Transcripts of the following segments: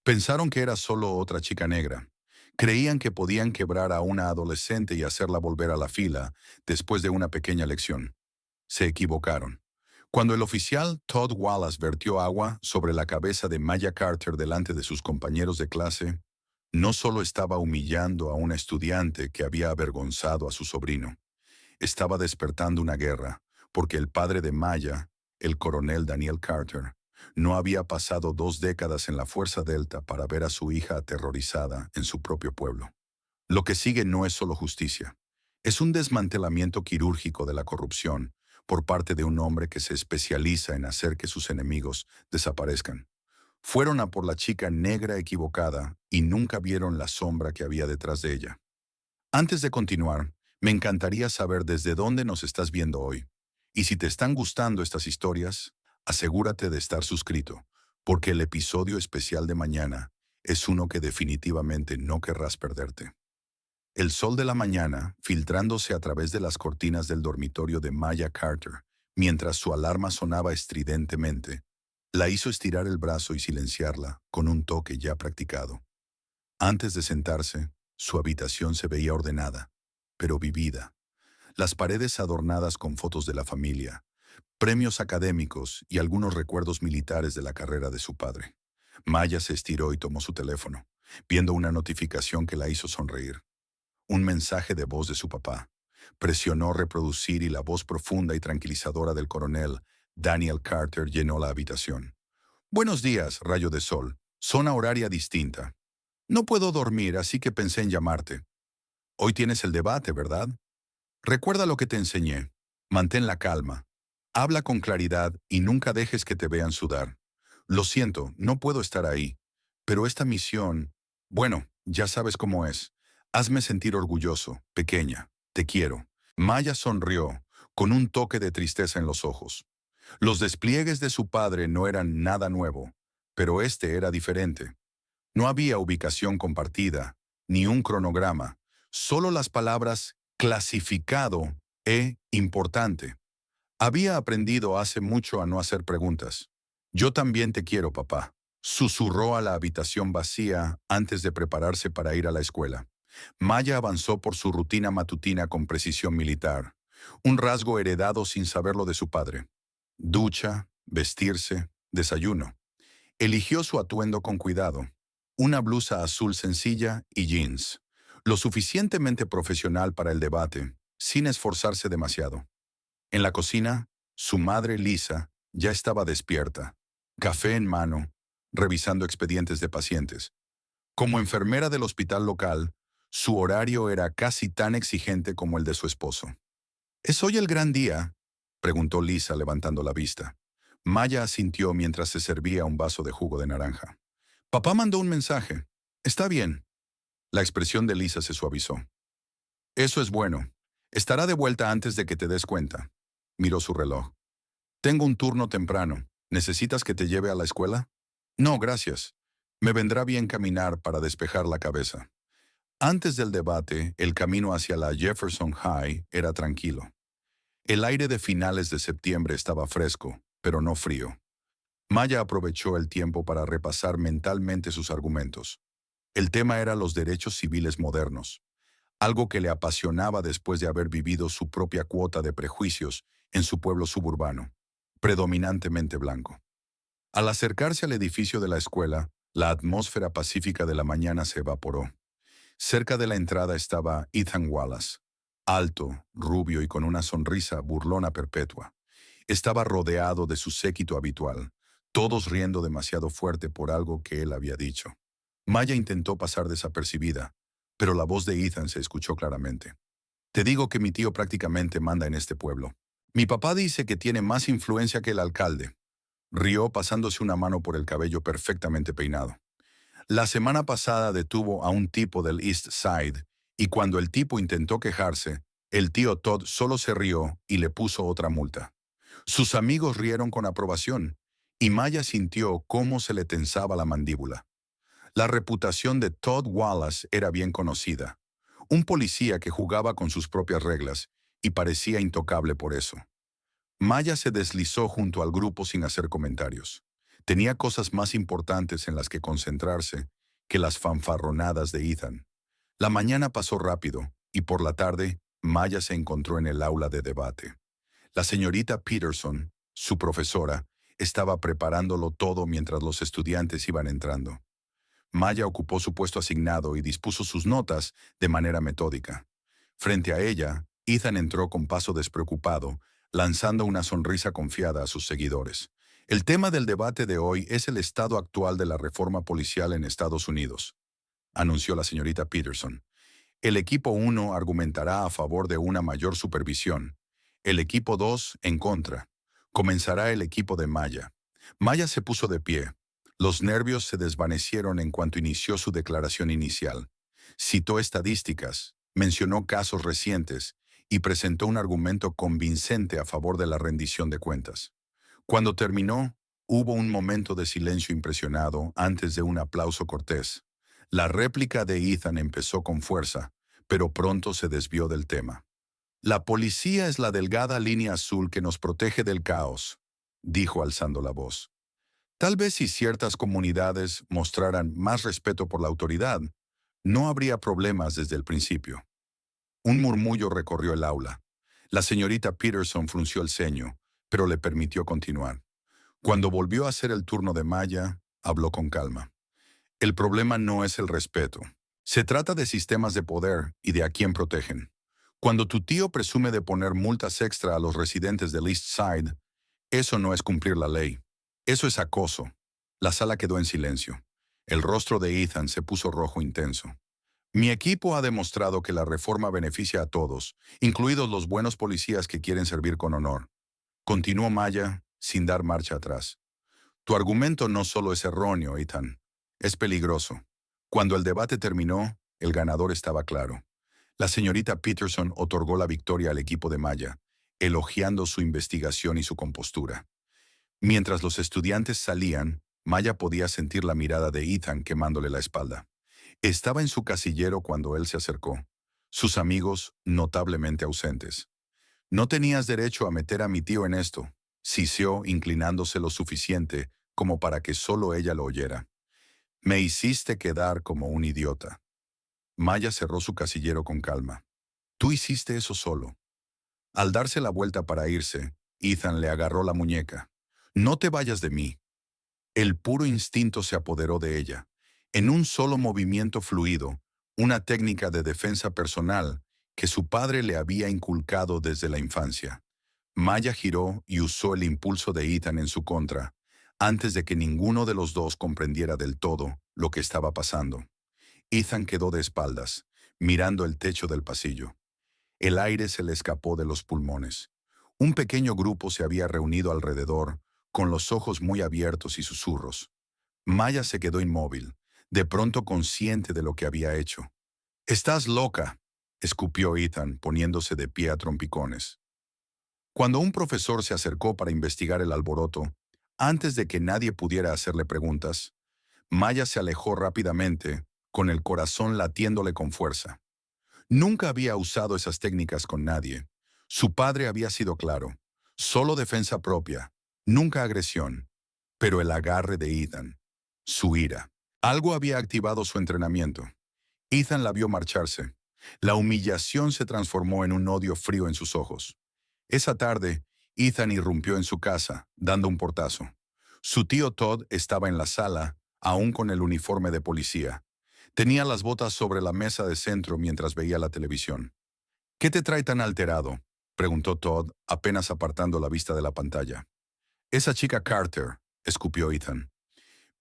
Pensaron que era solo otra chica negra. Creían que podían quebrar a una adolescente y hacerla volver a la fila después de una pequeña lección. Se equivocaron. Cuando el oficial Todd Wallace vertió agua sobre la cabeza de Maya Carter delante de sus compañeros de clase, no solo estaba humillando a una estudiante que había avergonzado a su sobrino, estaba despertando una guerra, porque el padre de Maya, el coronel Daniel Carter, no había pasado 2 décadas en la Fuerza Delta para ver a su hija aterrorizada en su propio pueblo. Lo que sigue no es solo justicia, es un desmantelamiento quirúrgico de la corrupción por parte de un hombre que se especializa en hacer que sus enemigos desaparezcan. Fueron a por la chica negra equivocada y nunca vieron la sombra que había detrás de ella. Antes de continuar, me encantaría saber desde dónde nos estás viendo hoy. Y si te están gustando estas historias, asegúrate de estar suscrito, porque el episodio especial de mañana es uno que definitivamente no querrás perderte. El sol de la mañana, filtrándose a través de las cortinas del dormitorio de Maya Carter, mientras su alarma sonaba estridentemente, la hizo estirar el brazo y silenciarla con un toque ya practicado. Antes de sentarse, su habitación se veía ordenada, pero vivida. Las paredes adornadas con fotos de la familia, premios académicos y algunos recuerdos militares de la carrera de su padre. Maya se estiró y tomó su teléfono, viendo una notificación que la hizo sonreír. Un mensaje de voz de su papá. Presionó reproducir y la voz profunda y tranquilizadora del coronel Daniel Carter llenó la habitación. Buenos días, rayo de sol. Zona horaria distinta. No puedo dormir, así que pensé en llamarte. Hoy tienes el debate, ¿verdad? Recuerda lo que te enseñé. Mantén la calma. Habla con claridad y nunca dejes que te vean sudar. Lo siento, no puedo estar ahí. Pero esta misión, bueno, ya sabes cómo es. Hazme sentir orgulloso, pequeña. Te quiero. Maya sonrió, con un toque de tristeza en los ojos. Los despliegues de su padre no eran nada nuevo, pero este era diferente. No había ubicación compartida, ni un cronograma, solo las palabras clasificado e importante. Había aprendido hace mucho a no hacer preguntas. Yo también te quiero, papá. Susurró a la habitación vacía antes de prepararse para ir a la escuela. Maya avanzó por su rutina matutina con precisión militar, un rasgo heredado sin saberlo de su padre. Ducha, vestirse, desayuno. Eligió su atuendo con cuidado. Una blusa azul sencilla y jeans. Lo suficientemente profesional para el debate, sin esforzarse demasiado. En la cocina, su madre Lisa ya estaba despierta, café en mano, revisando expedientes de pacientes. Como enfermera del hospital local, su horario era casi tan exigente como el de su esposo. ¿Es hoy el gran día?, preguntó Lisa levantando la vista. Maya asintió mientras se servía un vaso de jugo de naranja. Papá mandó un mensaje. Está bien. La expresión de Lisa se suavizó. Eso es bueno. Estará de vuelta antes de que te des cuenta. Miró su reloj. Tengo un turno temprano. ¿Necesitas que te lleve a la escuela? No, gracias. Me vendrá bien caminar para despejar la cabeza. Antes del debate, el camino hacia la Jefferson High era tranquilo. El aire de finales de septiembre estaba fresco, pero no frío. Maya aprovechó el tiempo para repasar mentalmente sus argumentos. El tema era los derechos civiles modernos, algo que le apasionaba después de haber vivido su propia cuota de prejuicios en su pueblo suburbano, predominantemente blanco. Al acercarse al edificio de la escuela, la atmósfera pacífica de la mañana se evaporó. Cerca de la entrada estaba Ethan Wallace, alto, rubio y con una sonrisa burlona perpetua. Estaba rodeado de su séquito habitual, todos riendo demasiado fuerte por algo que él había dicho. Maya intentó pasar desapercibida, pero la voz de Ethan se escuchó claramente. Te digo que mi tío prácticamente manda en este pueblo. Mi papá dice que tiene más influencia que el alcalde. Rió pasándose una mano por el cabello perfectamente peinado. La semana pasada detuvo a un tipo del East Side, y cuando el tipo intentó quejarse, el tío Todd solo se rió y le puso otra multa. Sus amigos rieron con aprobación, y Maya sintió cómo se le tensaba la mandíbula. La reputación de Todd Wallace era bien conocida, un policía que jugaba con sus propias reglas y parecía intocable por eso. Maya se deslizó junto al grupo sin hacer comentarios. Tenía cosas más importantes en las que concentrarse que las fanfarronadas de Ethan. La mañana pasó rápido y por la tarde, Maya se encontró en el aula de debate. La señorita Peterson, su profesora, estaba preparándolo todo mientras los estudiantes iban entrando. Maya ocupó su puesto asignado y dispuso sus notas de manera metódica. Frente a ella, Ethan entró con paso despreocupado, lanzando una sonrisa confiada a sus seguidores. El tema del debate de hoy es el estado actual de la reforma policial en Estados Unidos, anunció la señorita Peterson. El equipo 1 argumentará a favor de una mayor supervisión. El equipo 2 en contra. Comenzará el equipo de Maya. Maya se puso de pie. Los nervios se desvanecieron en cuanto inició su declaración inicial. Citó estadísticas, mencionó casos recientes y presentó un argumento convincente a favor de la rendición de cuentas. Cuando terminó, hubo un momento de silencio impresionado antes de un aplauso cortés. La réplica de Ethan empezó con fuerza, pero pronto se desvió del tema. La policía es la delgada línea azul que nos protege del caos, dijo alzando la voz. Tal vez si ciertas comunidades mostraran más respeto por la autoridad, no habría problemas desde el principio. Un murmullo recorrió el aula. La señorita Peterson frunció el ceño, pero le permitió continuar. Cuando volvió a ser el turno de Maya, habló con calma. El problema no es el respeto. Se trata de sistemas de poder y de a quién protegen. Cuando tu tío presume de poner multas extra a los residentes del East Side, eso no es cumplir la ley. Eso es acoso. La sala quedó en silencio. El rostro de Ethan se puso rojo intenso. Mi equipo ha demostrado que la reforma beneficia a todos, incluidos los buenos policías que quieren servir con honor. Continuó Maya, sin dar marcha atrás. Tu argumento no solo es erróneo, Ethan. Es peligroso. Cuando el debate terminó, el ganador estaba claro. La señorita Peterson otorgó la victoria al equipo de Maya, elogiando su investigación y su compostura. Mientras los estudiantes salían, Maya podía sentir la mirada de Ethan quemándole la espalda. Estaba en su casillero cuando él se acercó. Sus amigos notablemente ausentes. No tenías derecho a meter a mi tío en esto, siseó inclinándose lo suficiente como para que solo ella lo oyera. Me hiciste quedar como un idiota. Maya cerró su casillero con calma. Tú hiciste eso solo. Al darse la vuelta para irse, Ethan le agarró la muñeca. No te vayas de mí. El puro instinto se apoderó de ella. En un solo movimiento fluido, una técnica de defensa personal que su padre le había inculcado desde la infancia. Maya giró y usó el impulso de Ethan en su contra, antes de que ninguno de los dos comprendiera del todo lo que estaba pasando. Ethan quedó de espaldas, mirando el techo del pasillo. El aire se le escapó de los pulmones. Un pequeño grupo se había reunido alrededor, con los ojos muy abiertos y susurros. Maya se quedó inmóvil, de pronto consciente de lo que había hecho. «Estás loca», escupió Ethan, poniéndose de pie a trompicones. Cuando un profesor se acercó para investigar el alboroto, antes de que nadie pudiera hacerle preguntas, Maya se alejó rápidamente, con el corazón latiéndole con fuerza. Nunca había usado esas técnicas con nadie. Su padre había sido claro. Solo defensa propia, nunca agresión. Pero el agarre de Ethan, su ira. Algo había activado su entrenamiento. Ethan la vio marcharse. La humillación se transformó en un odio frío en sus ojos. Esa tarde, Ethan irrumpió en su casa, dando un portazo. Su tío Todd estaba en la sala, aún con el uniforme de policía. Tenía las botas sobre la mesa de centro mientras veía la televisión. «¿Qué te trae tan alterado?», preguntó Todd, apenas apartando la vista de la pantalla. «Esa chica Carter», escupió Ethan.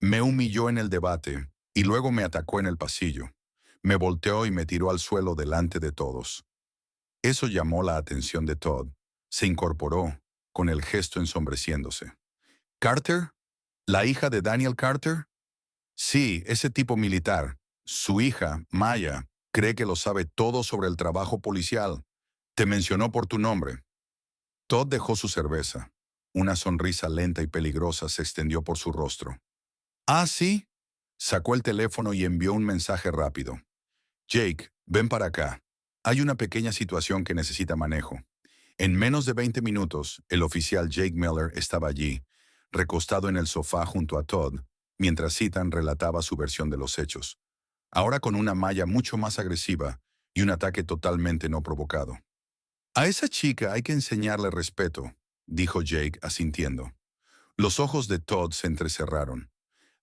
«Me humilló en el debate y luego me atacó en el pasillo. Me volteó y me tiró al suelo delante de todos». Eso llamó la atención de Todd. Se incorporó, con el gesto ensombreciéndose. «¿Carter? ¿La hija de Daniel Carter?» «Sí, ese tipo militar. Su hija, Maya, cree que lo sabe todo sobre el trabajo policial. Te mencionó por tu nombre». Todd dejó su cerveza. Una sonrisa lenta y peligrosa se extendió por su rostro. «¿Ah, sí?». Sacó el teléfono y envió un mensaje rápido. «Jake, ven para acá. Hay una pequeña situación que necesita manejo». En menos de 20 minutos, el oficial Jake Miller estaba allí, recostado en el sofá junto a Todd, mientras Ethan relataba su versión de los hechos, ahora con una Maya mucho más agresiva y un ataque totalmente no provocado. A esa chica hay que enseñarle respeto, dijo Jake asintiendo. Los ojos de Todd se entrecerraron.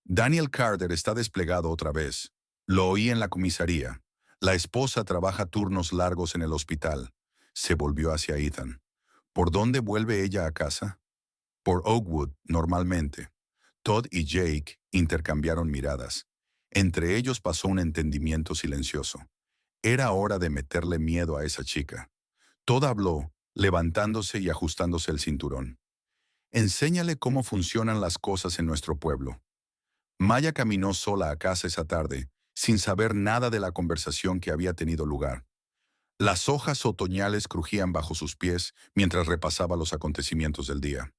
Daniel Carter está desplegado otra vez. Lo oí en la comisaría. La esposa trabaja turnos largos en el hospital. Se volvió hacia Ethan. ¿Por dónde vuelve ella a casa? Por Oakwood, normalmente. Todd y Jake intercambiaron miradas. Entre ellos pasó un entendimiento silencioso. Era hora de meterle miedo a esa chica. Todd habló, levantándose y ajustándose el cinturón. Enséñale cómo funcionan las cosas en nuestro pueblo. Maya caminó sola a casa esa tarde, sin saber nada de la conversación que había tenido lugar. Las hojas otoñales crujían bajo sus pies mientras repasaba los acontecimientos del día.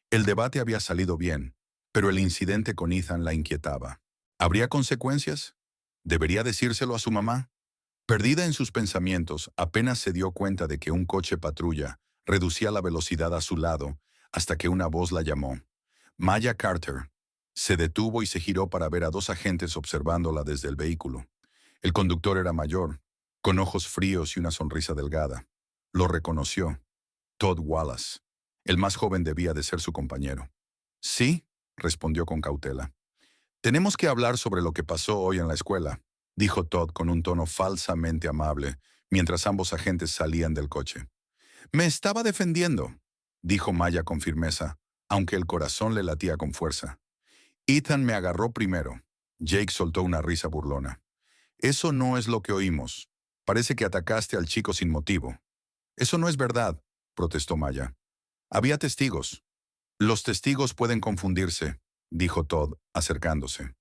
El debate había salido bien, pero el incidente con Ethan la inquietaba. ¿Habría consecuencias? ¿Debería decírselo a su mamá? Perdida en sus pensamientos, apenas se dio cuenta de que un coche patrulla reducía la velocidad a su lado hasta que una voz la llamó. Maya Carter. Se detuvo y se giró para ver a dos agentes observándola desde el vehículo. El conductor era mayor, con ojos fríos y una sonrisa delgada. Lo reconoció. Todd Wallace. El más joven debía de ser su compañero. Sí, respondió con cautela. Tenemos que hablar sobre lo que pasó hoy en la escuela, dijo Todd con un tono falsamente amable, mientras ambos agentes salían del coche. Me estaba defendiendo, dijo Maya con firmeza, aunque el corazón le latía con fuerza. Ethan me agarró primero. Jake soltó una risa burlona. Eso no es lo que oímos. Parece que atacaste al chico sin motivo. Eso no es verdad, protestó Maya. Había testigos. Los testigos pueden confundirse, dijo Todd, acercándose.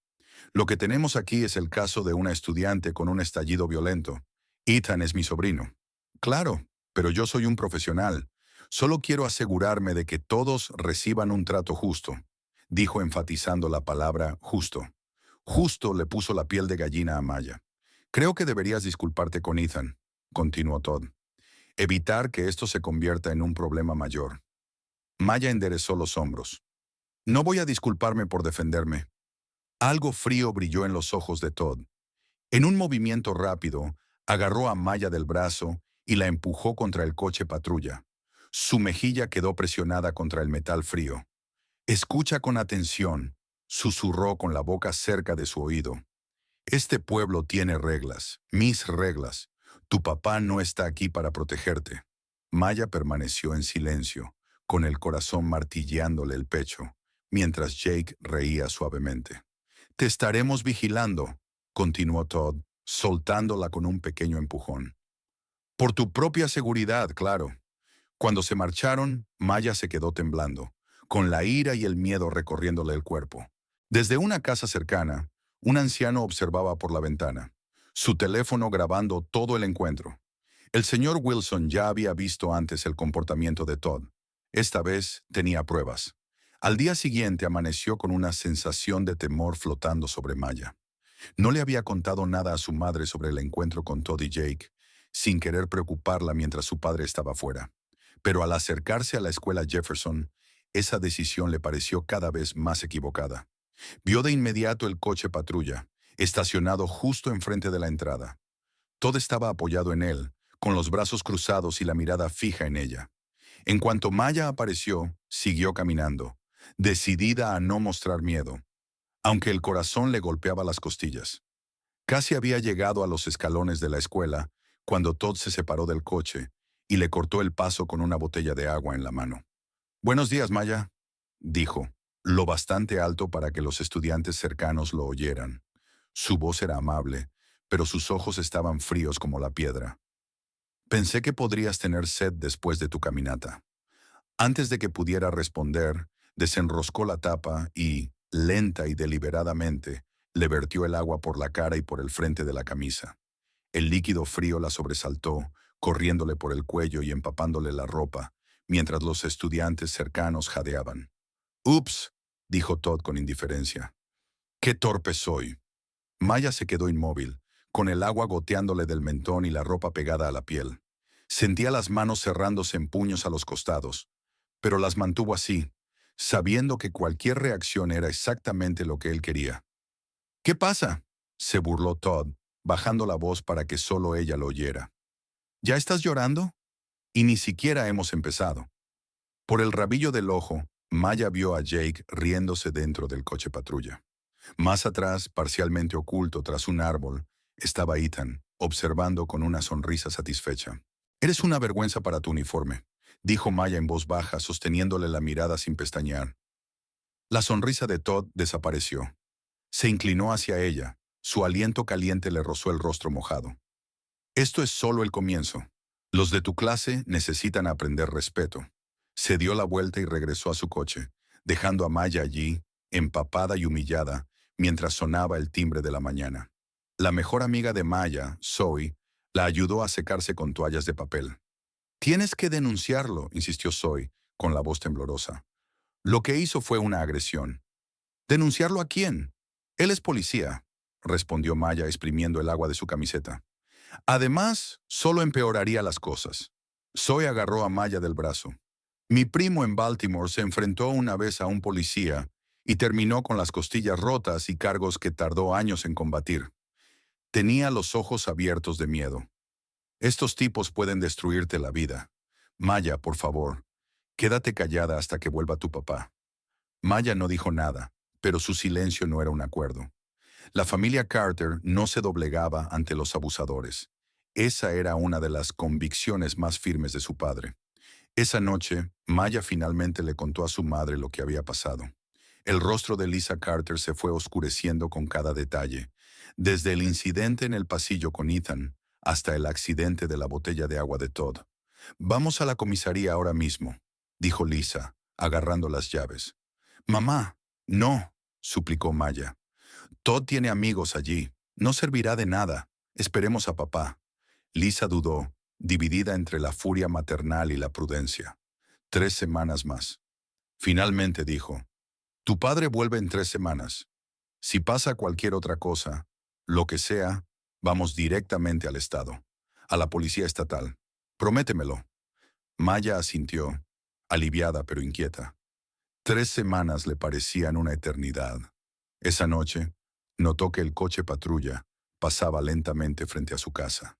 Lo que tenemos aquí es el caso de una estudiante con un estallido violento. Ethan es mi sobrino. Claro, pero yo soy un profesional. Solo quiero asegurarme de que todos reciban un trato justo, dijo enfatizando la palabra justo. Justo le puso la piel de gallina a Maya. Creo que deberías disculparte con Ethan, continuó Todd. Evitar que esto se convierta en un problema mayor. Maya enderezó los hombros. No voy a disculparme por defenderme. Algo frío brilló en los ojos de Todd. En un movimiento rápido, agarró a Maya del brazo y la empujó contra el coche patrulla. Su mejilla quedó presionada contra el metal frío. Escucha con atención, susurró con la boca cerca de su oído. Este pueblo tiene reglas, mis reglas. Tu papá no está aquí para protegerte. Maya permaneció en silencio, con el corazón martilleándole el pecho, mientras Jake reía suavemente. Te estaremos vigilando, continuó Todd, soltándola con un pequeño empujón. Por tu propia seguridad, claro. Cuando se marcharon, Maya se quedó temblando, con la ira y el miedo recorriéndole el cuerpo. Desde una casa cercana, un anciano observaba por la ventana, su teléfono grabando todo el encuentro. El señor Wilson ya había visto antes el comportamiento de Todd. Esta vez tenía pruebas. Al día siguiente amaneció con una sensación de temor flotando sobre Maya. No le había contado nada a su madre sobre el encuentro con Todd y Jake, sin querer preocuparla mientras su padre estaba fuera. Pero al acercarse a la escuela Jefferson, esa decisión le pareció cada vez más equivocada. Vio de inmediato el coche patrulla, estacionado justo enfrente de la entrada. Todd estaba apoyado en él, con los brazos cruzados y la mirada fija en ella. En cuanto Maya apareció, siguió caminando, decidida a no mostrar miedo, aunque el corazón le golpeaba las costillas. Casi había llegado a los escalones de la escuela cuando Todd se separó del coche y le cortó el paso con una botella de agua en la mano. «Buenos días, Maya», dijo, lo bastante alto para que los estudiantes cercanos lo oyeran. Su voz era amable, pero sus ojos estaban fríos como la piedra. «Pensé que podrías tener sed después de tu caminata». Antes de que pudiera responder, desenroscó la tapa y, lenta y deliberadamente, le vertió el agua por la cara y por el frente de la camisa. El líquido frío la sobresaltó, corriéndole por el cuello y empapándole la ropa, mientras los estudiantes cercanos jadeaban. «Ups», dijo Todd con indiferencia. «Qué torpe soy». Maya se quedó inmóvil, con el agua goteándole del mentón y la ropa pegada a la piel. Sentía las manos cerrándose en puños a los costados, pero las mantuvo así, sabiendo que cualquier reacción era exactamente lo que él quería. ¿Qué pasa?, se burló Todd, bajando la voz para que solo ella lo oyera. ¿Ya estás llorando? Y ni siquiera hemos empezado. Por el rabillo del ojo, Maya vio a Jake riéndose dentro del coche patrulla. Más atrás, parcialmente oculto tras un árbol, estaba Ethan, observando con una sonrisa satisfecha. «Eres una vergüenza para tu uniforme», dijo Maya en voz baja, sosteniéndole la mirada sin pestañear. La sonrisa de Todd desapareció. Se inclinó hacia ella. Su aliento caliente le rozó el rostro mojado. «Esto es solo el comienzo. Los de tu clase necesitan aprender respeto». Se dio la vuelta y regresó a su coche, dejando a Maya allí, empapada y humillada, mientras sonaba el timbre de la mañana. La mejor amiga de Maya, Zoe, la ayudó a secarse con toallas de papel. «Tienes que denunciarlo», insistió Zoe, con la voz temblorosa. «Lo que hizo fue una agresión». «¿Denunciarlo a quién?» «Él es policía», respondió Maya exprimiendo el agua de su camiseta. «Además, solo empeoraría las cosas». Zoe agarró a Maya del brazo. «Mi primo en Baltimore se enfrentó una vez a un policía y terminó con las costillas rotas y cargos que tardó años en combatir. Tenía los ojos abiertos de miedo. Estos tipos pueden destruirte la vida. Maya, por favor, quédate callada hasta que vuelva tu papá». Maya no dijo nada, pero su silencio no era un acuerdo. La familia Carter no se doblegaba ante los abusadores. Esa era una de las convicciones más firmes de su padre. Esa noche, Maya finalmente le contó a su madre lo que había pasado. El rostro de Lisa Carter se fue oscureciendo con cada detalle, desde el incidente en el pasillo con Ethan hasta el accidente de la botella de agua de Todd. «Vamos a la comisaría ahora mismo», dijo Lisa, agarrando las llaves. «Mamá, no», suplicó Maya. «Todd tiene amigos allí. No servirá de nada. Esperemos a papá». Lisa dudó, dividida entre la furia maternal y la prudencia. 3 semanas más. Finalmente dijo: «Tu padre vuelve en 3 semanas. Si pasa cualquier otra cosa, lo que sea, vamos directamente al estado, a la policía estatal. Prométemelo». Maya asintió, aliviada pero inquieta. 3 semanas le parecían una eternidad. Esa noche, notó que el coche patrulla pasaba lentamente frente a su casa.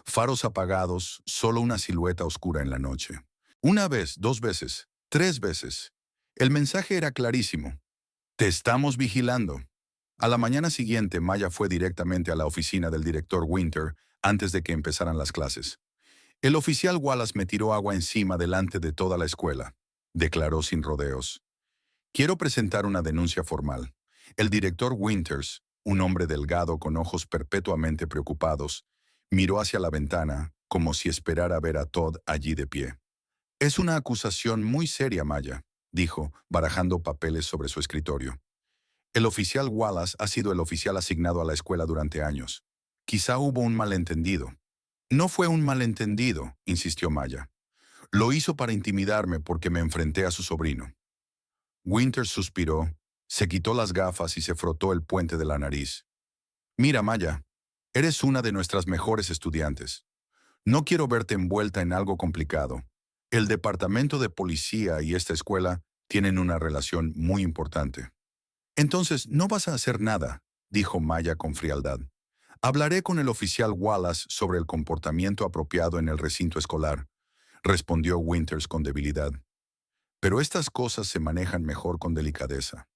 Faros apagados, solo una silueta oscura en la noche. Una vez, 2 veces, 3 veces. El mensaje era clarísimo: «Te estamos vigilando». A la mañana siguiente, Maya fue directamente a la oficina del director Winter antes de que empezaran las clases. «El oficial Wallace me tiró agua encima delante de toda la escuela», declaró sin rodeos. «Quiero presentar una denuncia formal». El director Winters, un hombre delgado con ojos perpetuamente preocupados, miró hacia la ventana como si esperara ver a Todd allí de pie. «Es una acusación muy seria, Maya», dijo, barajando papeles sobre su escritorio. «El oficial Wallace ha sido el oficial asignado a la escuela durante años. Quizá hubo un malentendido». «No fue un malentendido», insistió Maya. «Lo hizo para intimidarme porque me enfrenté a su sobrino». Winters suspiró, se quitó las gafas y se frotó el puente de la nariz. «Mira, Maya, eres una de nuestras mejores estudiantes. No quiero verte envuelta en algo complicado. El departamento de policía y esta escuela tienen una relación muy importante». «Entonces, no vas a hacer nada», dijo Maya con frialdad. «Hablaré con el oficial Wallace sobre el comportamiento apropiado en el recinto escolar», respondió Winters con debilidad. «Pero estas cosas se manejan mejor con delicadeza».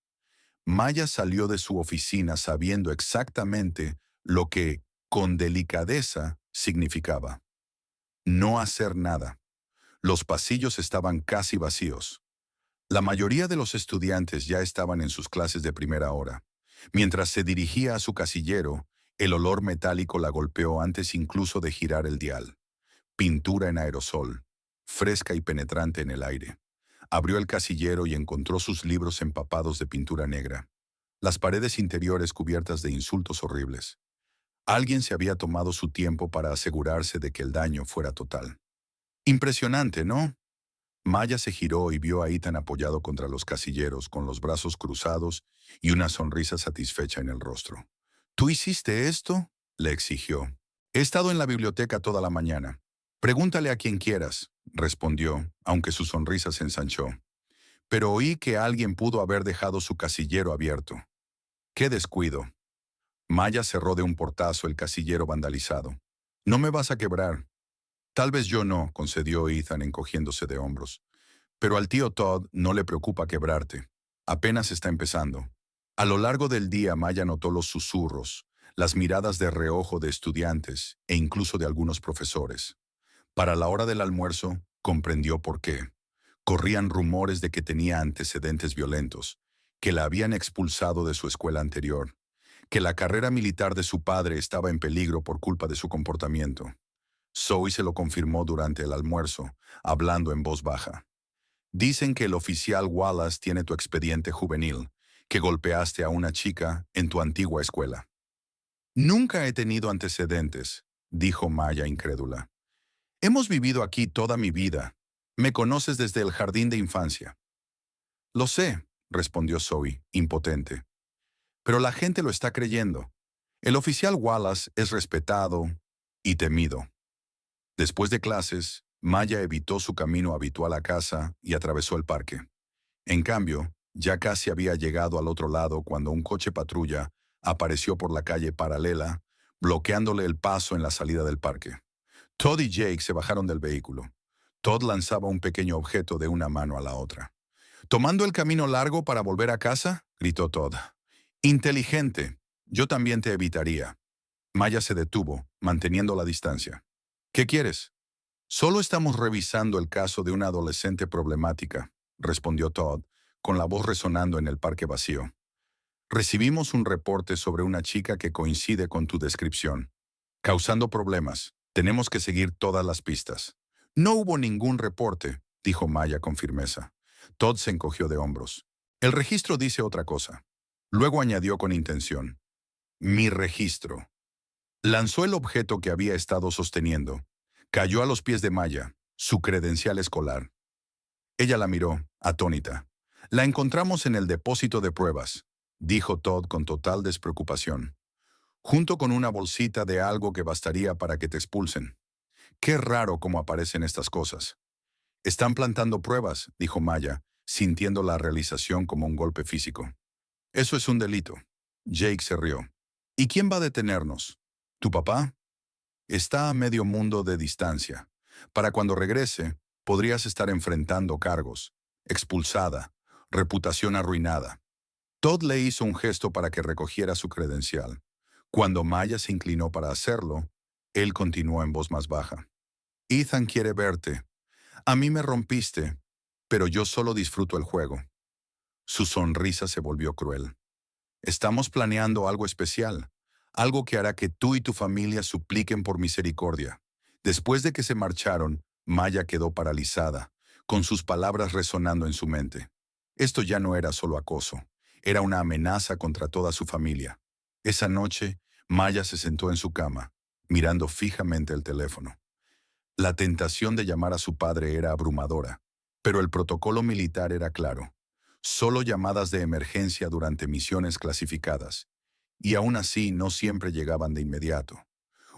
Maya salió de su oficina sabiendo exactamente lo que «con delicadeza» significaba. No hacer nada. Los pasillos estaban casi vacíos. La mayoría de los estudiantes ya estaban en sus clases de primera hora. Mientras se dirigía a su casillero, el olor metálico la golpeó antes incluso de girar el dial. Pintura en aerosol, fresca y penetrante en el aire. Abrió el casillero y encontró sus libros empapados de pintura negra. Las paredes interiores cubiertas de insultos horribles. Alguien se había tomado su tiempo para asegurarse de que el daño fuera total. Impresionante, ¿no? Maya se giró y vio a Ethan apoyado contra los casilleros, con los brazos cruzados y una sonrisa satisfecha en el rostro. «¿Tú hiciste esto?», le exigió. «He estado en la biblioteca toda la mañana». «Pregúntale a quien quieras», respondió, aunque su sonrisa se ensanchó. pero oí que alguien pudo haber dejado su casillero abierto. ¡Qué descuido! Maya cerró de un portazo el casillero vandalizado. No me vas a quebrar. Tal vez yo no, concedió Ethan encogiéndose de hombros. Pero al tío Todd no le preocupa quebrarte. Apenas está empezando. A lo largo del día Maya notó los susurros, las miradas de reojo de estudiantes e incluso de algunos profesores. Para la hora del almuerzo, comprendió por qué. Corrían rumores de que tenía antecedentes violentos, que la habían expulsado de su escuela anterior, que la carrera militar de su padre estaba en peligro por culpa de su comportamiento. Zoe se lo confirmó durante el almuerzo, hablando en voz baja. Dicen que el oficial Wallace tiene tu expediente juvenil, que golpeaste a una chica en tu antigua escuela. Nunca he tenido antecedentes, dijo Maya incrédula. Hemos vivido aquí toda mi vida. Me conoces desde el jardín de infancia. Lo sé, respondió Zoe, impotente. Pero la gente lo está creyendo. El oficial Wallace es respetado y temido. Después de clases, Maya evitó su camino habitual a casa y atravesó el parque. En cambio, ya casi había llegado al otro lado cuando un coche patrulla apareció por la calle paralela, bloqueándole el paso en la salida del parque. Todd y Jake se bajaron del vehículo. Todd lanzaba un pequeño objeto de una mano a la otra. «¿Tomando el camino largo para volver a casa?», gritó Todd. «Inteligente. Yo también te evitaría». Maya se detuvo, manteniendo la distancia. «¿Qué quieres?» «Solo estamos revisando el caso de una adolescente problemática», respondió Todd, con la voz resonando en el parque vacío. «Recibimos un reporte sobre una chica que coincide con tu descripción. Causando problemas. Tenemos que seguir todas las pistas». «No hubo ningún reporte», dijo Maya con firmeza. Todd se encogió de hombros. «El registro dice otra cosa». Luego añadió con intención. «Mi registro». Lanzó el objeto que había estado sosteniendo. Cayó a los pies de Maya, su credencial escolar. Ella la miró, atónita. «La encontramos en el depósito de pruebas», dijo Todd con total despreocupación, «junto con una bolsita de algo que bastaría para que te expulsen». «Qué raro cómo aparecen estas cosas». «Están plantando pruebas», dijo Maya, sintiendo la realización como un golpe físico. «Eso es un delito». Jake se rió. «¿Y quién va a detenernos? ¿Tu papá?» «Está a medio mundo de distancia. Para cuando regrese, podrías estar enfrentando cargos, expulsada, reputación arruinada». Todd le hizo un gesto para que recogiera su credencial. Cuando Maya se inclinó para hacerlo, él continuó en voz más baja. «Ethan quiere verte. A mí me rompiste, pero yo solo disfruto el juego». Su sonrisa se volvió cruel. «Estamos planeando algo especial, algo que hará que tú y tu familia supliquen por misericordia». Después de que se marcharon, Maya quedó paralizada, con sus palabras resonando en su mente. Esto ya no era solo acoso, era una amenaza contra toda su familia. Esa noche, Maya se sentó en su cama, mirando fijamente el teléfono. La tentación de llamar a su padre era abrumadora, pero el protocolo militar era claro. Solo llamadas de emergencia durante misiones clasificadas. Y aún así no siempre llegaban de inmediato.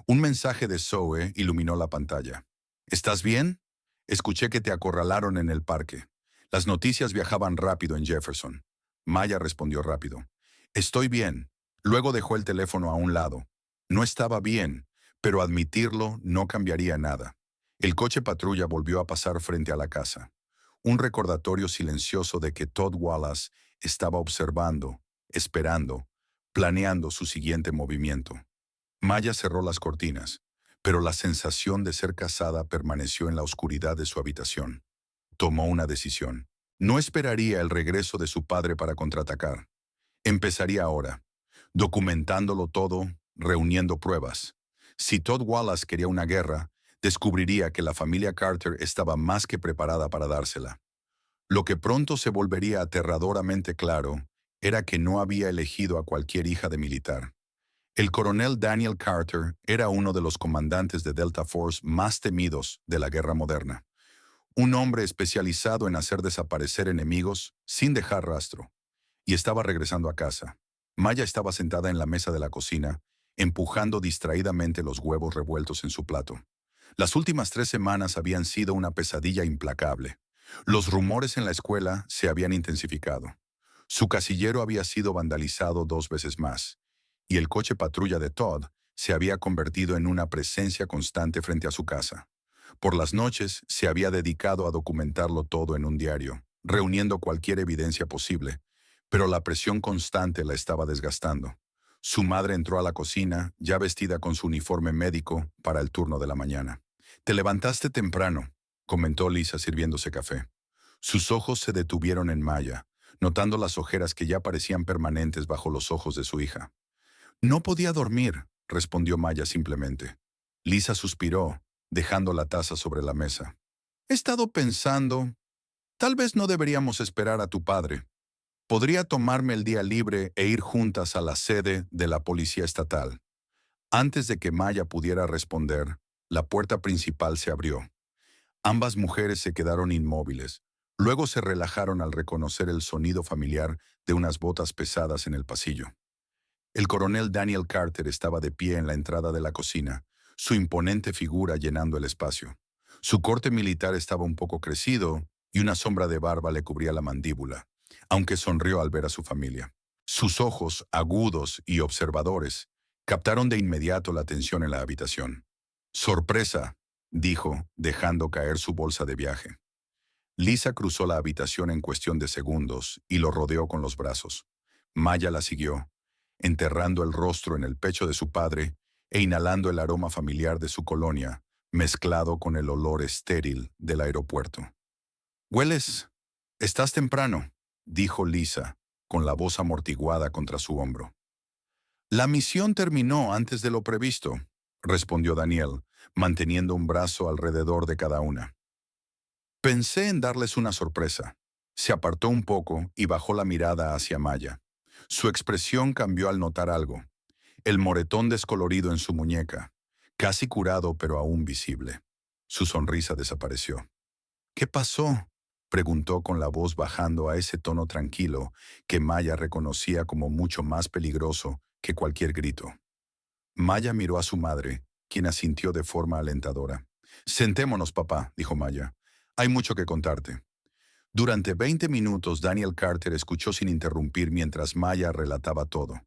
Un mensaje de Zoe iluminó la pantalla. «¿Estás bien? Escuché que te acorralaron en el parque». Las noticias viajaban rápido en Jefferson. Maya respondió rápido. «Estoy bien». Luego dejó el teléfono a un lado. No estaba bien, pero admitirlo no cambiaría nada. El coche patrulla volvió a pasar frente a la casa. Un recordatorio silencioso de que Todd Wallace estaba observando, esperando, planeando su siguiente movimiento. Maya cerró las cortinas, pero la sensación de ser casada permaneció en la oscuridad de su habitación. Tomó una decisión. No esperaría el regreso de su padre para contraatacar. Empezaría ahora, documentándolo todo, reuniendo pruebas. Si Todd Wallace quería una guerra, descubriría que la familia Carter estaba más que preparada para dársela. Lo que pronto se volvería aterradoramente claro era que no había elegido a cualquier hija de militar. El coronel Daniel Carter era uno de los comandantes de Delta Force más temidos de la guerra moderna. Un hombre especializado en hacer desaparecer enemigos sin dejar rastro. Y estaba regresando a casa. Maya estaba sentada en la mesa de la cocina, empujando distraídamente los huevos revueltos en su plato. Las últimas 3 semanas habían sido una pesadilla implacable. Los rumores en la escuela se habían intensificado. Su casillero había sido vandalizado 2 veces más, y el coche patrulla de Todd se había convertido en una presencia constante frente a su casa. Por las noches se había dedicado a documentarlo todo en un diario, reuniendo cualquier evidencia posible, pero la presión constante la estaba desgastando. Su madre entró a la cocina, ya vestida con su uniforme médico, para el turno de la mañana. «Te levantaste temprano», comentó Lisa sirviéndose café. Sus ojos se detuvieron en Maya, notando las ojeras que ya parecían permanentes bajo los ojos de su hija. «No podía dormir», respondió Maya simplemente. Lisa suspiró, dejando la taza sobre la mesa. «He estado pensando, tal vez no deberíamos esperar a tu padre. Podría tomarme el día libre e ir juntas a la sede de la policía estatal». Antes de que Maya pudiera responder, la puerta principal se abrió. Ambas mujeres se quedaron inmóviles. Luego se relajaron al reconocer el sonido familiar de unas botas pesadas en el pasillo. El coronel Daniel Carter estaba de pie en la entrada de la cocina, su imponente figura llenando el espacio. Su corte militar estaba un poco crecido y una sombra de barba le cubría la mandíbula, aunque sonrió al ver a su familia. Sus ojos, agudos y observadores, captaron de inmediato la atención en la habitación. «Sorpresa», dijo, dejando caer su bolsa de viaje. Lisa cruzó la habitación en cuestión de segundos y lo rodeó con los brazos. Maya la siguió, enterrando el rostro en el pecho de su padre e inhalando el aroma familiar de su colonia, mezclado con el olor estéril del aeropuerto. «Hueles. Estás temprano», dijo Lisa, con la voz amortiguada contra su hombro. «La misión terminó antes de lo previsto», respondió Daniel, manteniendo un brazo alrededor de cada una. «Pensé en darles una sorpresa». Se apartó un poco y bajó la mirada hacia Maya. Su expresión cambió al notar algo. El moretón descolorido en su muñeca, casi curado pero aún visible. Su sonrisa desapareció. «¿Qué pasó?», preguntó con la voz bajando a ese tono tranquilo que Maya reconocía como mucho más peligroso que cualquier grito. Maya miró a su madre, quien asintió de forma alentadora. «Sentémonos, papá», dijo Maya. «Hay mucho que contarte». Durante 20 minutos Daniel Carter escuchó sin interrumpir mientras Maya relataba todo.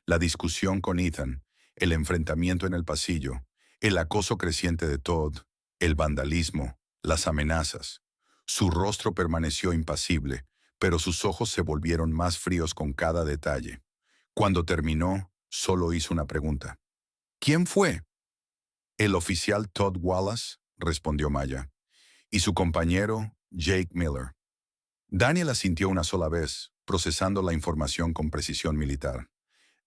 La discusión con Ethan, el enfrentamiento en el pasillo, el acoso creciente de Todd, el vandalismo, las amenazas. Su rostro permaneció impasible, pero sus ojos se volvieron más fríos con cada detalle. Cuando terminó, solo hizo una pregunta. «¿Quién fue?» «El oficial Todd Wallace», respondió Maya, «y su compañero, Jake Miller». Daniel asintió una sola vez, procesando la información con precisión militar.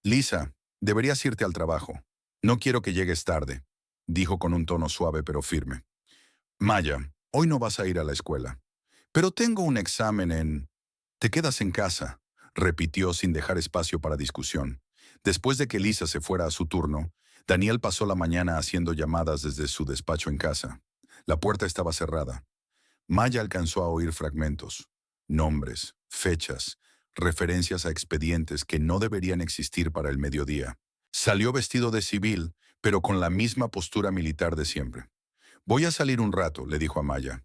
«Lisa, deberías irte al trabajo. No quiero que llegues tarde», dijo con un tono suave pero firme. «Maya, hoy no vas a ir a la escuela. Pero tengo un examen en... Te quedas en casa», repitió sin dejar espacio para discusión. Después de que Lisa se fuera a su turno, Daniel pasó la mañana haciendo llamadas desde su despacho en casa. La puerta estaba cerrada. Maya alcanzó a oír fragmentos, nombres, fechas, referencias a expedientes que no deberían existir para el mediodía. Salió vestido de civil, pero con la misma postura militar de siempre. «Voy a salir un rato», le dijo a Maya.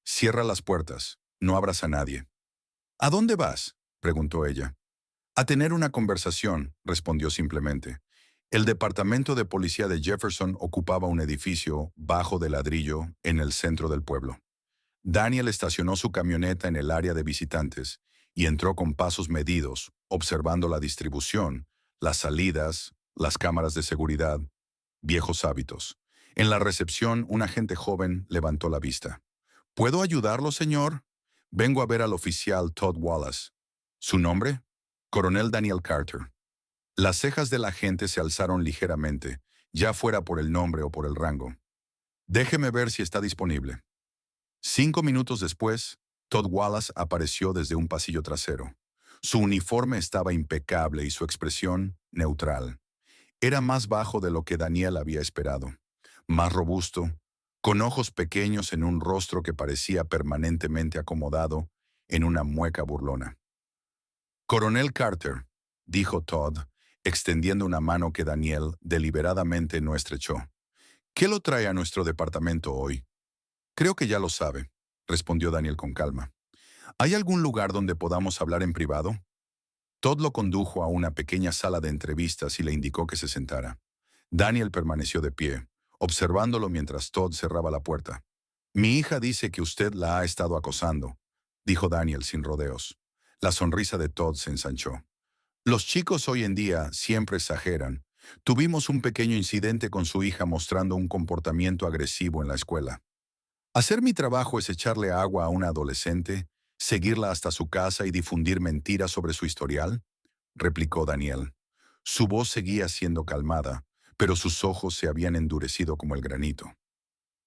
«Cierra las puertas, no abras a nadie». «¿A dónde vas?», preguntó ella. «A tener una conversación», respondió simplemente. El departamento de policía de Jefferson ocupaba un edificio bajo de ladrillo en el centro del pueblo. Daniel estacionó su camioneta en el área de visitantes y entró con pasos medidos, observando la distribución, las salidas, las cámaras de seguridad, viejos hábitos. En la recepción, un agente joven levantó la vista. «¿Puedo ayudarlo, señor? Vengo a ver al oficial Todd Wallace». «¿Su nombre?» «Coronel Daniel Carter». Las cejas del agente se alzaron ligeramente, ya fuera por el nombre o por el rango. «Déjeme ver si está disponible». 5 minutos después, Todd Wallace apareció desde un pasillo trasero. Su uniforme estaba impecable y su expresión neutral. Era más bajo de lo que Daniel había esperado, más robusto, con ojos pequeños en un rostro que parecía permanentemente acomodado en una mueca burlona. «Coronel Carter», dijo Todd, extendiendo una mano que Daniel deliberadamente no estrechó. «¿Qué lo trae a nuestro departamento hoy?» «Creo que ya lo sabe». respondió Daniel con calma. ¿Hay algún lugar donde podamos hablar en privado? Todd lo condujo a una pequeña sala de entrevistas y le indicó que se sentara. Daniel permaneció de pie, observándolo mientras Todd cerraba la puerta. Mi hija dice que usted la ha estado acosando, dijo Daniel sin rodeos. La sonrisa de Todd se ensanchó. Los chicos hoy en día siempre exageran. Tuvimos un pequeño incidente con su hija mostrando un comportamiento agresivo en la escuela. Hacer mi trabajo es echarle agua a una adolescente, seguirla hasta su casa y difundir mentiras sobre su historial, replicó Daniel. Su voz seguía siendo calmada, pero sus ojos se habían endurecido como el granito.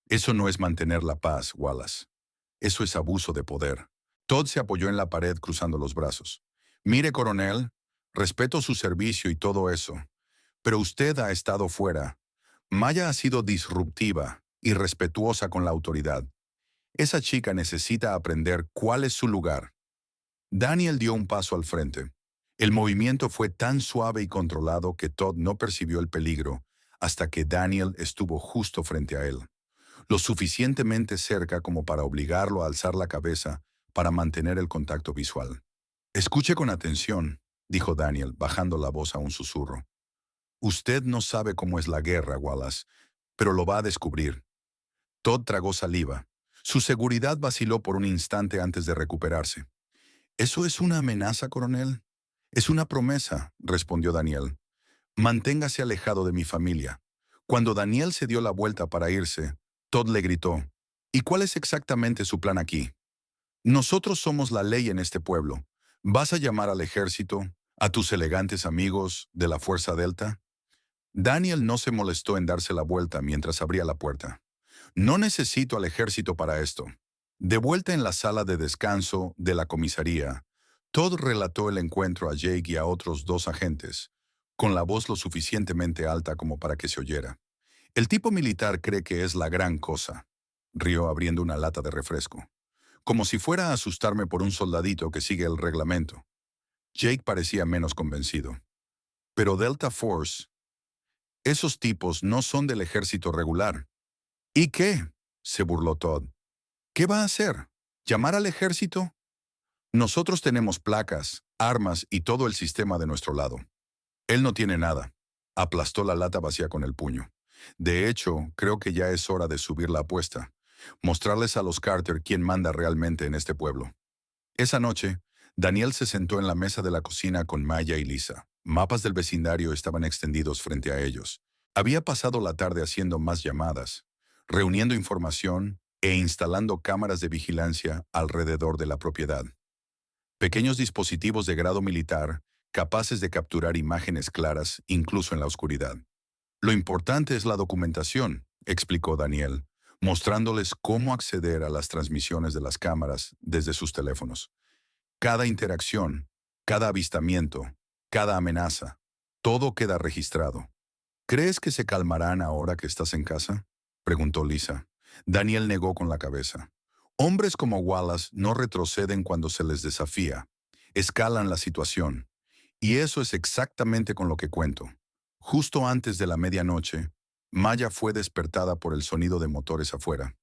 Eso no es mantener la paz, Wallace. Eso es abuso de poder. Todd se apoyó en la pared cruzando los brazos. Mire, coronel, respeto su servicio y todo eso, pero usted ha estado fuera. Maya ha sido disruptiva y respetuosa con la autoridad. Esa chica necesita aprender cuál es su lugar. Daniel dio un paso al frente. El movimiento fue tan suave y controlado que Todd no percibió el peligro hasta que Daniel estuvo justo frente a él, lo suficientemente cerca como para obligarlo a alzar la cabeza para mantener el contacto visual. Escuche con atención, dijo Daniel, bajando la voz a un susurro. Usted no sabe cómo es la guerra, Wallace, pero lo va a descubrir. Todd tragó saliva. Su seguridad vaciló por un instante antes de recuperarse. ¿Eso es una amenaza, coronel? Es una promesa, respondió Daniel. Manténgase alejado de mi familia. Cuando Daniel se dio la vuelta para irse, Todd le gritó, ¿y cuál es exactamente su plan aquí? Nosotros somos la ley en este pueblo. ¿Vas a llamar al ejército, a tus elegantes amigos de la Fuerza Delta? Daniel no se molestó en darse la vuelta mientras abría la puerta. No necesito al ejército para esto. De vuelta en la sala de descanso de la comisaría, Todd relató el encuentro a Jake y a otros dos agentes, con la voz lo suficientemente alta como para que se oyera. El tipo militar cree que es la gran cosa, rió abriendo una lata de refresco, como si fuera a asustarme por un soldadito que sigue el reglamento. Jake parecía menos convencido. Pero Delta Force, esos tipos no son del ejército regular. ¿Y qué? Se burló Todd. ¿Qué va a hacer? ¿Llamar al ejército? Nosotros tenemos placas, armas y todo el sistema de nuestro lado. Él no tiene nada. Aplastó la lata vacía con el puño. De hecho, creo que ya es hora de subir la apuesta. Mostrarles a los Carter quién manda realmente en este pueblo. Esa noche, Daniel se sentó en la mesa de la cocina con Maya y Lisa. Mapas del vecindario estaban extendidos frente a ellos. Había pasado la tarde haciendo más llamadas, reuniendo información e instalando cámaras de vigilancia alrededor de la propiedad. Pequeños dispositivos de grado militar capaces de capturar imágenes claras incluso en la oscuridad. Lo importante es la documentación, explicó Daniel, mostrándoles cómo acceder a las transmisiones de las cámaras desde sus teléfonos. Cada interacción, cada avistamiento, cada amenaza, todo queda registrado. ¿Crees que se calmarán ahora que estás en casa? Preguntó Lisa. Daniel negó con la cabeza. Hombres como Wallace no retroceden cuando se les desafía. Escalan la situación. Y eso es exactamente con lo que cuento. Justo antes de la medianoche, Maya fue despertada por el sonido de motores afuera.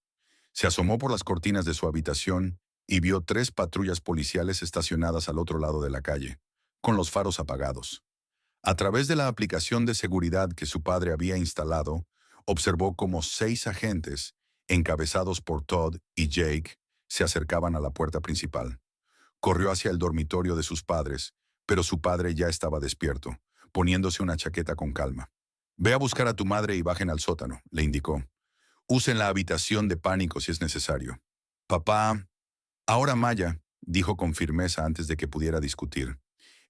Se asomó por las cortinas de su habitación y vio 3 patrullas policiales estacionadas al otro lado de la calle, con los faros apagados. A través de la aplicación de seguridad que su padre había instalado, observó cómo 6 agentes, encabezados por Todd y Jake, se acercaban a la puerta principal. Corrió hacia el dormitorio de sus padres, pero su padre ya estaba despierto, poniéndose una chaqueta con calma. «Ve a buscar a tu madre y bajen al sótano», le indicó. «Usen la habitación de pánico si es necesario». «Papá...» «Ahora Maya», dijo con firmeza antes de que pudiera discutir.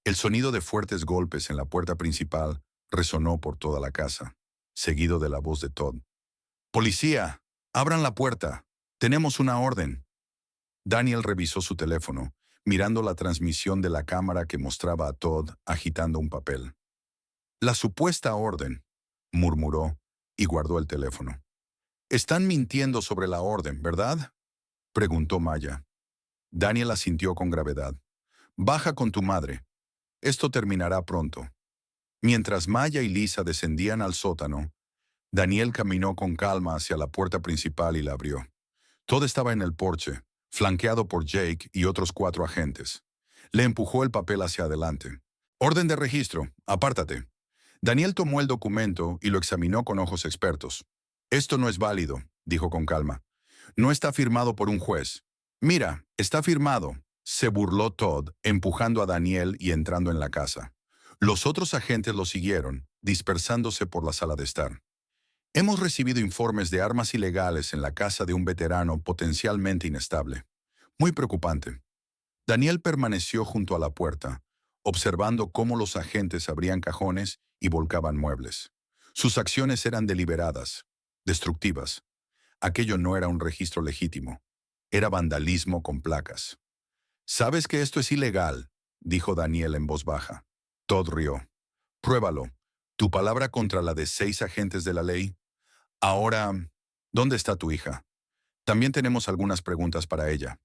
El sonido de fuertes golpes en la puerta principal resonó por toda la casa, seguido de la voz de Todd. «Policía, abran la puerta. Tenemos una orden». Daniel revisó su teléfono, mirando la transmisión de la cámara que mostraba a Todd agitando un papel. «La supuesta orden», murmuró, y guardó el teléfono. «Están mintiendo sobre la orden, ¿verdad?», preguntó Maya. Daniel asintió con gravedad. «Baja con tu madre. Esto terminará pronto». Mientras Maya y Lisa descendían al sótano, Daniel caminó con calma hacia la puerta principal y la abrió. Todd estaba en el porche, flanqueado por Jake y otros 4 agentes. Le empujó el papel hacia adelante. Orden de registro, apártate. Daniel tomó el documento y lo examinó con ojos expertos. Esto no es válido, dijo con calma. No está firmado por un juez. Mira, está firmado. Se burló Todd, empujando a Daniel y entrando en la casa. Los otros agentes lo siguieron, dispersándose por la sala de estar. Hemos recibido informes de armas ilegales en la casa de un veterano potencialmente inestable. Muy preocupante. Daniel permaneció junto a la puerta, observando cómo los agentes abrían cajones y volcaban muebles. Sus acciones eran deliberadas, destructivas. Aquello no era un registro legítimo. Era vandalismo con placas. «Sabes que esto es ilegal», dijo Daniel en voz baja. Todd rió. «Pruébalo. ¿Tu palabra contra la de 6 agentes de la ley? Ahora, ¿dónde está tu hija? También tenemos algunas preguntas para ella».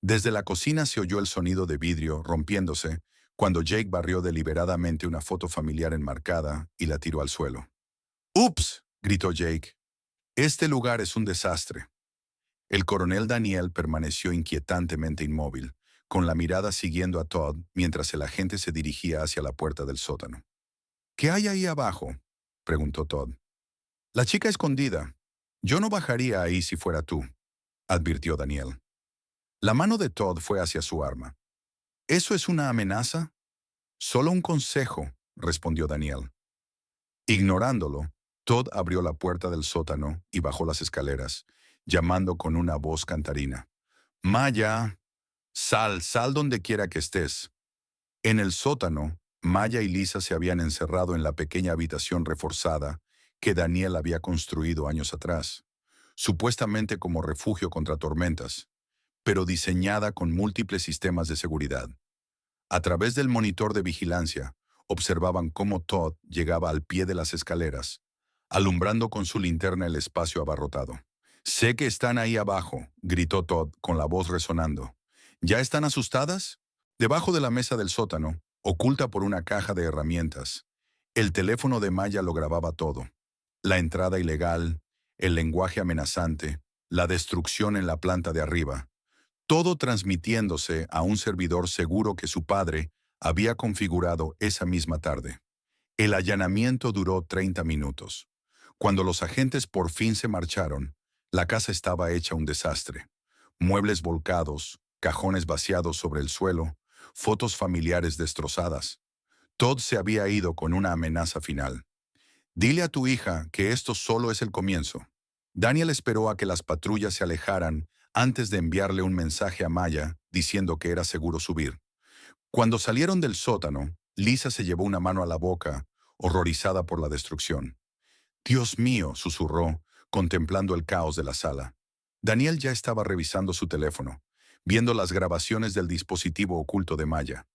Desde la cocina se oyó el sonido de vidrio rompiéndose cuando Jake barrió deliberadamente una foto familiar enmarcada y la tiró al suelo. «¡Ups!», gritó Jake. «Este lugar es un desastre». El coronel Daniel permaneció inquietantemente inmóvil, con la mirada siguiendo a Todd mientras el agente se dirigía hacia la puerta del sótano. «¿Qué hay ahí abajo?», preguntó Todd. «La chica escondida. Yo no bajaría ahí si fuera tú», advirtió Daniel. La mano de Todd fue hacia su arma. «¿Eso es una amenaza?». «Solo un consejo», respondió Daniel. Ignorándolo, Todd abrió la puerta del sótano y bajó las escaleras, llamando con una voz cantarina. «Maya, sal donde quiera que estés». En el sótano, Maya y Lisa se habían encerrado en la pequeña habitación reforzada que Daniel había construido años atrás, supuestamente como refugio contra tormentas, pero diseñada con múltiples sistemas de seguridad. A través del monitor de vigilancia, observaban cómo Todd llegaba al pie de las escaleras, alumbrando con su linterna el espacio abarrotado. «Sé que están ahí abajo», gritó Todd con la voz resonando. «¿Ya están asustadas?». Debajo de la mesa del sótano, oculta por una caja de herramientas, el teléfono de Maya lo grababa todo. La entrada ilegal, el lenguaje amenazante, la destrucción en la planta de arriba. Todo transmitiéndose a un servidor seguro que su padre había configurado esa misma tarde. El allanamiento duró 30 minutos. Cuando los agentes por fin se marcharon, la casa estaba hecha un desastre. Muebles volcados, cajones vaciados sobre el suelo, fotos familiares destrozadas. Todd se había ido con una amenaza final. «Dile a tu hija que esto solo es el comienzo». Daniel esperó a que las patrullas se alejaran antes de enviarle un mensaje a Maya diciendo que era seguro subir. Cuando salieron del sótano, Lisa se llevó una mano a la boca, horrorizada por la destrucción. «Dios mío», susurró, contemplando el caos de la sala. Daniel ya estaba revisando su teléfono, viendo las grabaciones del dispositivo oculto de Maya.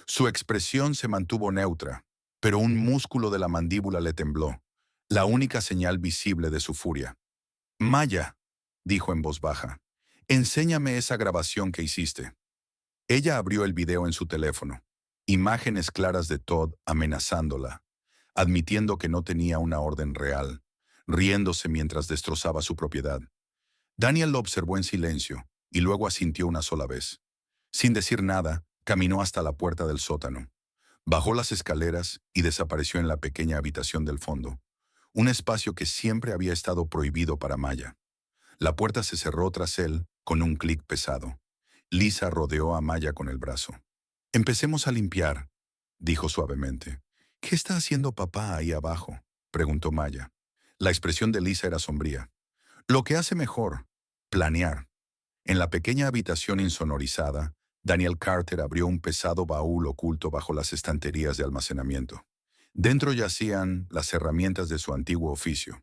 Su expresión se mantuvo neutra, pero un músculo de la mandíbula le tembló, la única señal visible de su furia. «Maya», dijo en voz baja, «enséñame esa grabación que hiciste». Ella abrió el video en su teléfono, imágenes claras de Todd amenazándola, admitiendo que no tenía una orden real, riéndose mientras destrozaba su propiedad. Daniel lo observó en silencio y luego asintió una sola vez. Sin decir nada, caminó hasta la puerta del sótano. Bajó las escaleras y desapareció en la pequeña habitación del fondo, un espacio que siempre había estado prohibido para Maya. La puerta se cerró tras él con un clic pesado. Lisa rodeó a Maya con el brazo. «Empecemos a limpiar», dijo suavemente. «¿Qué está haciendo papá ahí abajo?», preguntó Maya. La expresión de Lisa era sombría. «Lo que hace mejor, planear». En la pequeña habitación insonorizada, Daniel Carter abrió un pesado baúl oculto bajo las estanterías de almacenamiento. Dentro yacían las herramientas de su antiguo oficio: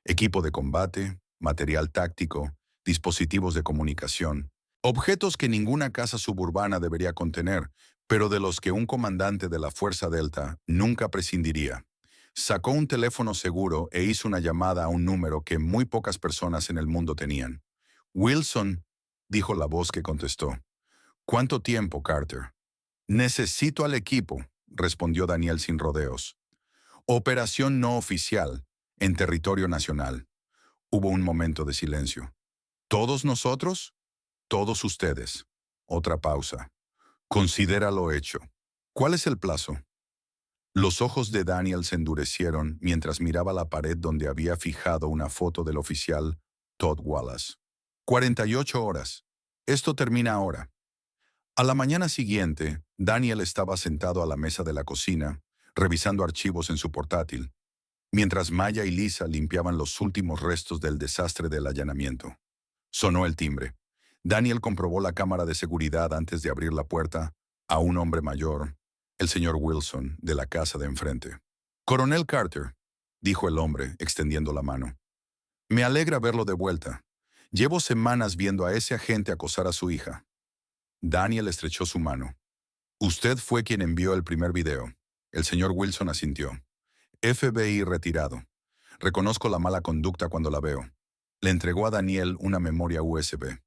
equipo de combate, material táctico, dispositivos de comunicación, objetos que ninguna casa suburbana debería contener, pero de los que un comandante de la Fuerza Delta nunca prescindiría. Sacó un teléfono seguro e hizo una llamada a un número que muy pocas personas en el mundo tenían. «Wilson», dijo la voz que contestó. «¿Cuánto tiempo, Carter?» «Necesito al equipo», respondió Daniel sin rodeos. «Operación no oficial, en territorio nacional». Hubo un momento de silencio. «¿Todos nosotros?». Todos ustedes. Otra pausa. Considéralo hecho. ¿Cuál es el plazo? Los ojos de Daniel se endurecieron mientras miraba la pared donde había fijado una foto del oficial Todd Wallace. 48 horas. Esto termina ahora. A la mañana siguiente, Daniel estaba sentado a la mesa de la cocina, revisando archivos en su portátil, mientras Maya y Lisa limpiaban los últimos restos del desastre del allanamiento. Sonó el timbre. Daniel comprobó la cámara de seguridad antes de abrir la puerta a un hombre mayor, el señor Wilson, de la casa de enfrente. «Coronel Carter», dijo el hombre, extendiendo la mano. «Me alegra verlo de vuelta. Llevo semanas viendo a ese agente acosar a su hija». Daniel estrechó su mano. «Usted fue quien envió el primer video». El señor Wilson asintió. «FBI retirado. Reconozco la mala conducta cuando la veo». Le entregó a Daniel una memoria USB.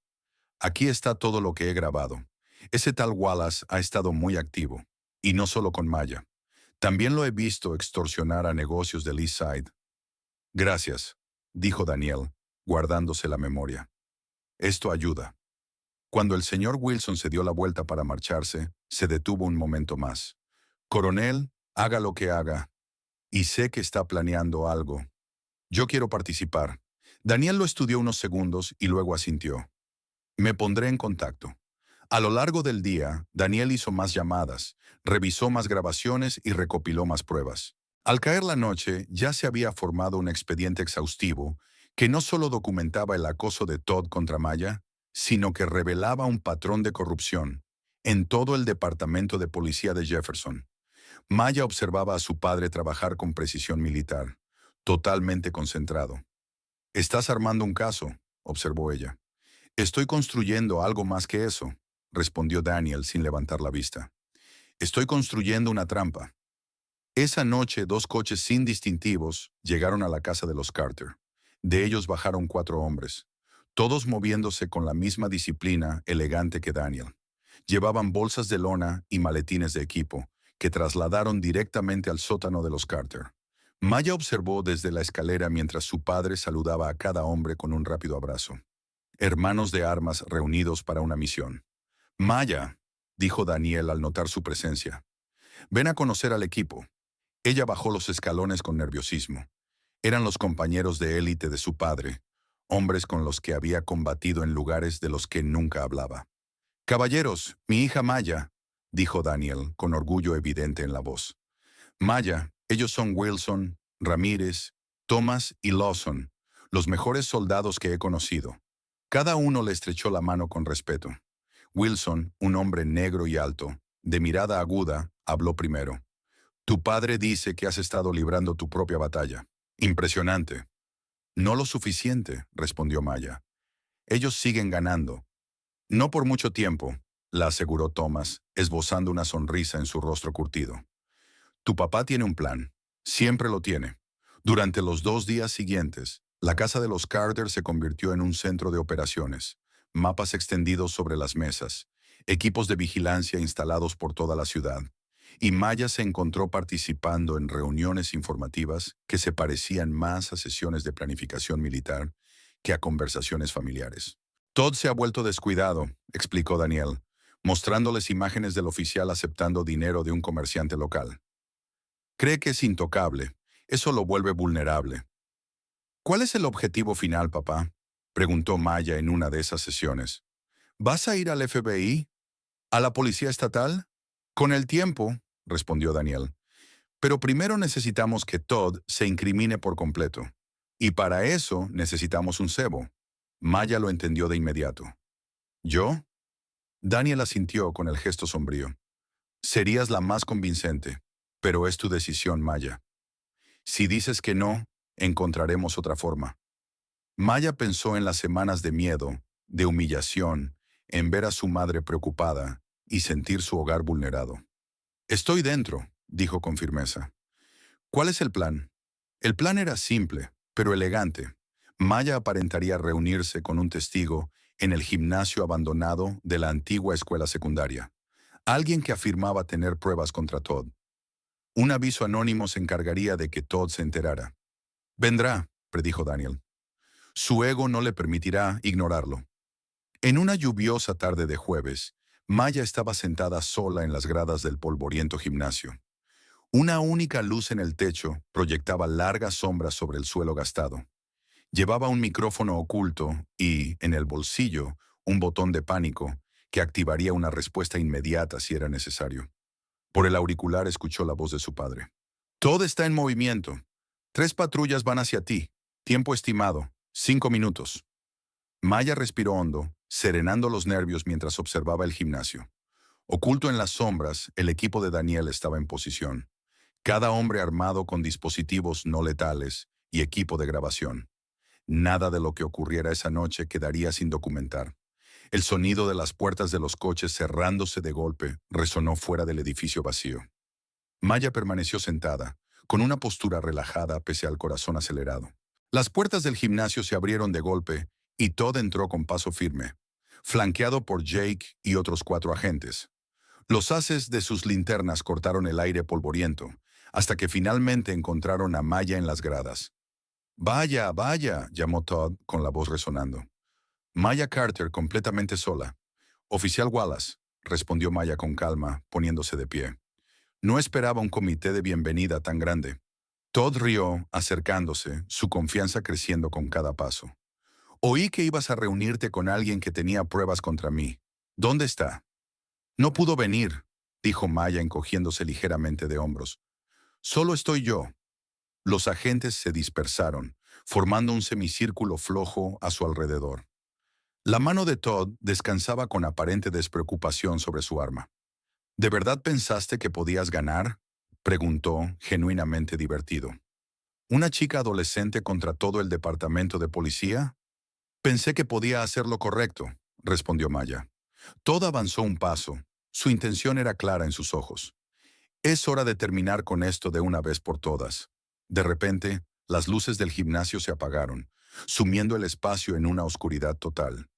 «Aquí está todo lo que he grabado. Ese tal Wallace ha estado muy activo. Y no solo con Maya. También lo he visto extorsionar a negocios del East Side». «Gracias», dijo Daniel, guardándose la memoria. «Esto ayuda». Cuando el señor Wilson se dio la vuelta para marcharse, se detuvo un momento más. «Coronel, haga lo que haga. Y sé que está planeando algo. Yo quiero participar». Daniel lo estudió unos segundos y luego asintió. «Me pondré en contacto». A lo largo del día, Daniel hizo más llamadas, revisó más grabaciones y recopiló más pruebas. Al caer la noche, ya se había formado un expediente exhaustivo que no solo documentaba el acoso de Todd contra Maya, sino que revelaba un patrón de corrupción en todo el departamento de policía de Jefferson. Maya observaba a su padre trabajar con precisión militar, totalmente concentrado. «Estás armando un caso», observó ella. «Estoy construyendo algo más que eso», respondió Daniel sin levantar la vista. «Estoy construyendo una trampa». Esa noche, 2 coches sin distintivos llegaron a la casa de los Carter. De ellos bajaron 4 hombres, todos moviéndose con la misma disciplina elegante que Daniel. Llevaban bolsas de lona y maletines de equipo, que trasladaron directamente al sótano de los Carter. Maya observó desde la escalera mientras su padre saludaba a cada hombre con un rápido abrazo. Hermanos de armas reunidos para una misión. «Maya», dijo Daniel al notar su presencia, «ven a conocer al equipo». Ella bajó los escalones con nerviosismo. Eran los compañeros de élite de su padre, hombres con los que había combatido en lugares de los que nunca hablaba. «Caballeros, mi hija Maya», dijo Daniel, con orgullo evidente en la voz. «Maya, ellos son Wilson, Ramírez, Thomas y Lawson, los mejores soldados que he conocido». Cada uno le estrechó la mano con respeto. Wilson, un hombre negro y alto, de mirada aguda, habló primero. «Tu padre dice que has estado librando tu propia batalla. Impresionante». «No lo suficiente», respondió Maya. «Ellos siguen ganando». «No por mucho tiempo», la aseguró Thomas, esbozando una sonrisa en su rostro curtido. «Tu papá tiene un plan. Siempre lo tiene». Durante los 2 días siguientes, la casa de los Carter se convirtió en un centro de operaciones, mapas extendidos sobre las mesas, equipos de vigilancia instalados por toda la ciudad, y Maya se encontró participando en reuniones informativas que se parecían más a sesiones de planificación militar que a conversaciones familiares. «Todd se ha vuelto descuidado», explicó Daniel, mostrándoles imágenes del oficial aceptando dinero de un comerciante local. «Cree que es intocable. Eso lo vuelve vulnerable». «¿Cuál es el objetivo final, papá?», preguntó Maya en una de esas sesiones. «¿Vas a ir al FBI? ¿A la policía estatal?» «Con el tiempo», respondió Daniel. «Pero primero necesitamos que Todd se incrimine por completo. Y para eso necesitamos un cebo». Maya lo entendió de inmediato. «¿Yo?». Daniel asintió con el gesto sombrío. «Serías la más convincente, pero es tu decisión, Maya. Si dices que no, encontraremos otra forma». Maya pensó en las semanas de miedo, de humillación, en ver a su madre preocupada y sentir su hogar vulnerado. «Estoy dentro», dijo con firmeza. «¿Cuál es el plan?». El plan era simple, pero elegante. Maya aparentaría reunirse con un testigo en el gimnasio abandonado de la antigua escuela secundaria. Alguien que afirmaba tener pruebas contra Todd. Un aviso anónimo se encargaría de que Todd se enterara. «Vendrá», predijo Daniel. «Su ego no le permitirá ignorarlo». En una lluviosa tarde de jueves, Maya estaba sentada sola en las gradas del polvoriento gimnasio. Una única luz en el techo proyectaba largas sombras sobre el suelo gastado. Llevaba un micrófono oculto y, en el bolsillo, un botón de pánico que activaría una respuesta inmediata si era necesario. Por el auricular escuchó la voz de su padre. Todo está en movimiento. 3 patrullas van hacia ti. Tiempo estimado, 5 minutos. Maya respiró hondo, serenando los nervios mientras observaba el gimnasio. Oculto en las sombras, el equipo de Daniel estaba en posición. Cada hombre armado con dispositivos no letales y equipo de grabación. Nada de lo que ocurriera esa noche quedaría sin documentar. El sonido de las puertas de los coches cerrándose de golpe resonó fuera del edificio vacío. Maya permaneció sentada, con una postura relajada pese al corazón acelerado. Las puertas del gimnasio se abrieron de golpe y Todd entró con paso firme, flanqueado por Jake y otros 4 agentes. Los haces de sus linternas cortaron el aire polvoriento, hasta que finalmente encontraron a Maya en las gradas. «Vaya, vaya», llamó Todd con la voz resonando. Maya Carter completamente sola. «Oficial Wallace», respondió Maya con calma, poniéndose de pie. No esperaba un comité de bienvenida tan grande. Todd rió, acercándose, su confianza creciendo con cada paso. «Oí que ibas a reunirte con alguien que tenía pruebas contra mí. ¿Dónde está?» «No pudo venir», dijo Maya encogiéndose ligeramente de hombros. «Solo estoy yo». Los agentes se dispersaron, formando un semicírculo flojo a su alrededor. La mano de Todd descansaba con aparente despreocupación sobre su arma. ¿De verdad pensaste que podías ganar?, preguntó, genuinamente divertido. ¿Una chica adolescente contra todo el departamento de policía? Pensé que podía hacer lo correcto, respondió Maya. Todd avanzó un paso. Su intención era clara en sus ojos. Es hora de terminar con esto de una vez por todas. De repente, las luces del gimnasio se apagaron, sumiendo el espacio en una oscuridad total.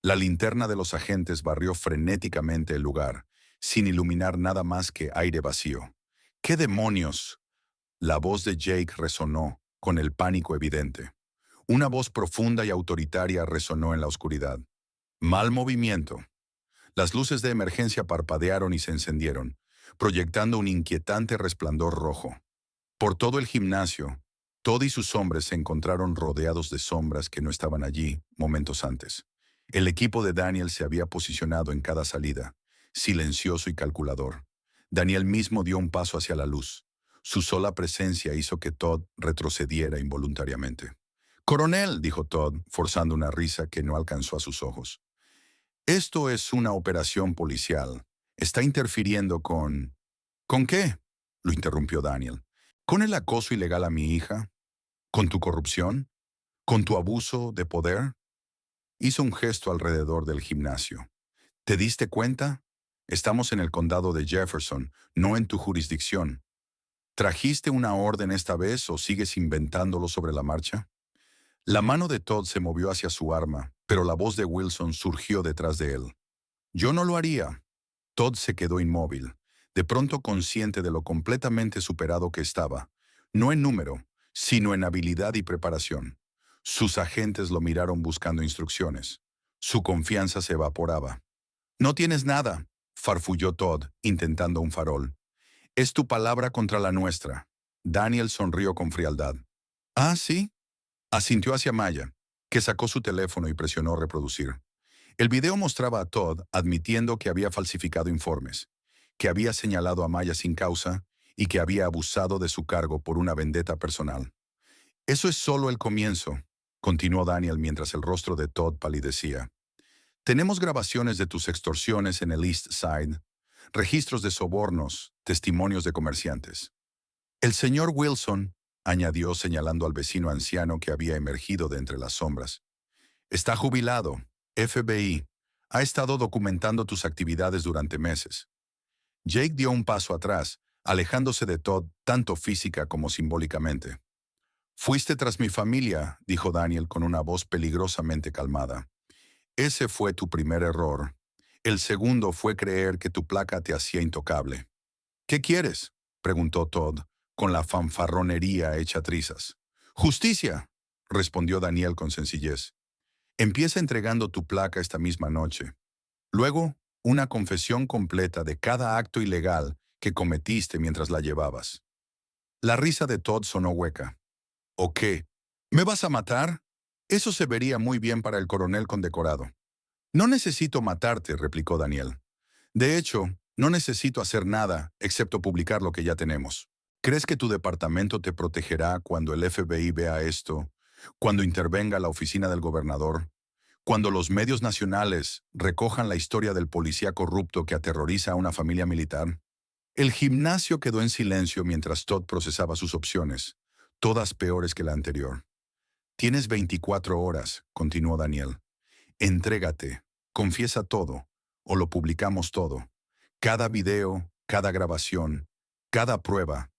La linterna de los agentes barrió frenéticamente el lugar, sin iluminar nada más que aire vacío. «¿Qué demonios?», la voz de Jake resonó, con el pánico evidente. Una voz profunda y autoritaria resonó en la oscuridad. «Mal movimiento». Las luces de emergencia parpadearon y se encendieron, proyectando un inquietante resplandor rojo. Por todo el gimnasio, Todd y sus hombres se encontraron rodeados de sombras que no estaban allí momentos antes. El equipo de Daniel se había posicionado en cada salida, silencioso y calculador. Daniel mismo dio un paso hacia la luz. Su sola presencia hizo que Todd retrocediera involuntariamente. «Coronel», dijo Todd, forzando una risa que no alcanzó a sus ojos. «Esto es una operación policial. Está interfiriendo con...» «¿Con qué?», lo interrumpió Daniel. «¿Con el acoso ilegal a mi hija? ¿Con tu corrupción? ¿Con tu abuso de poder?» Hizo un gesto alrededor del gimnasio. «¿Te diste cuenta? Estamos en el condado de Jefferson, no en tu jurisdicción. ¿Trajiste una orden esta vez o sigues inventándolo sobre la marcha?» La mano de Todd se movió hacia su arma, pero la voz de Wilson surgió detrás de él. «Yo no lo haría». Todd se quedó inmóvil, de pronto consciente de lo completamente superado que estaba, no en número, sino en habilidad y preparación. Sus agentes lo miraron buscando instrucciones. Su confianza se evaporaba. «No tienes nada», farfulló Todd, intentando un farol. «Es tu palabra contra la nuestra». Daniel sonrió con frialdad. «Ah, ¿sí?», asintió hacia Maya, que sacó su teléfono y presionó reproducir. El video mostraba a Todd admitiendo que había falsificado informes, que había señalado a Maya sin causa y que había abusado de su cargo por una vendetta personal. «Eso es solo el comienzo», continuó Daniel mientras el rostro de Todd palidecía. «Tenemos grabaciones de tus extorsiones en el East Side, registros de sobornos, testimonios de comerciantes. El señor Wilson», añadió señalando al vecino anciano que había emergido de entre las sombras, «está jubilado, FBI, ha estado documentando tus actividades durante meses». Jake dio un paso atrás, alejándose de Todd tanto física como simbólicamente. «Fuiste tras mi familia», dijo Daniel con una voz peligrosamente calmada. «Ese fue tu primer error. El segundo fue creer que tu placa te hacía intocable». «¿Qué quieres?», preguntó Todd, con la fanfarronería hecha trizas. «Justicia», respondió Daniel con sencillez. Empieza entregando tu placa esta misma noche. Luego, una confesión completa de cada acto ilegal que cometiste mientras la llevabas. La risa de Todd sonó hueca. ¿O qué? ¿Me vas a matar? Eso se vería muy bien para el coronel condecorado. No necesito matarte, replicó Daniel. De hecho, no necesito hacer nada excepto publicar lo que ya tenemos. ¿Crees que tu departamento te protegerá cuando el FBI vea esto, cuando intervenga la oficina del gobernador, cuando los medios nacionales recojan la historia del policía corrupto que aterroriza a una familia militar? El gimnasio quedó en silencio mientras Todd procesaba sus opciones, todas peores que la anterior. Tienes 24 horas, continuó Daniel. Entrégate, confiesa todo, o lo publicamos todo. Cada video, cada grabación, cada prueba.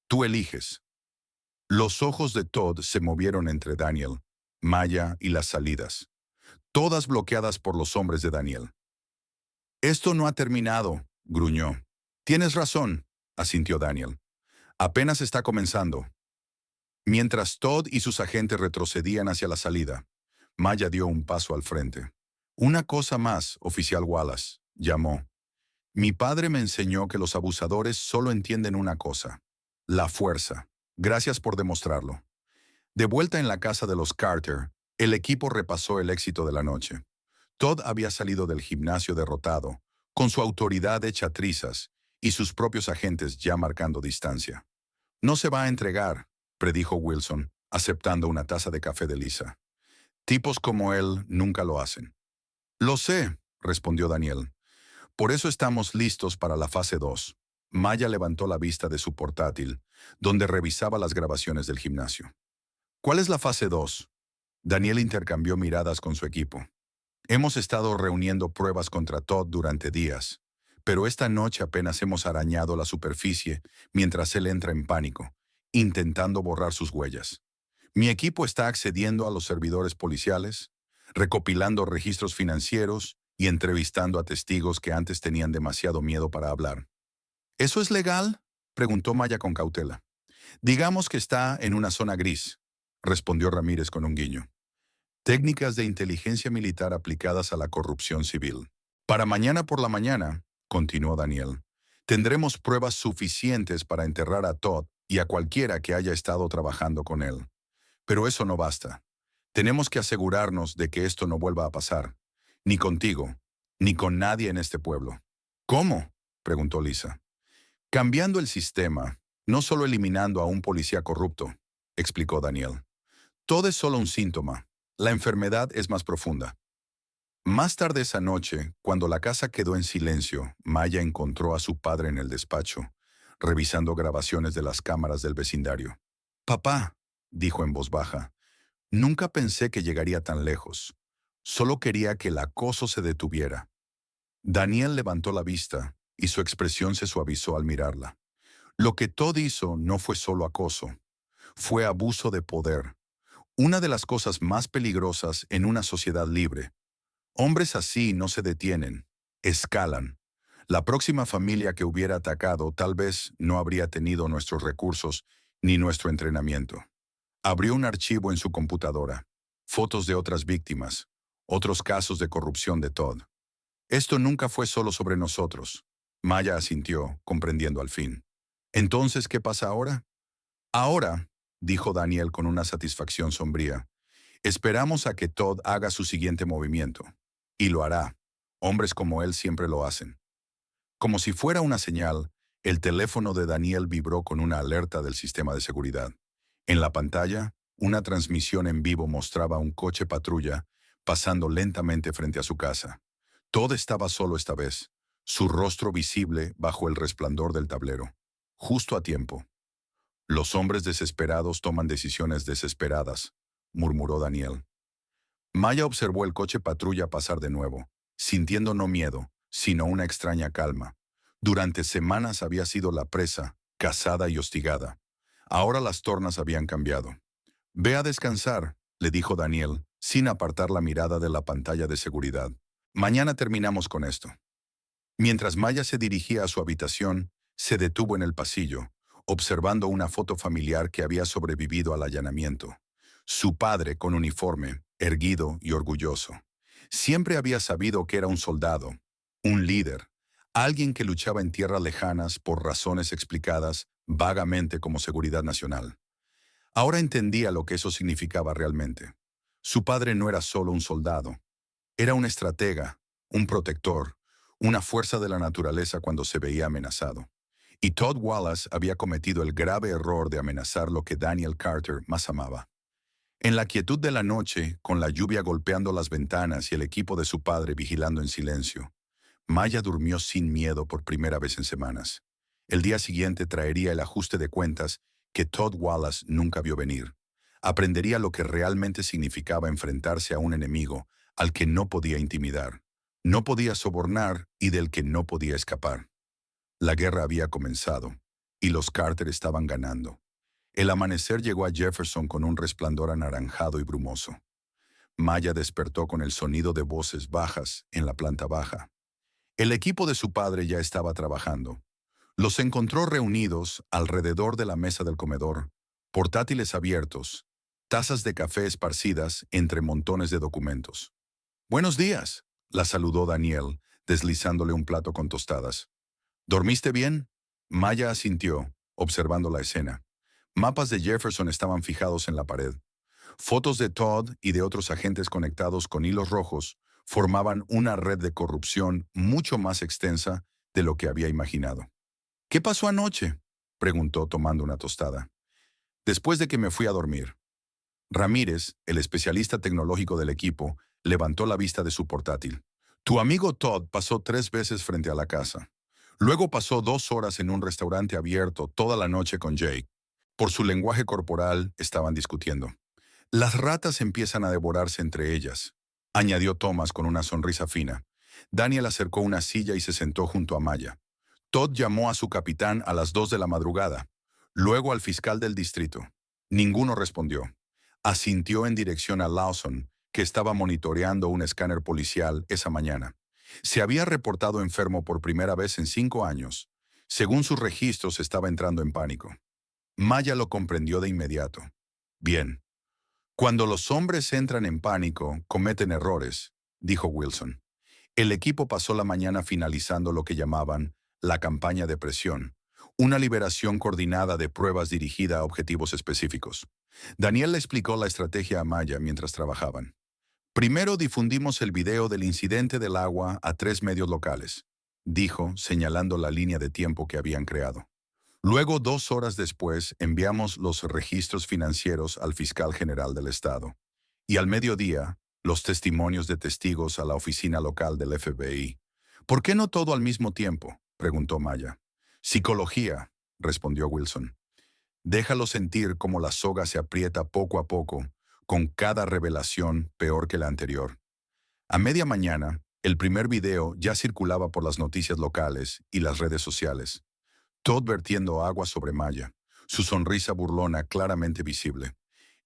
Tú eliges. Los ojos de Todd se movieron entre Daniel, Maya y las salidas, todas bloqueadas por los hombres de Daniel. Esto no ha terminado, gruñó. Tienes razón, asintió Daniel. Apenas está comenzando. Mientras Todd y sus agentes retrocedían hacia la salida, Maya dio un paso al frente. Una cosa más, oficial Wallace, llamó. Mi padre me enseñó que los abusadores solo entienden una cosa, la fuerza. Gracias por demostrarlo. De vuelta en la casa de los Carter, el equipo repasó el éxito de la noche. Todd había salido del gimnasio derrotado, con su autoridad hecha trizas y sus propios agentes ya marcando distancia. No se va a entregar, predijo Wilson, aceptando una taza de café de Lisa. Tipos como él nunca lo hacen. Lo sé, respondió Daniel. Por eso estamos listos para la fase 2. Maya levantó la vista de su portátil, donde revisaba las grabaciones del gimnasio. ¿Cuál es la fase 2? Daniel intercambió miradas con su equipo. Hemos estado reuniendo pruebas contra Todd durante días, pero esta noche apenas hemos arañado la superficie mientras él entra en pánico, intentando borrar sus huellas. Mi equipo está accediendo a los servidores policiales, recopilando registros financieros y entrevistando a testigos que antes tenían demasiado miedo para hablar. ¿Eso es legal?, preguntó Maya con cautela. Digamos que está en una zona gris, respondió Ramírez con un guiño. Técnicas de inteligencia militar aplicadas a la corrupción civil. Para mañana por la mañana, continuó Daniel, tendremos pruebas suficientes para enterrar a Todd y a cualquiera que haya estado trabajando con él. Pero eso no basta. Tenemos que asegurarnos de que esto no vuelva a pasar, ni contigo, ni con nadie en este pueblo. ¿Cómo?, preguntó Lisa. Cambiando el sistema, no solo eliminando a un policía corrupto, explicó Daniel. Todo es solo un síntoma. La enfermedad es más profunda. Más tarde esa noche, cuando la casa quedó en silencio, Maya encontró a su padre en el despacho, revisando grabaciones de las cámaras del vecindario. Papá, dijo en voz baja, nunca pensé que llegaría tan lejos. Solo quería que el acoso se detuviera. Daniel levantó la vista y su expresión se suavizó al mirarla. Lo que Todd hizo no fue solo acoso, fue abuso de poder. Una de las cosas más peligrosas en una sociedad libre. Hombres así no se detienen, escalan. La próxima familia que hubiera atacado tal vez no habría tenido nuestros recursos ni nuestro entrenamiento. Abrió un archivo en su computadora, fotos de otras víctimas, otros casos de corrupción de Todd. Esto nunca fue solo sobre nosotros. Maya asintió, comprendiendo al fin. ¿Entonces qué pasa ahora? Ahora, dijo Daniel con una satisfacción sombría, esperamos a que Todd haga su siguiente movimiento. Y lo hará. Hombres como él siempre lo hacen. Como si fuera una señal, el teléfono de Daniel vibró con una alerta del sistema de seguridad. En la pantalla, una transmisión en vivo mostraba un coche patrulla pasando lentamente frente a su casa. Todd estaba solo esta vez, su rostro visible bajo el resplandor del tablero. Justo a tiempo. Los hombres desesperados toman decisiones desesperadas, murmuró Daniel. Maya observó el coche patrulla pasar de nuevo, sintiendo no miedo, sino una extraña calma. Durante semanas había sido la presa, cazada y hostigada. Ahora las tornas habían cambiado. Ve a descansar, le dijo Daniel, sin apartar la mirada de la pantalla de seguridad. Mañana terminamos con esto. Mientras Maya se dirigía a su habitación, se detuvo en el pasillo, observando una foto familiar que había sobrevivido al allanamiento. Su padre, con uniforme, erguido y orgulloso. Siempre había sabido que era un soldado, un líder, alguien que luchaba en tierras lejanas por razones explicadas vagamente como seguridad nacional. Ahora entendía lo que eso significaba realmente. Su padre no era solo un soldado, era un estratega, un protector, una fuerza de la naturaleza cuando se veía amenazado. Y Todd Wallace había cometido el grave error de amenazar lo que Daniel Carter más amaba. En la quietud de la noche, con la lluvia golpeando las ventanas y el equipo de su padre vigilando en silencio, Maya durmió sin miedo por primera vez en semanas. El día siguiente traería el ajuste de cuentas que Todd Wallace nunca vio venir. Aprendería lo que realmente significaba enfrentarse a un enemigo al que no podía intimidar, no podía sobornar y del que no podía escapar. La guerra había comenzado, y los Carter estaban ganando. El amanecer llegó a Jefferson con un resplandor anaranjado y brumoso. Maya despertó con el sonido de voces bajas en la planta baja. El equipo de su padre ya estaba trabajando. Los encontró reunidos alrededor de la mesa del comedor, portátiles abiertos, tazas de café esparcidas entre montones de documentos. «Buenos días», la saludó Daniel, deslizándole un plato con tostadas. «¿Dormiste bien?» Maya asintió, observando la escena. Mapas de Jefferson estaban fijados en la pared. Fotos de Todd y de otros agentes conectados con hilos rojos formaban una red de corrupción mucho más extensa de lo que había imaginado. «¿Qué pasó anoche?», preguntó tomando una tostada. «Después de que me fui a dormir». Ramírez, el especialista tecnológico del equipo, levantó la vista de su portátil. «Tu amigo Todd pasó 3 veces frente a la casa. Luego pasó 2 horas en un restaurante abierto toda la noche con Jake. Por su lenguaje corporal estaban discutiendo. Las ratas empiezan a devorarse entre ellas», añadió Thomas con una sonrisa fina. Daniel acercó una silla y se sentó junto a Maya. Todd llamó a su capitán a las 2 de la madrugada, luego al fiscal del distrito. Ninguno respondió. Asintió en dirección a Lawson, que estaba monitoreando un escáner policial esa mañana. Se había reportado enfermo por primera vez en 5 años. Según sus registros, estaba entrando en pánico. Maya lo comprendió de inmediato. «Bien. Cuando los hombres entran en pánico, cometen errores», dijo Wilson. El equipo pasó la mañana finalizando lo que llamaban la campaña de presión, una liberación coordinada de pruebas dirigida a objetivos específicos. Daniel le explicó la estrategia a Maya mientras trabajaban. «Primero difundimos el video del incidente del agua a 3 medios locales», dijo, señalando la línea de tiempo que habían creado. «Luego, 2 horas después, enviamos los registros financieros al fiscal general del estado. Y al mediodía, los testimonios de testigos a la oficina local del FBI». «¿Por qué no todo al mismo tiempo?», preguntó Maya. «Psicología», respondió Wilson. «Déjalo sentir cómo la soga se aprieta poco a poco, con cada revelación peor que la anterior». A media mañana, el primer video ya circulaba por las noticias locales y las redes sociales. Todd vertiendo agua sobre Maya, su sonrisa burlona claramente visible.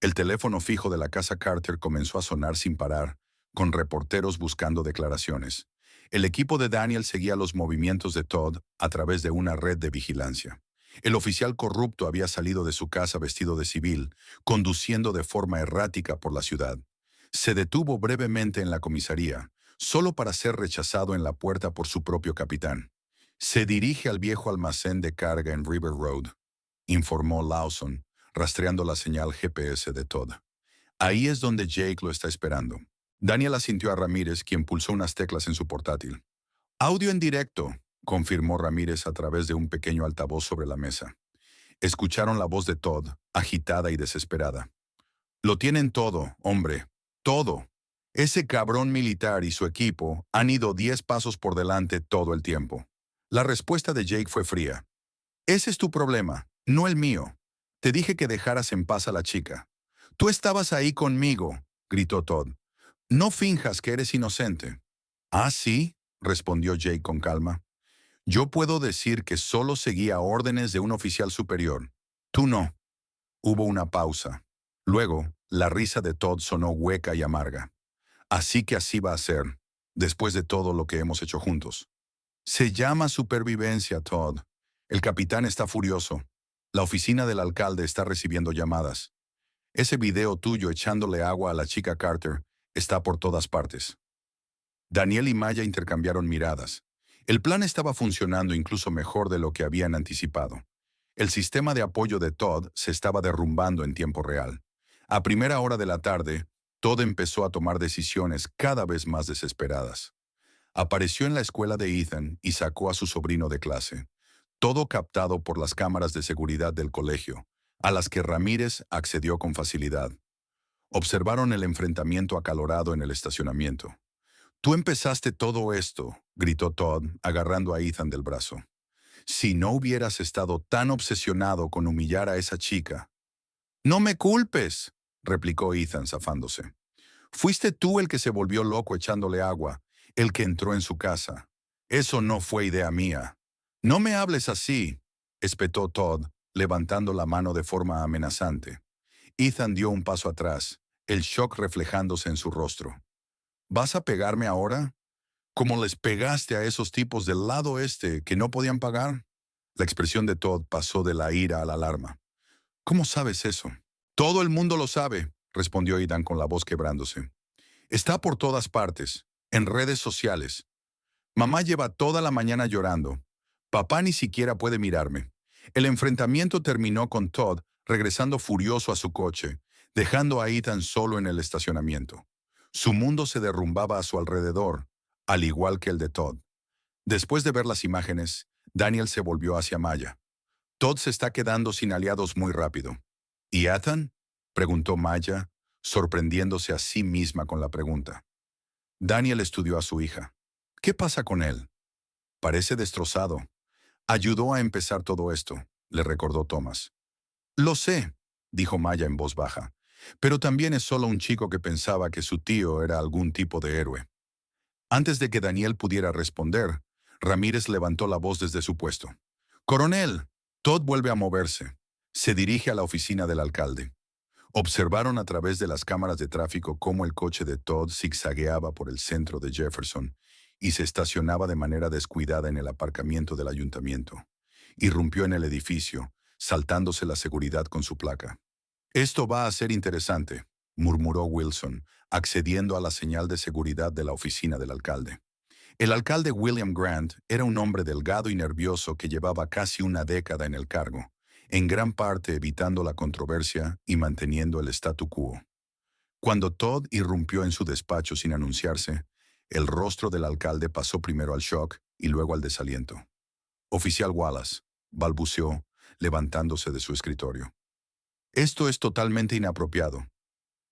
El teléfono fijo de la casa Carter comenzó a sonar sin parar, con reporteros buscando declaraciones. El equipo de Daniel seguía los movimientos de Todd a través de una red de vigilancia. El oficial corrupto había salido de su casa vestido de civil, conduciendo de forma errática por la ciudad. Se detuvo brevemente en la comisaría, solo para ser rechazado en la puerta por su propio capitán. «Se dirige al viejo almacén de carga en River Road», informó Lawson, rastreando la señal GPS de Todd. «Ahí es donde Jake lo está esperando». Daniel asintió a Ramírez, quien pulsó unas teclas en su portátil. «Audio en directo», confirmó Ramírez a través de un pequeño altavoz sobre la mesa. Escucharon la voz de Todd, agitada y desesperada. «Lo tienen todo, hombre, todo. Ese cabrón militar y su equipo han ido 10 pasos por delante todo el tiempo». La respuesta de Jake fue fría. «Ese es tu problema, no el mío. Te dije que dejaras en paz a la chica». «Tú estabas ahí conmigo», gritó Todd. «No finjas que eres inocente». «Ah, sí», respondió Jake con calma. «Yo puedo decir que solo seguía órdenes de un oficial superior. Tú no». Hubo una pausa. Luego, la risa de Todd sonó hueca y amarga. «Así que así va a ser, después de todo lo que hemos hecho juntos». «Se llama supervivencia, Todd. El capitán está furioso. La oficina del alcalde está recibiendo llamadas. Ese video tuyo echándole agua a la chica Carter está por todas partes. Daniel y Maya intercambiaron miradas. El plan estaba funcionando incluso mejor de lo que habían anticipado. El sistema de apoyo de Todd se estaba derrumbando en tiempo real. A primera hora de la tarde, Todd empezó a tomar decisiones cada vez más desesperadas. Apareció en la escuela de Ethan y sacó a su sobrino de clase. Todo captado por las cámaras de seguridad del colegio, a las que Ramírez accedió con facilidad. Observaron el enfrentamiento acalorado en el estacionamiento. «Tú empezaste todo esto», gritó Todd, agarrando a Ethan del brazo. «Si no hubieras estado tan obsesionado con humillar a esa chica». «No me culpes», replicó Ethan zafándose. «Fuiste tú el que se volvió loco echándole agua, el que entró en su casa. Eso no fue idea mía». «No me hables así», espetó Todd, levantando la mano de forma amenazante. Ethan dio un paso atrás, el shock reflejándose en su rostro. «¿Vas a pegarme ahora? ¿Cómo les pegaste a esos tipos del lado este que no podían pagar?» La expresión de Todd pasó de la ira a la alarma. «¿Cómo sabes eso?» «Todo el mundo lo sabe», respondió Ethan con la voz quebrándose. «Está por todas partes, en redes sociales. Mamá lleva toda la mañana llorando. Papá ni siquiera puede mirarme». El enfrentamiento terminó con Todd regresando furioso a su coche, dejando a Ethan solo en el estacionamiento. Su mundo se derrumbaba a su alrededor, al igual que el de Todd. Después de ver las imágenes, Daniel se volvió hacia Maya. «Todd se está quedando sin aliados muy rápido». «¿Y Ethan?», preguntó Maya, sorprendiéndose a sí misma con la pregunta. Daniel estudió a su hija. «¿Qué pasa con él?» «Parece destrozado. Ayudó a empezar todo esto», le recordó Thomas. «Lo sé», dijo Maya en voz baja, «pero también es solo un chico que pensaba que su tío era algún tipo de héroe». Antes de que Daniel pudiera responder, Ramírez levantó la voz desde su puesto. «Coronel, Todd vuelve a moverse. Se dirige a la oficina del alcalde». Observaron a través de las cámaras de tráfico cómo el coche de Todd zigzagueaba por el centro de Jefferson y se estacionaba de manera descuidada en el aparcamiento del ayuntamiento. Irrumpió en el edificio, saltándose la seguridad con su placa. «Esto va a ser interesante», murmuró Wilson, accediendo a la señal de seguridad de la oficina del alcalde. El alcalde William Grant era un hombre delgado y nervioso que llevaba casi una década en el cargo, en gran parte evitando la controversia y manteniendo el statu quo. Cuando Todd irrumpió en su despacho sin anunciarse, el rostro del alcalde pasó primero al shock y luego al desaliento. «Oficial Wallace», balbuceó, levantándose de su escritorio. «Esto es totalmente inapropiado».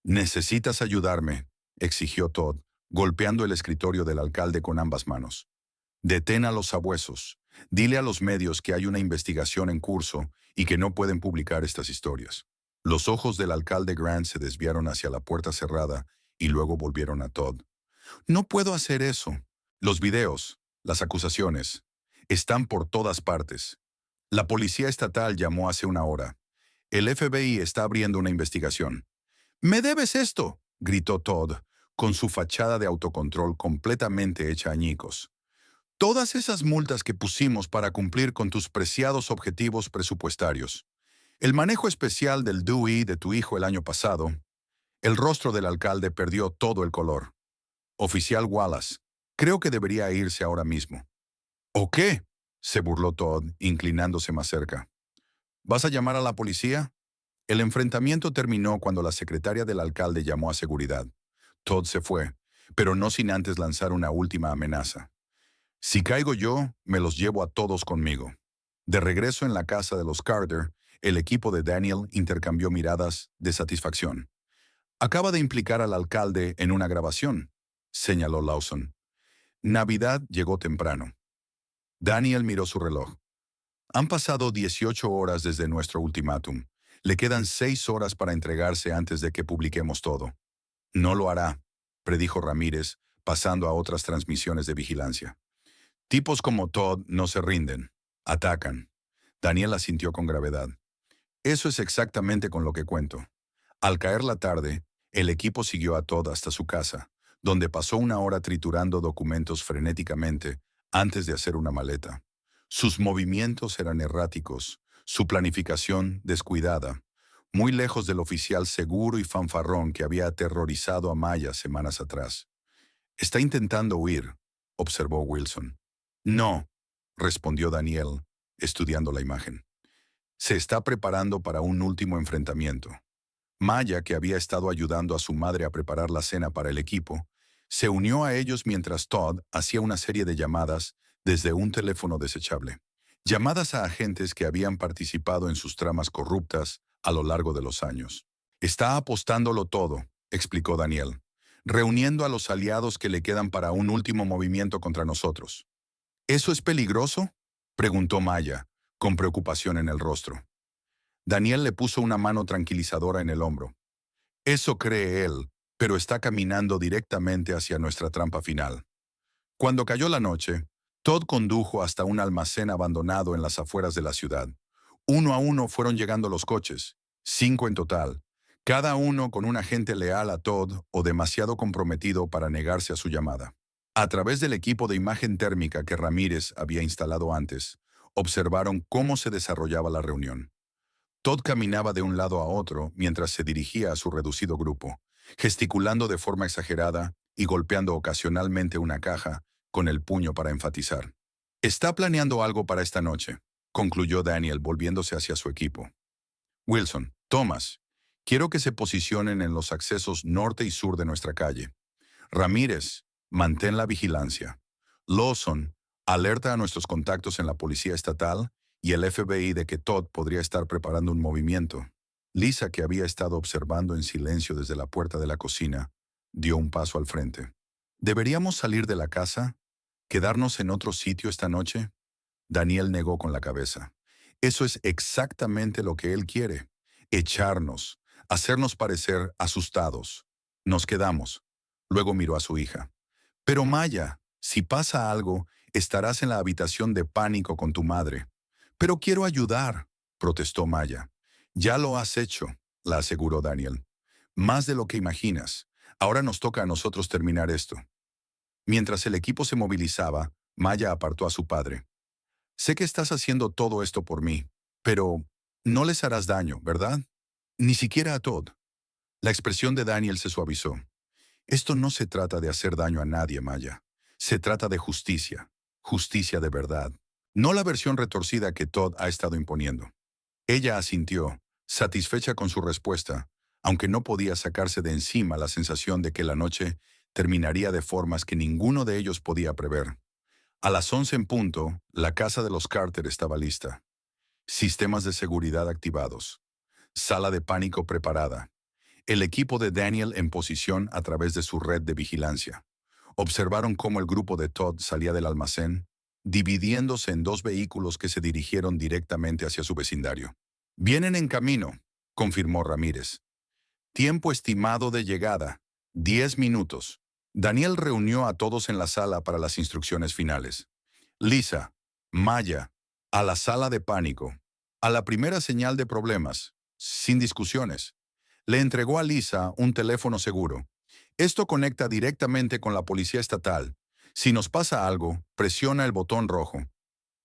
«Necesitas ayudarme», exigió Todd, golpeando el escritorio del alcalde con ambas manos. «Detén a los sabuesos. Dile a los medios que hay una investigación en curso y que no pueden publicar estas historias». Los ojos del alcalde Grant se desviaron hacia la puerta cerrada y luego volvieron a Todd. «No puedo hacer eso. Los videos, las acusaciones, están por todas partes. La policía estatal llamó hace una hora. El FBI está abriendo una investigación». «¡Me debes esto!», gritó Todd, con su fachada de autocontrol completamente hecha añicos. «Todas esas multas que pusimos para cumplir con tus preciados objetivos presupuestarios. El manejo especial del DUI de tu hijo el año pasado». El rostro del alcalde perdió todo el color. «Oficial Wallace, creo que debería irse ahora mismo». «¿O qué?», se burló Todd, inclinándose más cerca. «¿Vas a llamar a la policía?». El enfrentamiento terminó cuando la secretaria del alcalde llamó a seguridad. Todd se fue, pero no sin antes lanzar una última amenaza. «Si caigo yo, me los llevo a todos conmigo». De regreso en la casa de los Carter, el equipo de Daniel intercambió miradas de satisfacción. «Acaba de implicar al alcalde en una grabación», señaló Lawson. Navidad llegó temprano. Daniel miró su reloj. «Han pasado 18 horas desde nuestro ultimátum. Le quedan 6 horas para entregarse antes de que publiquemos todo». «No lo hará», predijo Ramírez, pasando a otras transmisiones de vigilancia. «Tipos como Todd no se rinden. Atacan». Daniel asintió con gravedad. «Eso es exactamente con lo que cuento». Al caer la tarde, el equipo siguió a Todd hasta su casa, donde pasó una hora triturando documentos frenéticamente antes de hacer una maleta. Sus movimientos eran erráticos, su planificación descuidada. muy lejos del oficial seguro y fanfarrón que había aterrorizado a Maya semanas atrás. «Está intentando huir», observó Wilson. «No», respondió Daniel, estudiando la imagen. «Se está preparando para un último enfrentamiento». Maya, que había estado ayudando a su madre a preparar la cena para el equipo, se unió a ellos mientras Todd hacía una serie de llamadas desde un teléfono desechable. Llamadas a agentes que habían participado en sus tramas corruptas a lo largo de los años. «Está apostándolo todo», explicó Daniel, «reuniendo a los aliados que le quedan para un último movimiento contra nosotros». «¿Eso es peligroso?», preguntó Maya, con preocupación en el rostro. Daniel le puso una mano tranquilizadora en el hombro. «Eso cree él, pero está caminando directamente hacia nuestra trampa final». Cuando cayó la noche, Todd condujo hasta un almacén abandonado en las afueras de la ciudad. Uno a uno fueron llegando los coches, 5 en total, cada uno con un agente leal a Todd o demasiado comprometido para negarse a su llamada. A través del equipo de imagen térmica que Ramírez había instalado antes, observaron cómo se desarrollaba la reunión. Todd caminaba de un lado a otro mientras se dirigía a su reducido grupo, gesticulando de forma exagerada y golpeando ocasionalmente una caja con el puño para enfatizar. «Está planeando algo para esta noche», concluyó Daniel volviéndose hacia su equipo. «Wilson, Thomas, quiero que se posicionen en los accesos norte y sur de nuestra calle. Ramírez, mantén la vigilancia. Lawson, alerta a nuestros contactos en la Policía Estatal y el FBI de que Todd podría estar preparando un movimiento». Lisa, que había estado observando en silencio desde la puerta de la cocina, dio un paso al frente. «¿Deberíamos salir de la casa? ¿Quedarnos en otro sitio esta noche?». Daniel negó con la cabeza. «Eso es exactamente lo que él quiere. Echarnos, hacernos parecer asustados. Nos quedamos». Luego miró a su hija. «Pero Maya, si pasa algo, estarás en la habitación de pánico con tu madre». «Pero quiero ayudar», protestó Maya. «Ya lo has hecho», la aseguró Daniel. «Más de lo que imaginas. Ahora nos toca a nosotros terminar esto». Mientras el equipo se movilizaba, Maya apartó a su padre. «Sé que estás haciendo todo esto por mí, pero no les harás daño, ¿verdad? Ni siquiera a Todd». La expresión de Daniel se suavizó. «Esto no se trata de hacer daño a nadie, Maya. Se trata de justicia. Justicia de verdad. No la versión retorcida que Todd ha estado imponiendo». Ella asintió, satisfecha con su respuesta, aunque no podía sacarse de encima la sensación de que la noche terminaría de formas que ninguno de ellos podía prever. A las 11 en punto, la casa de los Carter estaba lista. Sistemas de seguridad activados. Sala de pánico preparada. El equipo de Daniel en posición a través de su red de vigilancia. Observaron cómo el grupo de Todd salía del almacén, dividiéndose en 2 vehículos que se dirigieron directamente hacia su vecindario. «Vienen en camino», confirmó Ramírez. «Tiempo estimado de llegada, 10 minutos». Daniel reunió a todos en la sala para las instrucciones finales. «Lisa, Maya, a la sala de pánico. A la primera señal de problemas, sin discusiones». Le entregó a Lisa un teléfono seguro. «Esto conecta directamente con la Policía Estatal. Si nos pasa algo, presiona el botón rojo».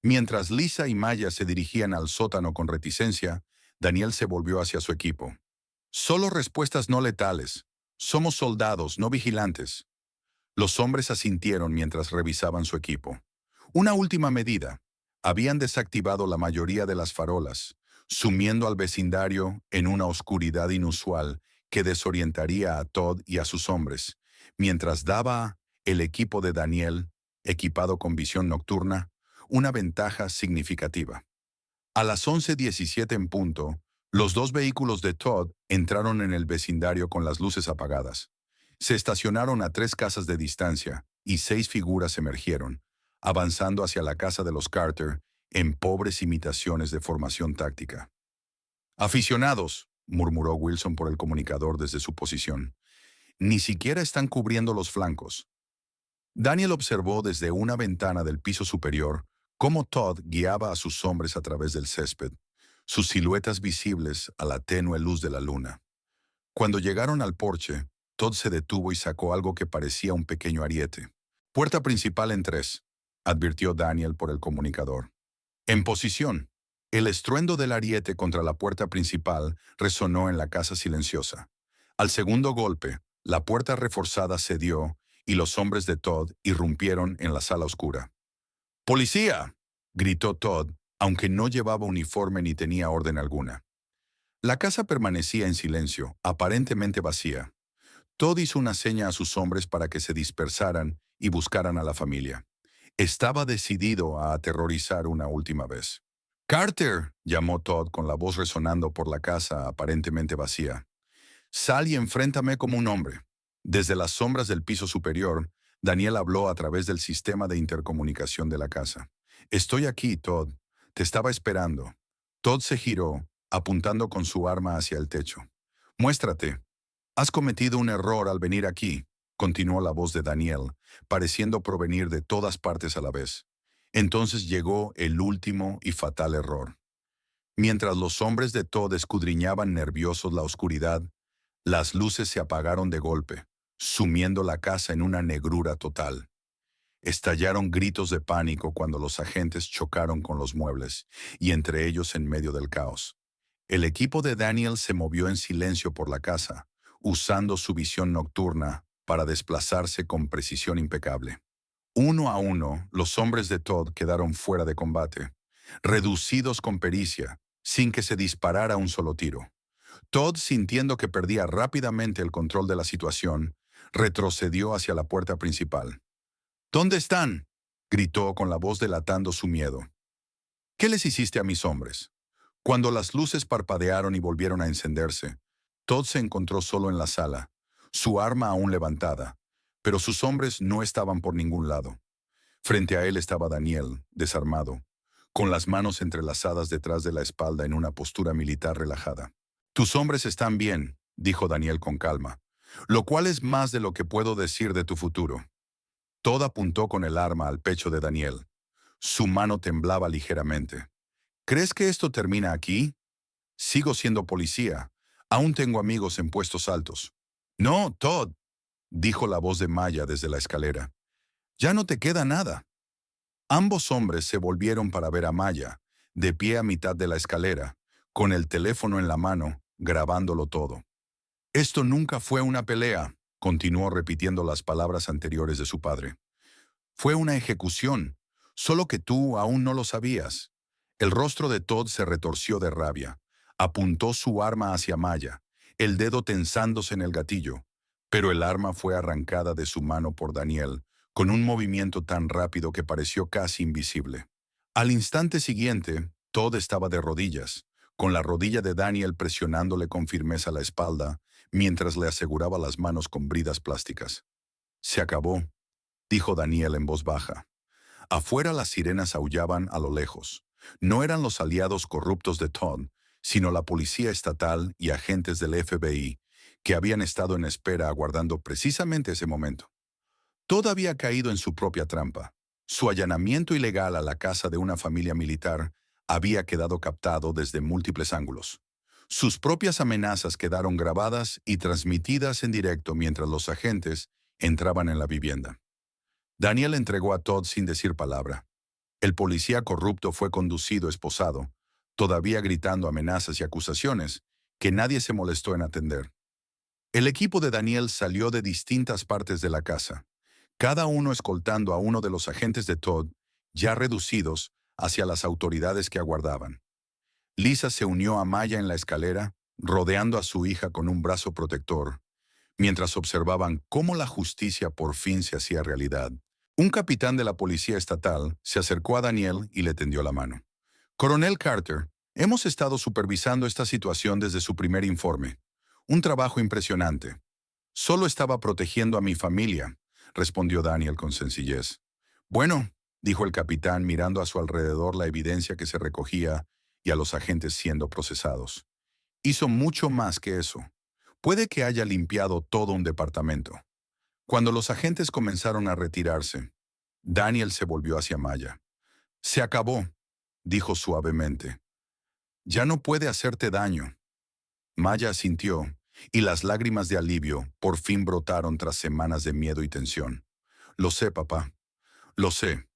Mientras Lisa y Maya se dirigían al sótano con reticencia, Daniel se volvió hacia su equipo. «Solo respuestas no letales. Somos soldados, no vigilantes». Los hombres asintieron mientras revisaban su equipo. Una última medida. Habían desactivado la mayoría de las farolas, sumiendo al vecindario en una oscuridad inusual que desorientaría a Todd y a sus hombres, mientras daba el equipo de Daniel, equipado con visión nocturna, una ventaja significativa. A las 11:17 en punto, los 2 vehículos de Todd entraron en el vecindario con las luces apagadas. Se estacionaron a 3 casas de distancia y 6 figuras emergieron, avanzando hacia la casa de los Carter en pobres imitaciones de formación táctica. «Aficionados», murmuró Wilson por el comunicador desde su posición. «Ni siquiera están cubriendo los flancos». Daniel observó desde una ventana del piso superior cómo Todd guiaba a sus hombres a través del césped, sus siluetas visibles a la tenue luz de la luna. Cuando llegaron al porche, Todd se detuvo y sacó algo que parecía un pequeño ariete. «Puerta principal en 3», advirtió Daniel por el comunicador. «En posición». El estruendo del ariete contra la puerta principal resonó en la casa silenciosa. Al segundo golpe, la puerta reforzada cedió y los hombres de Todd irrumpieron en la sala oscura. ¡Policía!, gritó Todd, aunque no llevaba uniforme ni tenía orden alguna. La casa permanecía en silencio, aparentemente vacía. Todd hizo una seña a sus hombres para que se dispersaran y buscaran a la familia. Estaba decidido a aterrorizar una última vez. «¡Carter!», llamó Todd con la voz resonando por la casa aparentemente vacía. «Sal y enfréntame como un hombre». Desde las sombras del piso superior, Daniel habló a través del sistema de intercomunicación de la casa. «Estoy aquí, Todd. Te estaba esperando». Todd se giró, apuntando con su arma hacia el techo. «Muéstrate. Has cometido un error al venir aquí», continuó la voz de Daniel, pareciendo provenir de todas partes a la vez. Entonces llegó el último y fatal error. Mientras los hombres de Todd escudriñaban nerviosos la oscuridad, las luces se apagaron de golpe, sumiendo la casa en una negrura total. Estallaron gritos de pánico cuando los agentes chocaron con los muebles, y entre ellos en medio del caos. El equipo de Daniel se movió en silencio por la casa, usando su visión nocturna para desplazarse con precisión impecable. Uno a uno, los hombres de Todd quedaron fuera de combate, reducidos con pericia, sin que se disparara un solo tiro. Todd, sintiendo que perdía rápidamente el control de la situación, retrocedió hacia la puerta principal. «¿Dónde están?», gritó con la voz delatando su miedo. «¿Qué les hiciste a mis hombres?». Cuando las luces parpadearon y volvieron a encenderse, Todd se encontró solo en la sala, su arma aún levantada, pero sus hombres no estaban por ningún lado. Frente a él estaba Daniel, desarmado, con las manos entrelazadas detrás de la espalda en una postura militar relajada. «Tus hombres están bien», dijo Daniel con calma, «lo cual es más de lo que puedo decir de tu futuro». Todd apuntó con el arma al pecho de Daniel. Su mano temblaba ligeramente. «¿Crees que esto termina aquí? Sigo siendo policía. Aún tengo amigos en puestos altos». «No, Todd», dijo la voz de Maya desde la escalera. «Ya no te queda nada». Ambos hombres se volvieron para ver a Maya, de pie a mitad de la escalera, con el teléfono en la mano, grabándolo todo. «Esto nunca fue una pelea», continuó repitiendo las palabras anteriores de su padre. «Fue una ejecución, solo que tú aún no lo sabías». El rostro de Todd se retorció de rabia. Apuntó su arma hacia Maya, el dedo tensándose en el gatillo, pero el arma fue arrancada de su mano por Daniel, con un movimiento tan rápido que pareció casi invisible. Al instante siguiente, Todd estaba de rodillas, con la rodilla de Daniel presionándole con firmeza la espalda, mientras le aseguraba las manos con bridas plásticas. «Se acabó», dijo Daniel en voz baja. Afuera las sirenas aullaban a lo lejos. No eran los aliados corruptos de Todd, sino la policía estatal y agentes del FBI, que habían estado en espera aguardando precisamente ese momento. Todd había caído en su propia trampa. Su allanamiento ilegal a la casa de una familia militar había quedado captado desde múltiples ángulos. Sus propias amenazas quedaron grabadas y transmitidas en directo mientras los agentes entraban en la vivienda. Daniel entregó a Todd sin decir palabra. El policía corrupto fue conducido esposado, todavía gritando amenazas y acusaciones que nadie se molestó en atender. El equipo de Daniel salió de distintas partes de la casa, cada uno escoltando a uno de los agentes de Todd, ya reducidos, hacia las autoridades que aguardaban. Lisa se unió a Maya en la escalera, rodeando a su hija con un brazo protector, mientras observaban cómo la justicia por fin se hacía realidad. Un capitán de la policía estatal se acercó a Daniel y le tendió la mano. «Coronel Carter, hemos estado supervisando esta situación desde su primer informe. Un trabajo impresionante». «Solo estaba protegiendo a mi familia», respondió Daniel con sencillez. «Bueno», dijo el capitán mirando a su alrededor la evidencia que se recogía y a los agentes siendo procesados. «Hizo mucho más que eso. Puede que haya limpiado todo un departamento». Cuando los agentes comenzaron a retirarse, Daniel se volvió hacia Maya. «Se acabó», dijo suavemente. «Ya no puede hacerte daño». Maya asintió, y las lágrimas de alivio por fin brotaron tras semanas de miedo y tensión. «Lo sé, papá. Lo sé».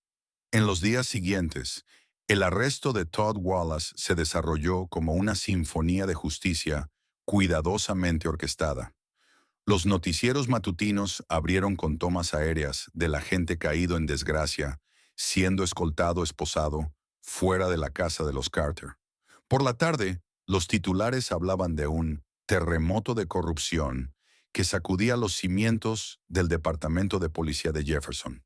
En los días siguientes, El arresto de Todd Wallace se desarrolló como una sinfonía de justicia cuidadosamente orquestada. Los noticieros matutinos abrieron con tomas aéreas del agente caído en desgracia, siendo esposado, fuera de la casa de los Carter. Por la tarde, los titulares hablaban de un terremoto de corrupción que sacudía los cimientos del Departamento de Policía de Jefferson.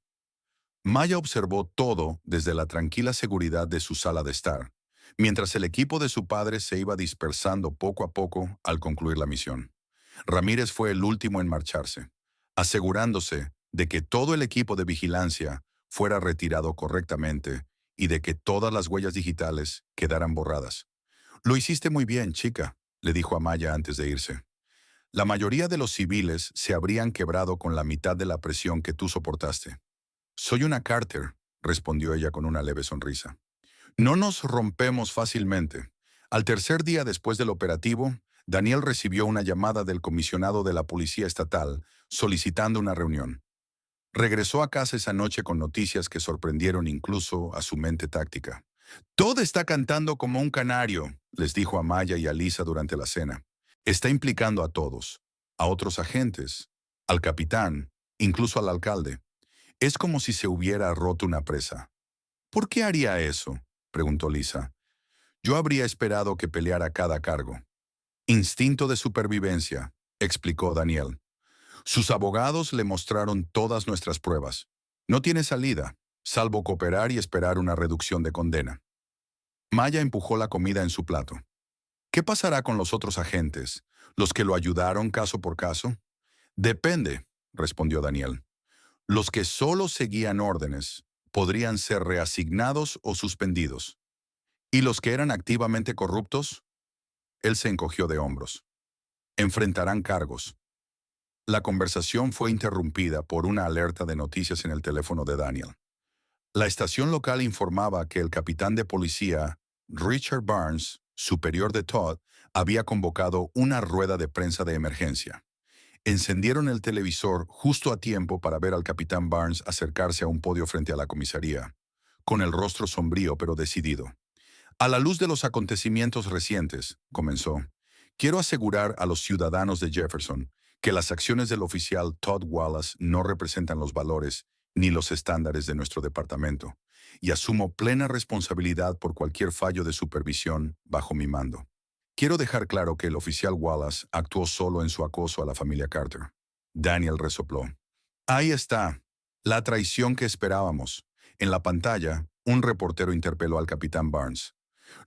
Maya observó todo desde la tranquila seguridad de su sala de estar, mientras el equipo de su padre se iba dispersando poco a poco al concluir la misión. Ramírez fue el último en marcharse, asegurándose de que todo el equipo de vigilancia fuera retirado correctamente y de que todas las huellas digitales quedaran borradas. «Lo hiciste muy bien, chica», le dijo a Maya antes de irse. «La mayoría de los civiles se habrían quebrado con la mitad de la presión que tú soportaste». «Soy una Carter», respondió ella con una leve sonrisa. «No nos rompemos fácilmente». Al tercer día después del operativo, Daniel recibió una llamada del comisionado de la Policía Estatal solicitando una reunión. Regresó a casa esa noche con noticias que sorprendieron incluso a su mente táctica. «Todd está cantando como un canario», les dijo a Maya y a Lisa durante la cena. «Está implicando a todos, a otros agentes, al capitán, incluso al alcalde. Es como si se hubiera roto una presa». «¿Por qué haría eso?», preguntó Lisa. «Yo habría esperado que peleara cada cargo». «Instinto de supervivencia», explicó Daniel. «Sus abogados le mostraron todas nuestras pruebas. No tiene salida, salvo cooperar y esperar una reducción de condena». Maya empujó la comida en su plato. «¿Qué pasará con los otros agentes, los que lo ayudaron caso por caso?» «Depende», respondió Daniel. «Los que solo seguían órdenes podrían ser reasignados o suspendidos. ¿Y los que eran activamente corruptos?». Él se encogió de hombros. «Enfrentarán cargos». La conversación fue interrumpida por una alerta de noticias en el teléfono de Daniel. La estación local informaba que el capitán de policía, Richard Barnes, superior de Todd, había convocado una rueda de prensa de emergencia. Encendieron el televisor justo a tiempo para ver al capitán Barnes acercarse a un podio frente a la comisaría, con el rostro sombrío pero decidido. «A la luz de los acontecimientos recientes», comenzó, «quiero asegurar a los ciudadanos de Jefferson que las acciones del oficial Todd Wallace no representan los valores ni los estándares de nuestro departamento, y asumo plena responsabilidad por cualquier fallo de supervisión bajo mi mando. Quiero dejar claro que el oficial Wallace actuó solo en su acoso a la familia Carter». Daniel resopló. «Ahí está, la traición que esperábamos». En la pantalla, un reportero interpeló al capitán Barnes.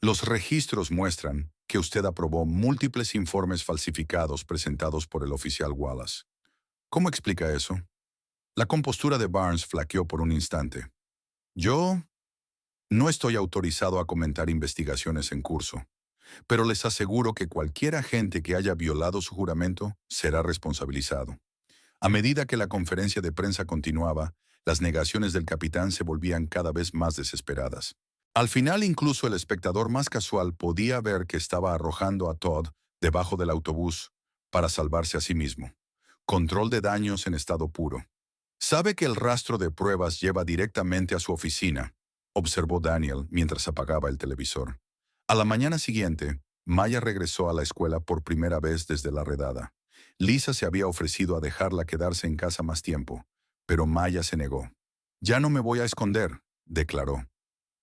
«Los registros muestran que usted aprobó múltiples informes falsificados presentados por el oficial Wallace. ¿Cómo explica eso?». La compostura de Barnes flaqueó por un instante. «Yo no estoy autorizado a comentar investigaciones en curso, pero les aseguro que cualquier agente que haya violado su juramento será responsabilizado». A medida que la conferencia de prensa continuaba, las negaciones del capitán se volvían cada vez más desesperadas. Al final, incluso el espectador más casual podía ver que estaba arrojando a Todd debajo del autobús para salvarse a sí mismo. Control de daños en estado puro. «Sabe que el rastro de pruebas lleva directamente a su oficina», observó Daniel mientras apagaba el televisor. A la mañana siguiente, Maya regresó a la escuela por primera vez desde la redada. Lisa se había ofrecido a dejarla quedarse en casa más tiempo, pero Maya se negó. «Ya no me voy a esconder», declaró.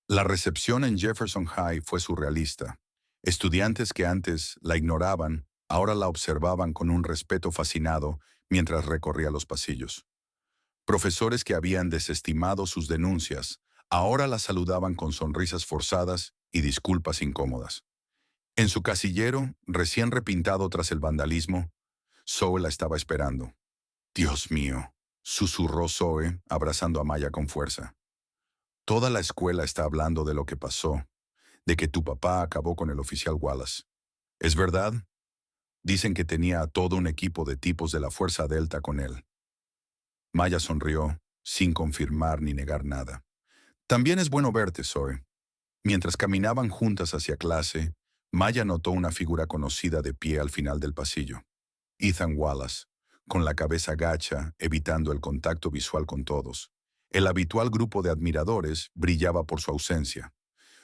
La recepción en Jefferson High fue surrealista. Estudiantes que antes la ignoraban, ahora la observaban con un respeto fascinado mientras recorría los pasillos. Profesores que habían desestimado sus denuncias, ahora la saludaban con sonrisas forzadas y disculpas incómodas. En su casillero, recién repintado tras el vandalismo, Zoe la estaba esperando. «Dios mío», susurró Zoe, abrazando a Maya con fuerza. «Toda la escuela está hablando de lo que pasó, de que tu papá acabó con el oficial Wallace. ¿Es verdad? Dicen que tenía a todo un equipo de tipos de la Fuerza Delta con él». Maya sonrió, sin confirmar ni negar nada. «También es bueno verte, Zoe». Mientras caminaban juntas hacia clase, Maya notó una figura conocida de pie al final del pasillo. Ethan Wallace, con la cabeza gacha, evitando el contacto visual con todos. El habitual grupo de admiradores brillaba por su ausencia.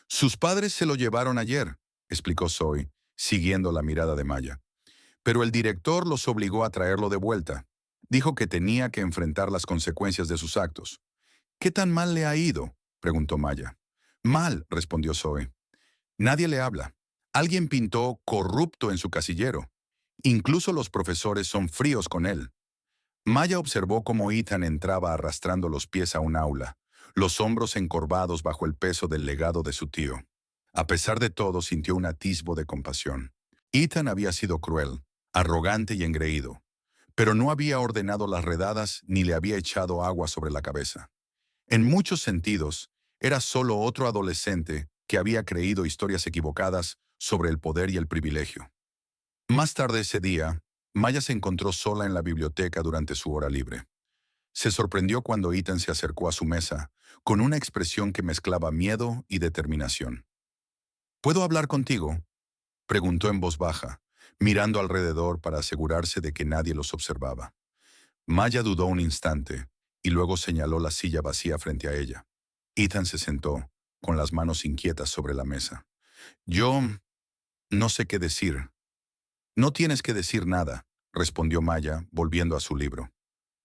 Sus padres se lo llevaron ayer, explicó Zoe, siguiendo la mirada de Maya. Pero el director los obligó a traerlo de vuelta. Dijo que tenía que enfrentar las consecuencias de sus actos. ¿Qué tan mal le ha ido?, preguntó Maya. Mal, respondió Zoe. Nadie le habla. Alguien pintó corrupto en su casillero. Incluso los profesores son fríos con él. Maya observó cómo Ethan entraba arrastrando los pies a un aula, los hombros encorvados bajo el peso del legado de su tío. A pesar de todo, sintió un atisbo de compasión. Ethan había sido cruel, arrogante y engreído, pero no había ordenado las redadas ni le había echado agua sobre la cabeza. En muchos sentidos, era solo otro adolescente que había creído historias equivocadas sobre el poder y el privilegio. Más tarde ese día, Maya se encontró sola en la biblioteca durante su hora libre. Se sorprendió cuando Ethan se acercó a su mesa, con una expresión que mezclaba miedo y determinación. ¿Puedo hablar contigo?, preguntó en voz baja, mirando alrededor para asegurarse de que nadie los observaba. Maya dudó un instante y luego señaló la silla vacía frente a ella. Ethan se sentó, con las manos inquietas sobre la mesa. Yo no sé qué decir. No tienes que decir nada, respondió Maya, volviendo a su libro.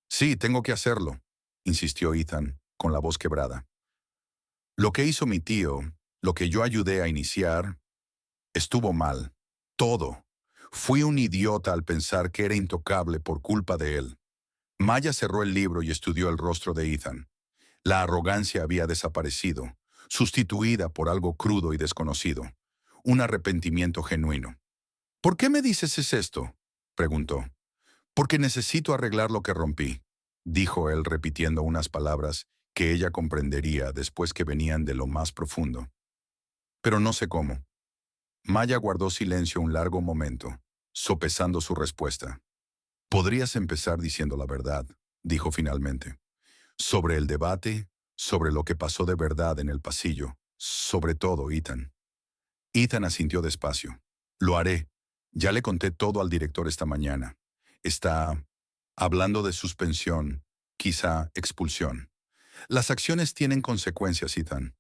Sí, tengo que hacerlo, insistió Ethan, con la voz quebrada. Lo que hizo mi tío, lo que yo ayudé a iniciar, estuvo mal. Todo. Fui un idiota al pensar que era intocable por culpa de él. Maya cerró el libro y estudió el rostro de Ethan. La arrogancia había desaparecido, sustituida por algo crudo y desconocido. Un arrepentimiento genuino. ¿Por qué me dices esto?, preguntó. Porque necesito arreglar lo que rompí, dijo él repitiendo unas palabras que ella comprendería después que venían de lo más profundo. Pero no sé cómo. Maya guardó silencio un largo momento, sopesando su respuesta. Podrías empezar diciendo la verdad, dijo finalmente. Sobre el debate, sobre lo que pasó de verdad en el pasillo, sobre todo, Ethan. Ethan asintió despacio. Lo haré. Ya le conté todo al director esta mañana. Está hablando de suspensión, quizá expulsión. Las acciones tienen consecuencias, Ethan.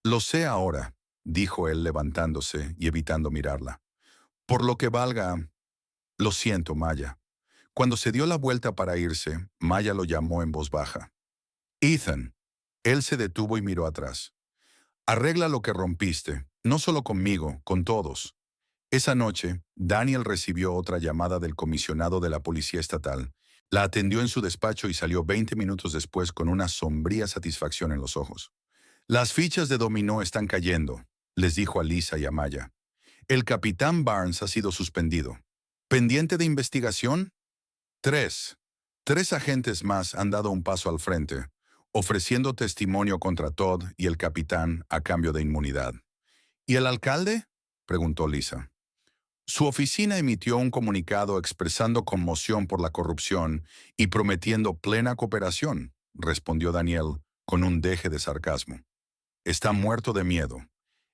Lo sé ahora, dijo él levantándose y evitando mirarla. Por lo que valga, lo siento, Maya. Cuando se dio la vuelta para irse, Maya lo llamó en voz baja. Ethan. Él se detuvo y miró atrás. Arregla lo que rompiste, no solo conmigo, con todos. Esa noche, Daniel recibió otra llamada del comisionado de la Policía Estatal. La atendió en su despacho y salió 20 minutos después con una sombría satisfacción en los ojos. Las fichas de dominó están cayendo, les dijo a Lisa y a Maya. El capitán Barnes ha sido suspendido. ¿Pendiente de investigación? Tres. Tres agentes más han dado un paso al frente, ofreciendo testimonio contra Todd y el capitán a cambio de inmunidad. ¿Y el alcalde?, preguntó Lisa. Su oficina emitió un comunicado expresando conmoción por la corrupción y prometiendo plena cooperación, respondió Daniel con un deje de sarcasmo. Está muerto de miedo.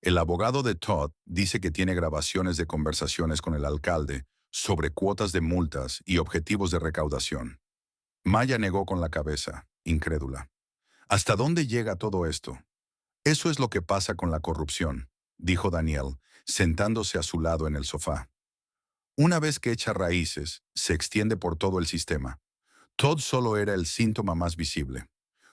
El abogado de Todd dice que tiene grabaciones de conversaciones con el alcalde sobre cuotas de multas y objetivos de recaudación. Maya negó con la cabeza, incrédula. ¿Hasta dónde llega todo esto? Eso es lo que pasa con la corrupción, dijo Daniel, sentándose a su lado en el sofá. Una vez que echa raíces, se extiende por todo el sistema. Todd solo era el síntoma más visible.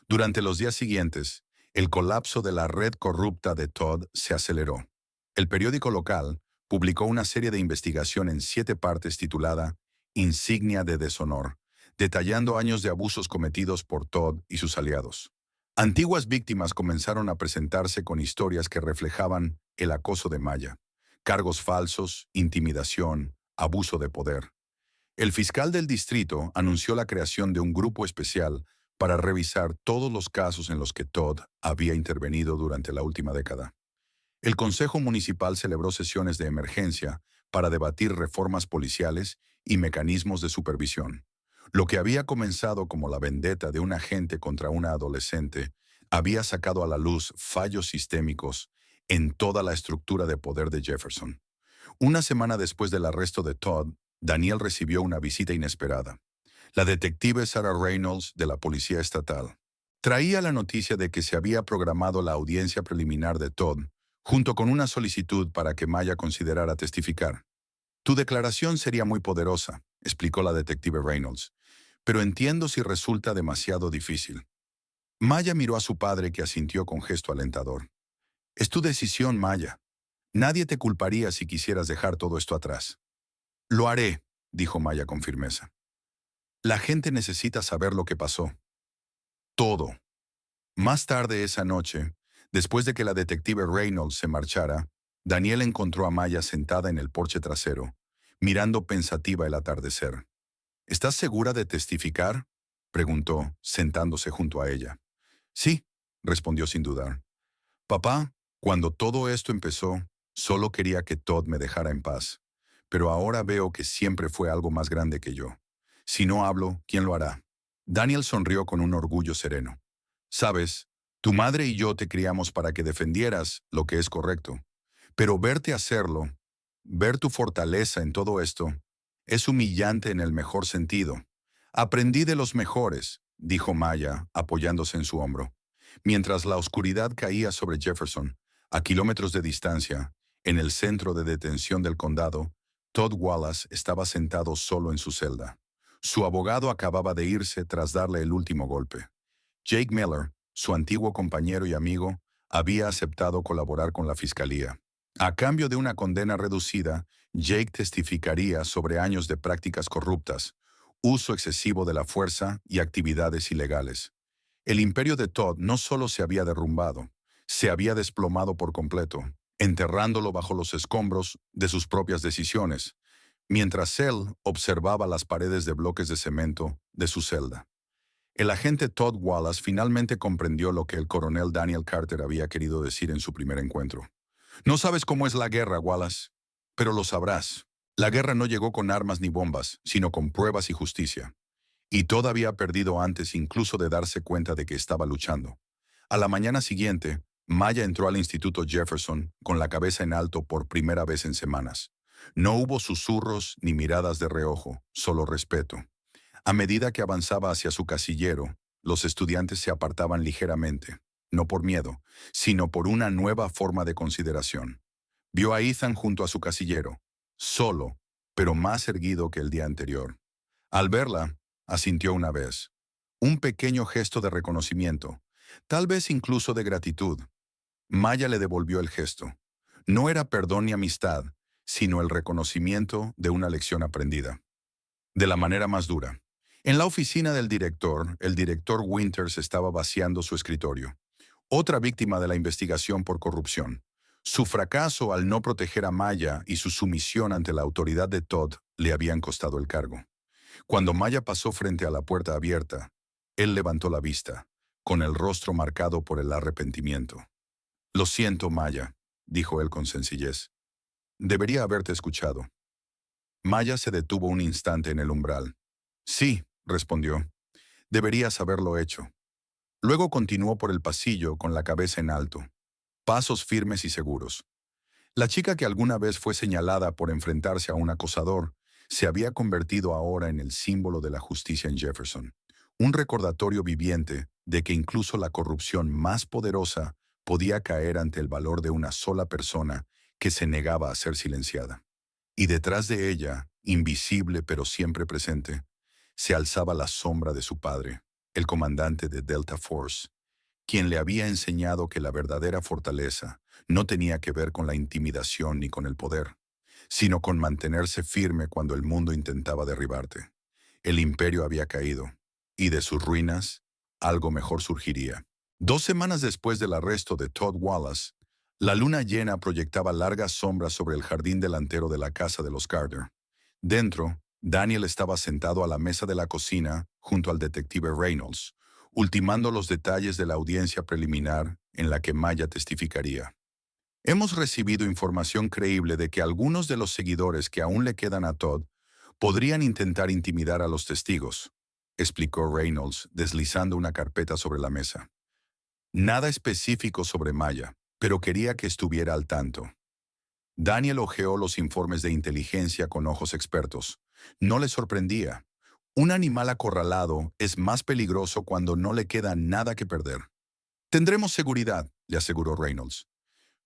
Durante los días siguientes, el colapso de la red corrupta de Todd se aceleró. El periódico local publicó una serie de investigación en 7 partes titulada Insignia de deshonor, detallando años de abusos cometidos por Todd y sus aliados. Antiguas víctimas comenzaron a presentarse con historias que reflejaban el acoso de Maya, cargos falsos, intimidación, abuso de poder. El fiscal del distrito anunció la creación de un grupo especial para revisar todos los casos en los que Todd había intervenido durante la última década. El Consejo Municipal celebró sesiones de emergencia para debatir reformas policiales y mecanismos de supervisión. Lo que había comenzado como la vendetta de un agente contra una adolescente había sacado a la luz fallos sistémicos en toda la estructura de poder de Jefferson. Una semana después del arresto de Todd, Daniel recibió una visita inesperada. La detective Sarah Reynolds de la Policía Estatal traía la noticia de que se había programado la audiencia preliminar de Todd junto con una solicitud para que Maya considerara testificar. Tu declaración sería muy poderosa, explicó la detective Reynolds, pero entiendo si resulta demasiado difícil. Maya miró a su padre que asintió con gesto alentador. Es tu decisión, Maya. Nadie te culparía si quisieras dejar todo esto atrás. Lo haré, dijo Maya con firmeza. La gente necesita saber lo que pasó. Todo. Más tarde esa noche, después de que la detective Reynolds se marchara, Daniel encontró a Maya sentada en el porche trasero, mirando pensativa el atardecer. ¿Estás segura de testificar?, preguntó, sentándose junto a ella. Sí, respondió sin dudar. Papá, cuando todo esto empezó, solo quería que Todd me dejara en paz, pero ahora veo que siempre fue algo más grande que yo. Si no hablo, ¿quién lo hará? Daniel sonrió con un orgullo sereno. Sabes, tu madre y yo te criamos para que defendieras lo que es correcto, pero verte hacerlo, ver tu fortaleza en todo esto, es humillante en el mejor sentido. Aprendí de los mejores, dijo Maya, apoyándose en su hombro. Mientras la oscuridad caía sobre Jefferson, a kilómetros de distancia, en el centro de detención del condado, Todd Wallace estaba sentado solo en su celda. Su abogado acababa de irse tras darle el último golpe. Jake Miller, su antiguo compañero y amigo, había aceptado colaborar con la fiscalía. A cambio de una condena reducida, Jake testificaría sobre años de prácticas corruptas, uso excesivo de la fuerza y actividades ilegales. El imperio de Todd no solo se había derrumbado, se había desplomado por completo, enterrándolo bajo los escombros de sus propias decisiones, mientras él observaba las paredes de bloques de cemento de su celda. El agente Todd Wallace finalmente comprendió lo que el coronel Daniel Carter había querido decir en su primer encuentro. No sabes cómo es la guerra, Wallace, pero lo sabrás. La guerra no llegó con armas ni bombas, sino con pruebas y justicia. Y Todd había perdido antes incluso de darse cuenta de que estaba luchando. A la mañana siguiente, Maya entró al Instituto Jefferson con la cabeza en alto por primera vez en semanas. No hubo susurros ni miradas de reojo, solo respeto. A medida que avanzaba hacia su casillero, los estudiantes se apartaban ligeramente, no por miedo, sino por una nueva forma de consideración. Vio a Ethan junto a su casillero, solo, pero más erguido que el día anterior. Al verla, asintió una vez. Un pequeño gesto de reconocimiento, tal vez incluso de gratitud. Maya le devolvió el gesto. No era perdón ni amistad, sino el reconocimiento de una lección aprendida. De la manera más dura. En la oficina del director, el director Winters estaba vaciando su escritorio. Otra víctima de la investigación por corrupción. Su fracaso al no proteger a Maya y su sumisión ante la autoridad de Todd le habían costado el cargo. Cuando Maya pasó frente a la puerta abierta, él levantó la vista, con el rostro marcado por el arrepentimiento. Lo siento, Maya, dijo él con sencillez. Debería haberte escuchado. Maya se detuvo un instante en el umbral. Sí, respondió. Deberías haberlo hecho. Luego continuó por el pasillo con la cabeza en alto. Pasos firmes y seguros. La chica que alguna vez fue señalada por enfrentarse a un acosador se había convertido ahora en el símbolo de la justicia en Jefferson. Un recordatorio viviente de que incluso la corrupción más poderosa podía caer ante el valor de una sola persona que se negaba a ser silenciada. Y detrás de ella, invisible pero siempre presente, se alzaba la sombra de su padre, el comandante de Delta Force, quien le había enseñado que la verdadera fortaleza no tenía que ver con la intimidación ni con el poder, sino con mantenerse firme cuando el mundo intentaba derribarte. El imperio había caído, y de sus ruinas, algo mejor surgiría. 2 semanas después del arresto de Todd Wallace, la luna llena proyectaba largas sombras sobre el jardín delantero de la casa de los Carter. Dentro, Daniel estaba sentado a la mesa de la cocina junto al detective Reynolds, ultimando los detalles de la audiencia preliminar en la que Maya testificaría. Hemos recibido información creíble de que algunos de los seguidores que aún le quedan a Todd podrían intentar intimidar a los testigos, explicó Reynolds, deslizando una carpeta sobre la mesa. Nada específico sobre Maya, pero quería que estuviera al tanto. Daniel hojeó los informes de inteligencia con ojos expertos. No le sorprendía. Un animal acorralado es más peligroso cuando no le queda nada que perder. Tendremos seguridad, le aseguró Reynolds.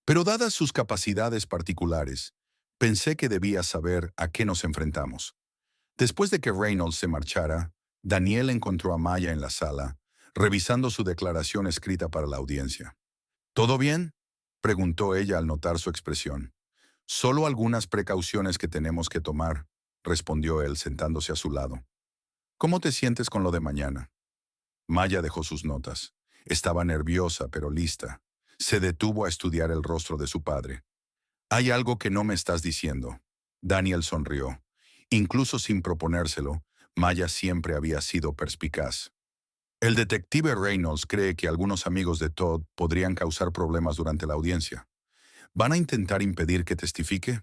Pero dadas sus capacidades particulares, pensé que debía saber a qué nos enfrentamos. Después de que Reynolds se marchara, Daniel encontró a Maya en la sala, revisando su declaración escrita para la audiencia. ¿Todo bien?, preguntó ella al notar su expresión. Solo algunas precauciones que tenemos que tomar, respondió él sentándose a su lado. ¿Cómo te sientes con lo de mañana? Maya dejó sus notas. Estaba nerviosa, pero lista. Se detuvo a estudiar el rostro de su padre. Hay algo que no me estás diciendo. Daniel sonrió. Incluso sin proponérselo, Maya siempre había sido perspicaz. El detective Reynolds cree que algunos amigos de Todd podrían causar problemas durante la audiencia. ¿Van a intentar impedir que testifique?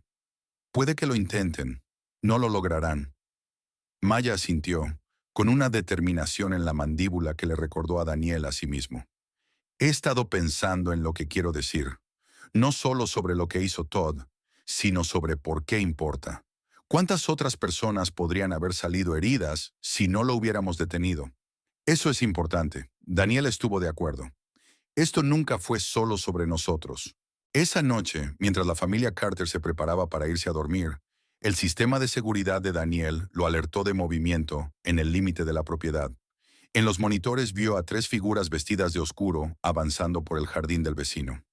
Puede que lo intenten. No lo lograrán. Maya asintió, con una determinación en la mandíbula que le recordó a Daniel a sí mismo. He estado pensando en lo que quiero decir, no solo sobre lo que hizo Todd, sino sobre por qué importa. ¿Cuántas otras personas podrían haber salido heridas si no lo hubiéramos detenido? Eso es importante. Daniel estuvo de acuerdo. Esto nunca fue solo sobre nosotros. Esa noche, mientras la familia Carter se preparaba para irse a dormir, el sistema de seguridad de Daniel lo alertó de movimiento en el límite de la propiedad. En los monitores vio a 3 figuras vestidas de oscuro avanzando por el jardín del vecino.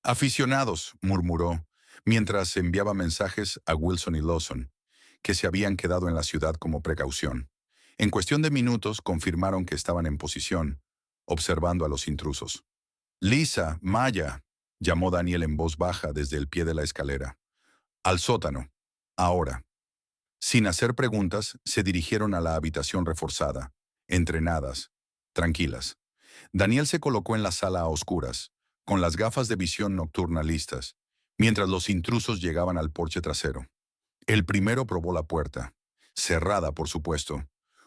Aficionados, murmuró, mientras enviaba mensajes a Wilson y Lawson, que se habían quedado en la ciudad como precaución. En cuestión de minutos confirmaron que estaban en posición, observando a los intrusos. Lisa, Maya, llamó Daniel en voz baja desde el pie de la escalera. Al sótano. Ahora. Sin hacer preguntas, se dirigieron a la habitación reforzada, entrenadas, tranquilas. Daniel se colocó en la sala a oscuras, con las gafas de visión nocturna listas, mientras los intrusos llegaban al porche trasero. El primero probó la puerta, cerrada por supuesto.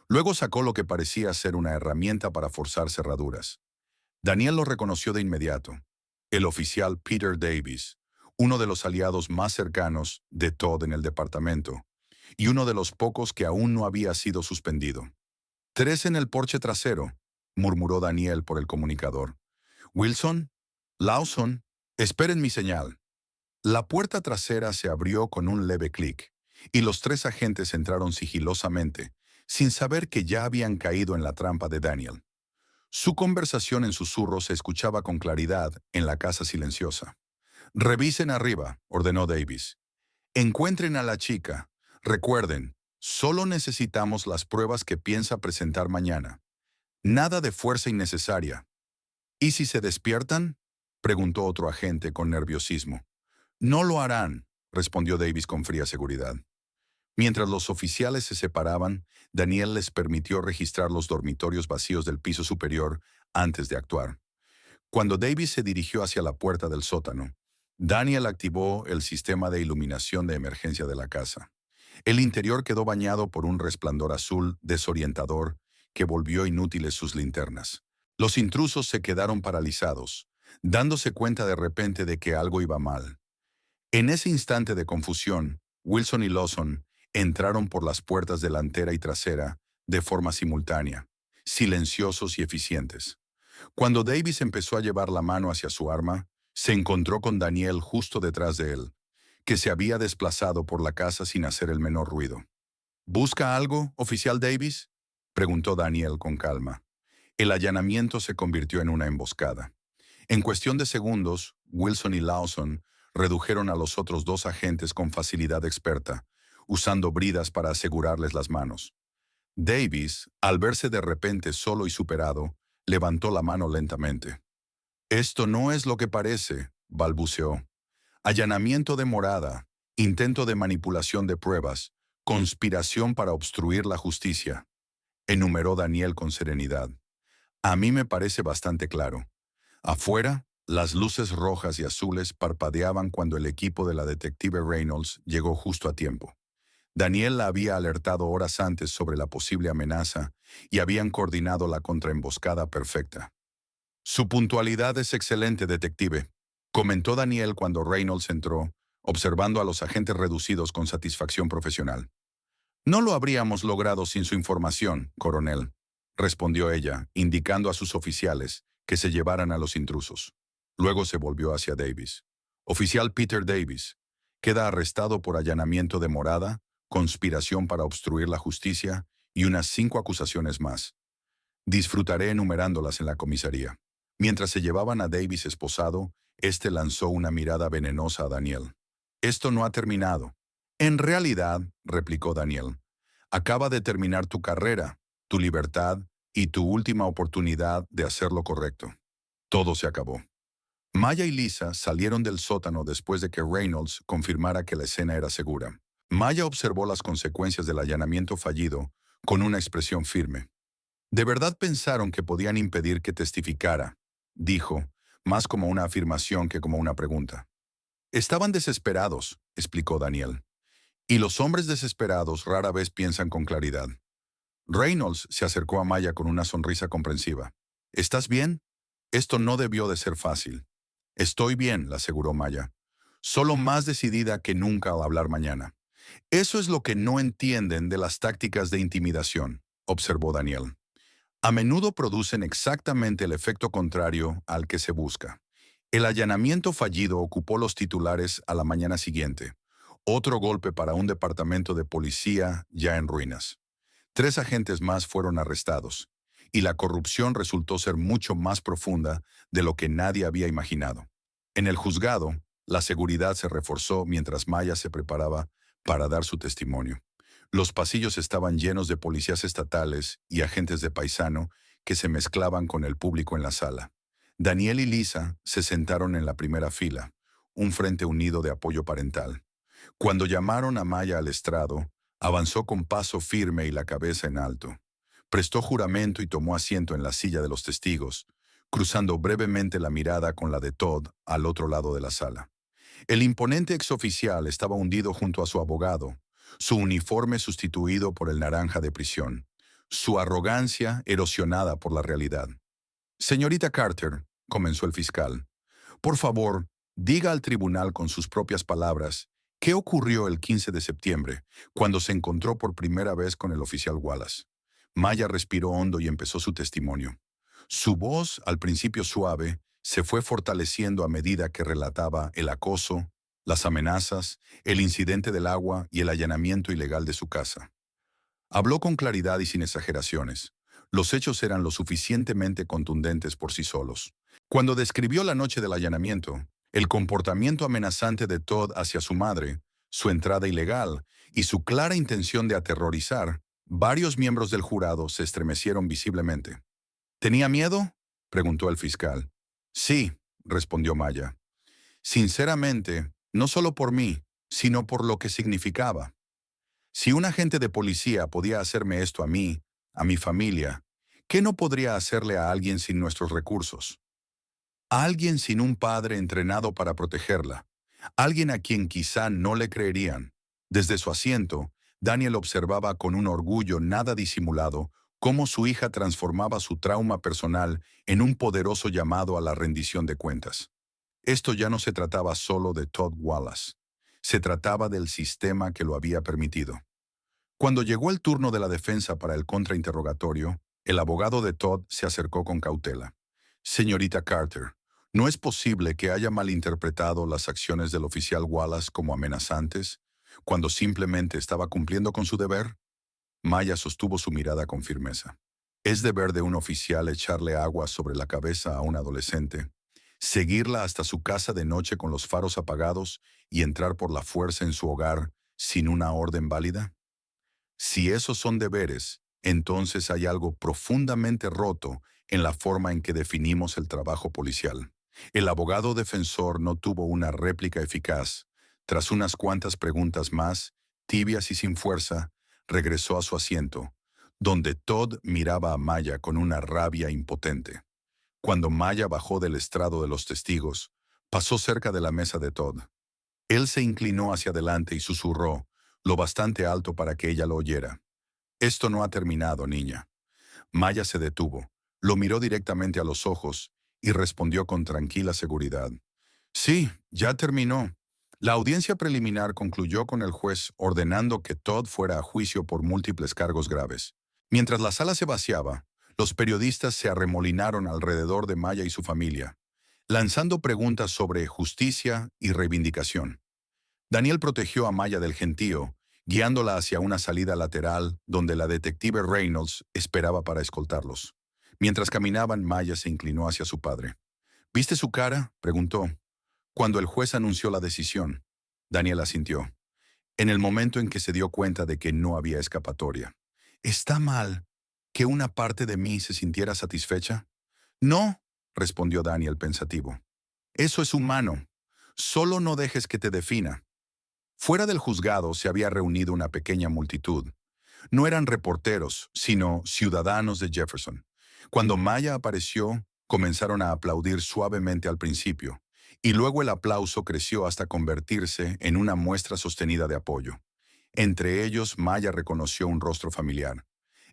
Luego sacó lo que parecía ser una herramienta para forzar cerraduras. Daniel lo reconoció de inmediato. El oficial Peter Davis, uno de los aliados más cercanos de Todd en el departamento, y uno de los pocos que aún no había sido suspendido. 3 en el porche trasero, murmuró Daniel por el comunicador. Wilson, Lawson, esperen mi señal. La puerta trasera se abrió con un leve clic, y los 3 agentes entraron sigilosamente, sin saber que ya habían caído en la trampa de Daniel. Su conversación en susurros se escuchaba con claridad en la casa silenciosa. Revisen arriba, ordenó Davis. Encuentren a la chica. Recuerden, solo necesitamos las pruebas que piensa presentar mañana. Nada de fuerza innecesaria. ¿Y si se despiertan?, preguntó otro agente con nerviosismo. No lo harán, respondió Davis con fría seguridad. Mientras los oficiales se separaban, Daniel les permitió registrar los dormitorios vacíos del piso superior antes de actuar. Cuando Davis se dirigió hacia la puerta del sótano, Daniel activó el sistema de iluminación de emergencia de la casa. El interior quedó bañado por un resplandor azul desorientador que volvió inútiles sus linternas. Los intrusos se quedaron paralizados, dándose cuenta de repente de que algo iba mal. En ese instante de confusión, Wilson y Lawson entraron por las puertas delantera y trasera de forma simultánea, silenciosos y eficientes. Cuando Davis empezó a llevar la mano hacia su arma, se encontró con Daniel justo detrás de él, que se había desplazado por la casa sin hacer el menor ruido. ¿Busca algo, oficial Davis?, preguntó Daniel con calma. El allanamiento se convirtió en una emboscada. En cuestión de segundos, Wilson y Lawson redujeron a los otros 2 agentes con facilidad experta, usando bridas para asegurarles las manos. Davis, al verse de repente solo y superado, levantó la mano lentamente. «Esto no es lo que parece», balbuceó. «Allanamiento de morada, intento de manipulación de pruebas, conspiración para obstruir la justicia», enumeró Daniel con serenidad. «A mí me parece bastante claro». Afuera, las luces rojas y azules parpadeaban cuando el equipo de la detective Reynolds llegó justo a tiempo. Daniel la había alertado horas antes sobre la posible amenaza y habían coordinado la contraemboscada perfecta. «Su puntualidad es excelente, detective», comentó Daniel cuando Reynolds entró, observando a los agentes reducidos con satisfacción profesional. «No lo habríamos logrado sin su información, coronel», respondió ella, indicando a sus oficiales que se llevaran a los intrusos. Luego se volvió hacia Davis. Oficial Peter Davis queda arrestado por allanamiento de morada, conspiración para obstruir la justicia y unas 5 acusaciones más. Disfrutaré enumerándolas en la comisaría. Mientras se llevaban a Davis esposado, este lanzó una mirada venenosa a Daniel. Esto no ha terminado. En realidad, replicó Daniel, acaba de terminar tu carrera, tu libertad y tu última oportunidad de hacer lo correcto. Todo se acabó. Maya y Lisa salieron del sótano después de que Reynolds confirmara que la escena era segura. Maya observó las consecuencias del allanamiento fallido con una expresión firme. ¿De verdad pensaron que podían impedir que testificara?, dijo, más como una afirmación que como una pregunta. Estaban desesperados, explicó Daniel. Y los hombres desesperados rara vez piensan con claridad. Reynolds se acercó a Maya con una sonrisa comprensiva. ¿Estás bien? Esto no debió de ser fácil. Estoy bien, le aseguró Maya. Solo más decidida que nunca al hablar mañana. Eso es lo que no entienden de las tácticas de intimidación, observó Daniel. A menudo producen exactamente el efecto contrario al que se busca. El allanamiento fallido ocupó los titulares a la mañana siguiente. Otro golpe para un departamento de policía ya en ruinas. 3 agentes más fueron arrestados, y la corrupción resultó ser mucho más profunda de lo que nadie había imaginado. En el juzgado, la seguridad se reforzó mientras Maya se preparaba para dar su testimonio. Los pasillos estaban llenos de policías estatales y agentes de paisano que se mezclaban con el público en la sala. Daniel y Lisa se sentaron en la primera fila, un frente unido de apoyo parental. Cuando llamaron a Maya al estrado, avanzó con paso firme y la cabeza en alto. Prestó juramento y tomó asiento en la silla de los testigos, cruzando brevemente la mirada con la de Todd al otro lado de la sala. El imponente exoficial estaba hundido junto a su abogado, su uniforme sustituido por el naranja de prisión, su arrogancia erosionada por la realidad. Señorita Carter, comenzó el fiscal, por favor, diga al tribunal con sus propias palabras qué ocurrió el 15 de septiembre, cuando se encontró por primera vez con el oficial Wallace. Maya respiró hondo y empezó su testimonio. Su voz, al principio suave, se fue fortaleciendo a medida que relataba el acoso, las amenazas, el incidente del agua y el allanamiento ilegal de su casa. Habló con claridad y sin exageraciones. Los hechos eran lo suficientemente contundentes por sí solos. Cuando describió la noche del allanamiento, el comportamiento amenazante de Todd hacia su madre, su entrada ilegal y su clara intención de aterrorizar, varios miembros del jurado se estremecieron visiblemente. ¿Tenía miedo?, preguntó el fiscal. Sí, respondió Maya. Sinceramente, no solo por mí, sino por lo que significaba. Si un agente de policía podía hacerme esto a mí, a mi familia, ¿qué no podría hacerle a alguien sin nuestros recursos? A alguien sin un padre entrenado para protegerla. Alguien a quien quizá no le creerían. Desde su asiento, Daniel observaba con un orgullo nada disimulado cómo su hija transformaba su trauma personal en un poderoso llamado a la rendición de cuentas. Esto ya no se trataba solo de Todd Wallace. Se trataba del sistema que lo había permitido. Cuando llegó el turno de la defensa para el contrainterrogatorio, el abogado de Todd se acercó con cautela. Señorita Carter, ¿no es posible que haya malinterpretado las acciones del oficial Wallace como amenazantes, cuando simplemente estaba cumpliendo con su deber? Maya sostuvo su mirada con firmeza. Es deber de un oficial echarle agua sobre la cabeza a un adolescente, seguirla hasta su casa de noche con los faros apagados y entrar por la fuerza en su hogar sin una orden válida. Si esos son deberes, entonces hay algo profundamente roto en la forma en que definimos el trabajo policial. El abogado defensor no tuvo una réplica eficaz. Tras unas cuantas preguntas más, tibias y sin fuerza, regresó a su asiento, donde Todd miraba a Maya con una rabia impotente. Cuando Maya bajó del estrado de los testigos, pasó cerca de la mesa de Todd. Él se inclinó hacia adelante y susurró, lo bastante alto para que ella lo oyera. Esto no ha terminado, niña. Maya se detuvo, lo miró directamente a los ojos y respondió con tranquila seguridad. Sí, ya terminó. La audiencia preliminar concluyó con el juez ordenando que Todd fuera a juicio por múltiples cargos graves. Mientras la sala se vaciaba, los periodistas se arremolinaron alrededor de Maya y su familia. lanzando preguntas sobre justicia y reivindicación. Daniel protegió a Maya del gentío, guiándola hacia una salida lateral donde la detective Reynolds esperaba para escoltarlos. Mientras caminaban, Maya se inclinó hacia su padre. ¿Viste su cara?, preguntó. Cuando el juez anunció la decisión, Daniel asintió, en el momento en que se dio cuenta de que no había escapatoria. ¿Está mal que una parte de mí se sintiera satisfecha? No, respondió Daniel pensativo. Eso es humano. Solo no dejes que te defina. Fuera del juzgado se había reunido una pequeña multitud. No eran reporteros, sino ciudadanos de Jefferson. Cuando Maya apareció, comenzaron a aplaudir suavemente al principio, y luego el aplauso creció hasta convertirse en una muestra sostenida de apoyo. Entre ellos, Maya reconoció un rostro familiar,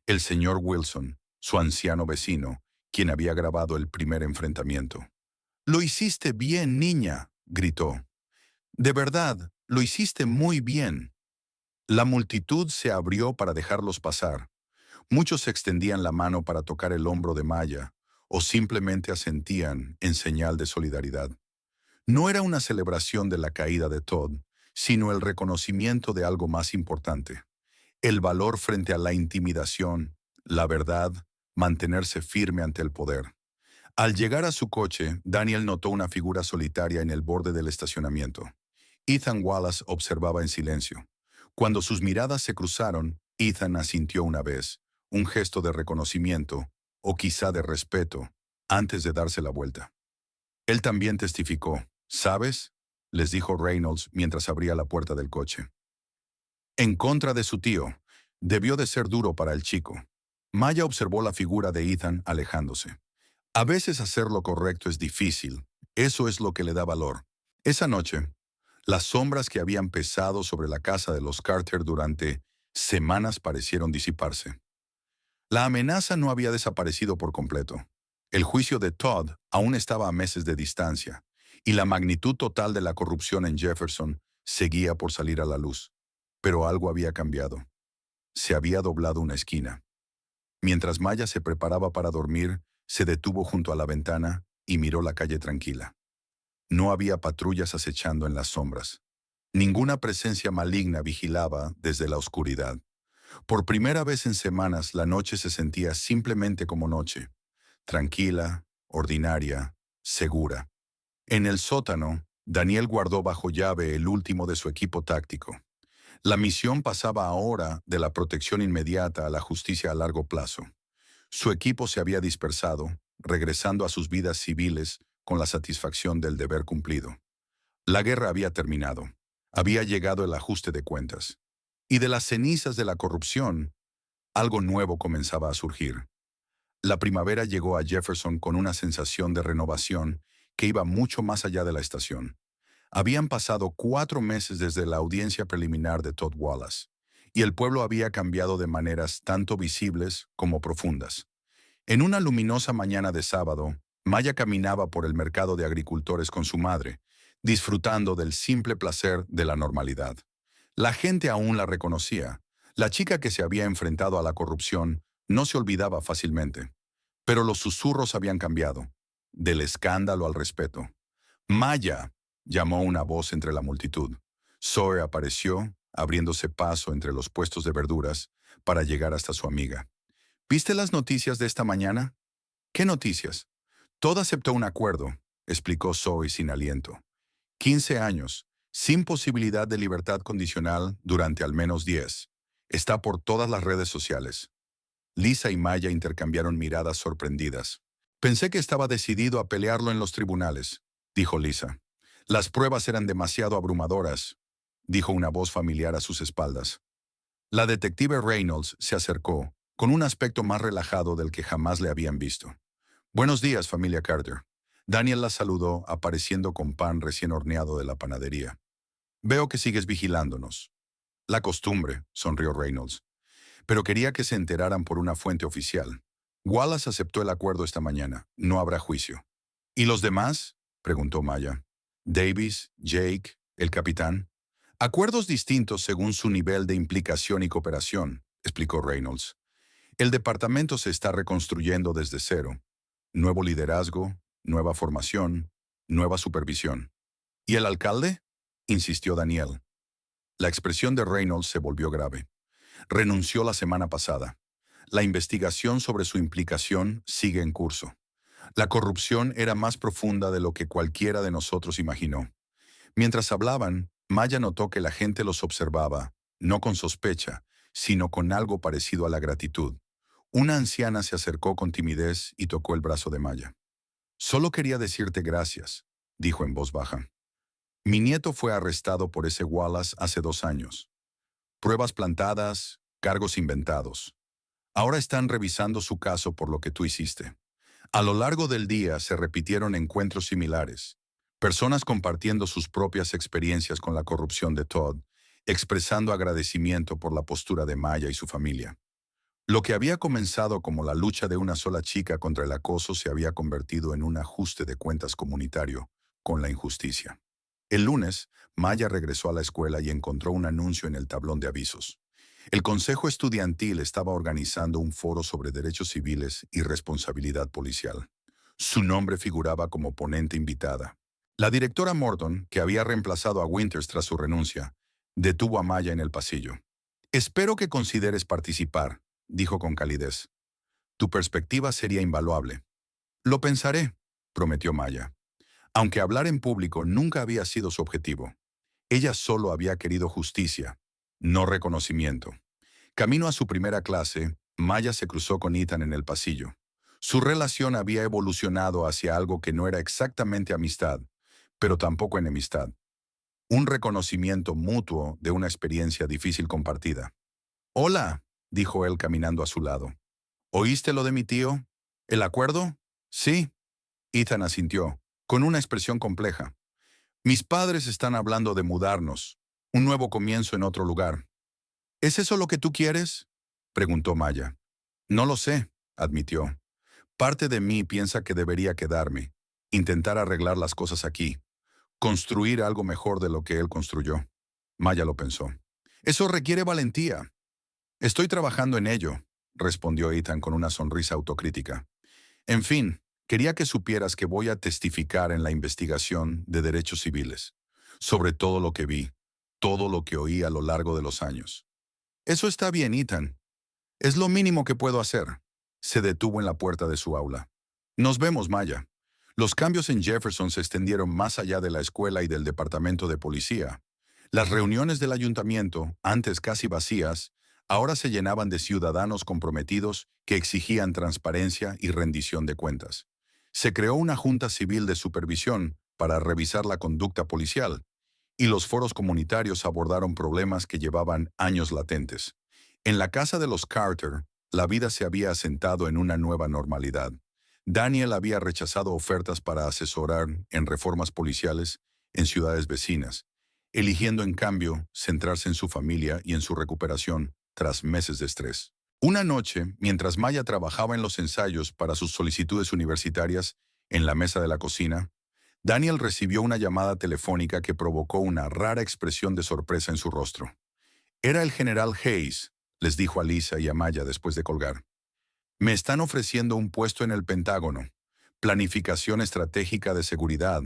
el señor Wilson, su anciano vecino, quien había grabado el primer enfrentamiento. «Lo hiciste bien, niña», gritó. «De verdad, lo hiciste muy bien». La multitud se abrió para dejarlos pasar. Muchos extendían la mano para tocar el hombro de Maya, o simplemente asentían en señal de solidaridad. No era una celebración de la caída de Todd, sino el reconocimiento de algo más importante: el valor frente a la intimidación, la verdad, mantenerse firme ante el poder. Al llegar a su coche, Daniel notó una figura solitaria en el borde del estacionamiento. Ethan Wallace observaba en silencio. Cuando sus miradas se cruzaron, Ethan asintió una vez, un gesto de reconocimiento, o quizá de respeto, antes de darse la vuelta. Él también testificó. «¿Sabes?», les dijo Reynolds mientras abría la puerta del coche. En contra de su tío, debió de ser duro para el chico. Maya observó la figura de Ethan alejándose. A veces hacer lo correcto es difícil. Eso es lo que le da valor. Esa noche, las sombras que habían pesado sobre la casa de los Carter durante semanas parecieron disiparse. La amenaza no había desaparecido por completo. El juicio de Todd aún estaba a meses de distancia, y la magnitud total de la corrupción en Jefferson seguía por salir a la luz. Pero algo había cambiado. Se había doblado una esquina. Mientras Maya se preparaba para dormir, se detuvo junto a la ventana y miró la calle tranquila. No había patrullas acechando en las sombras. Ninguna presencia maligna vigilaba desde la oscuridad. Por primera vez en semanas, la noche se sentía simplemente como noche, tranquila, ordinaria, segura. En el sótano, Daniel guardó bajo llave el último de su equipo táctico. La misión pasaba ahora de la protección inmediata a la justicia a largo plazo. Su equipo se había dispersado, regresando a sus vidas civiles con la satisfacción del deber cumplido. La guerra había terminado. Había llegado el ajuste de cuentas. Y de las cenizas de la corrupción, algo nuevo comenzaba a surgir. La primavera llegó a Jefferson con una sensación de renovación que iba mucho más allá de la estación. Habían pasado 4 meses desde la audiencia preliminar de Todd Wallace, y el pueblo había cambiado de maneras tanto visibles como profundas. En una luminosa mañana de sábado, Maya caminaba por el mercado de agricultores con su madre, disfrutando del simple placer de la normalidad. La gente aún la reconocía. La chica que se había enfrentado a la corrupción no se olvidaba fácilmente. Pero los susurros habían cambiado, del escándalo al respeto. «Maya», llamó una voz entre la multitud. Zoe apareció, abriéndose paso entre los puestos de verduras para llegar hasta su amiga. «¿Viste las noticias de esta mañana?». «¿Qué noticias?». «Todd aceptó un acuerdo», explicó Zoe sin aliento. 15 años, sin posibilidad de libertad condicional durante al menos 10. Está por todas las redes sociales. Lisa y Maya intercambiaron miradas sorprendidas. «Pensé que estaba decidido a pelearlo en los tribunales», dijo Lisa. «Las pruebas eran demasiado abrumadoras», dijo una voz familiar a sus espaldas. La detective Reynolds se acercó, con un aspecto más relajado del que jamás le habían visto. «Buenos días, familia Carter». Daniel la saludó, apareciendo con pan recién horneado de la panadería. «Veo que sigues vigilándonos». «La costumbre», sonrió Reynolds. «Pero quería que se enteraran por una fuente oficial. Wallace aceptó el acuerdo esta mañana. No habrá juicio». «¿Y los demás?», preguntó Maya. «Davis, Jake, el capitán». «Acuerdos distintos según su nivel de implicación y cooperación», explicó Reynolds. «El departamento se está reconstruyendo desde cero. Nuevo liderazgo, nueva formación, Nueva supervisión. ¿Y el alcalde? Insistió Daniel. La expresión de Reynolds se volvió grave. Renunció la semana pasada. La investigación sobre su implicación sigue en curso. La corrupción era más profunda de lo que cualquiera de nosotros imaginó. Mientras hablaban, Maya notó que la gente los observaba, no con sospecha, sino con algo parecido a la gratitud. Una anciana se acercó con timidez y tocó el brazo de Maya. «Solo quería decirte gracias», dijo en voz baja. «Mi nieto fue arrestado por ese Wallace hace 2 años. Pruebas plantadas, cargos inventados. Ahora están revisando su caso por lo que tú hiciste». A lo largo del día se repitieron encuentros similares. Personas compartiendo sus propias experiencias con la corrupción de Todd, expresando agradecimiento por la postura de Maya y su familia. Lo que había comenzado como la lucha de una sola chica contra el acoso se había convertido en un ajuste de cuentas comunitario con la injusticia. El lunes, Maya regresó a la escuela y encontró un anuncio en el tablón de avisos. El Consejo Estudiantil estaba organizando un foro sobre derechos civiles y responsabilidad policial. Su nombre figuraba como ponente invitada. La directora Morton, que había reemplazado a Winters tras su renuncia, detuvo a Maya en el pasillo. «Espero que consideres participar», dijo con calidez. «Tu perspectiva sería invaluable». «Lo pensaré», prometió Maya. Aunque hablar en público nunca había sido su objetivo. Ella solo había querido justicia, no reconocimiento. Camino a su primera clase, Maya se cruzó con Ethan en el pasillo. Su relación había evolucionado hacia algo que no era exactamente amistad, pero tampoco enemistad. Un reconocimiento mutuo de una experiencia difícil compartida. «Hola», dijo él caminando a su lado. «¿Oíste lo de mi tío? ¿El acuerdo?» «Sí», Ethan asintió, con una expresión compleja. «Mis padres están hablando de mudarnos, un nuevo comienzo en otro lugar». «¿Es eso lo que tú quieres?», preguntó Maya. «No lo sé», admitió. «Parte de mí piensa que debería quedarme, intentar arreglar las cosas aquí, construir algo mejor de lo que él construyó». Maya lo pensó. «Eso requiere valentía». «Estoy trabajando en ello», respondió Ethan con una sonrisa autocrítica. «En fin, quería que supieras que voy a testificar en la investigación de derechos civiles, sobre todo lo que vi, todo lo que oí a lo largo de los años». «Eso está bien, Ethan. Es lo mínimo que puedo hacer». Se detuvo en la puerta de su aula. «Nos vemos, Maya». Los cambios en Jefferson se extendieron más allá de la escuela y del departamento de policía. Las reuniones del ayuntamiento, antes casi vacías, ahora se llenaban de ciudadanos comprometidos que exigían transparencia y rendición de cuentas. Se creó una junta civil de supervisión para revisar la conducta policial, y los foros comunitarios abordaron problemas que llevaban años latentes. En la casa de los Carter, la vida se había asentado en una nueva normalidad. Daniel había rechazado ofertas para asesorar en reformas policiales en ciudades vecinas, eligiendo en cambio centrarse en su familia y en su recuperación tras meses de estrés. Una noche, mientras Maya trabajaba en los ensayos para sus solicitudes universitarias en la mesa de la cocina, Daniel recibió una llamada telefónica que provocó una rara expresión de sorpresa en su rostro. «Era el general Hayes», les dijo a Lisa y a Maya después de colgar. «Me están ofreciendo un puesto en el Pentágono, planificación estratégica de seguridad,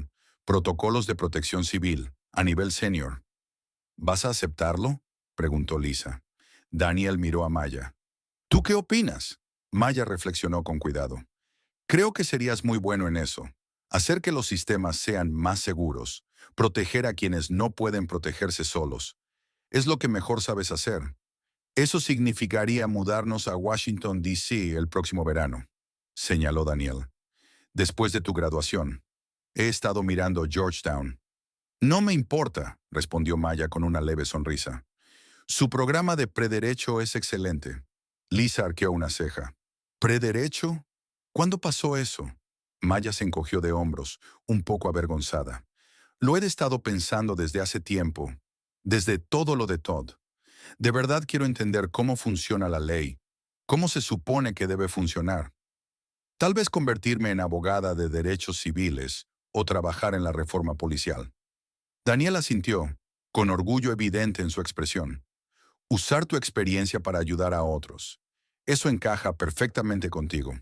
protocolos de protección civil, a nivel senior». «¿Vas a aceptarlo?», preguntó Lisa. Daniel miró a Maya. «¿Tú qué opinas?». Maya reflexionó con cuidado. «Creo que serías muy bueno en eso. Hacer que los sistemas sean más seguros, proteger a quienes no pueden protegerse solos. Es lo que mejor sabes hacer. Eso significaría mudarnos a Washington, D.C. el próximo verano», señaló Daniel. «Después de tu graduación. He estado mirando Georgetown». «No me importa», respondió Maya con una leve sonrisa. «Su programa de prederecho es excelente». Lisa arqueó una ceja. «¿Prederecho? ¿Cuándo pasó eso?». Maya se encogió de hombros, un poco avergonzada. «Lo he estado pensando desde hace tiempo, desde todo lo de Todd. De verdad quiero entender cómo funciona la ley, cómo se supone que debe funcionar. Tal vez convertirme en abogada de derechos civiles o trabajar en la reforma policial». Daniela asintió, con orgullo evidente en su expresión. «Usar tu experiencia para ayudar a otros. Eso encaja perfectamente contigo».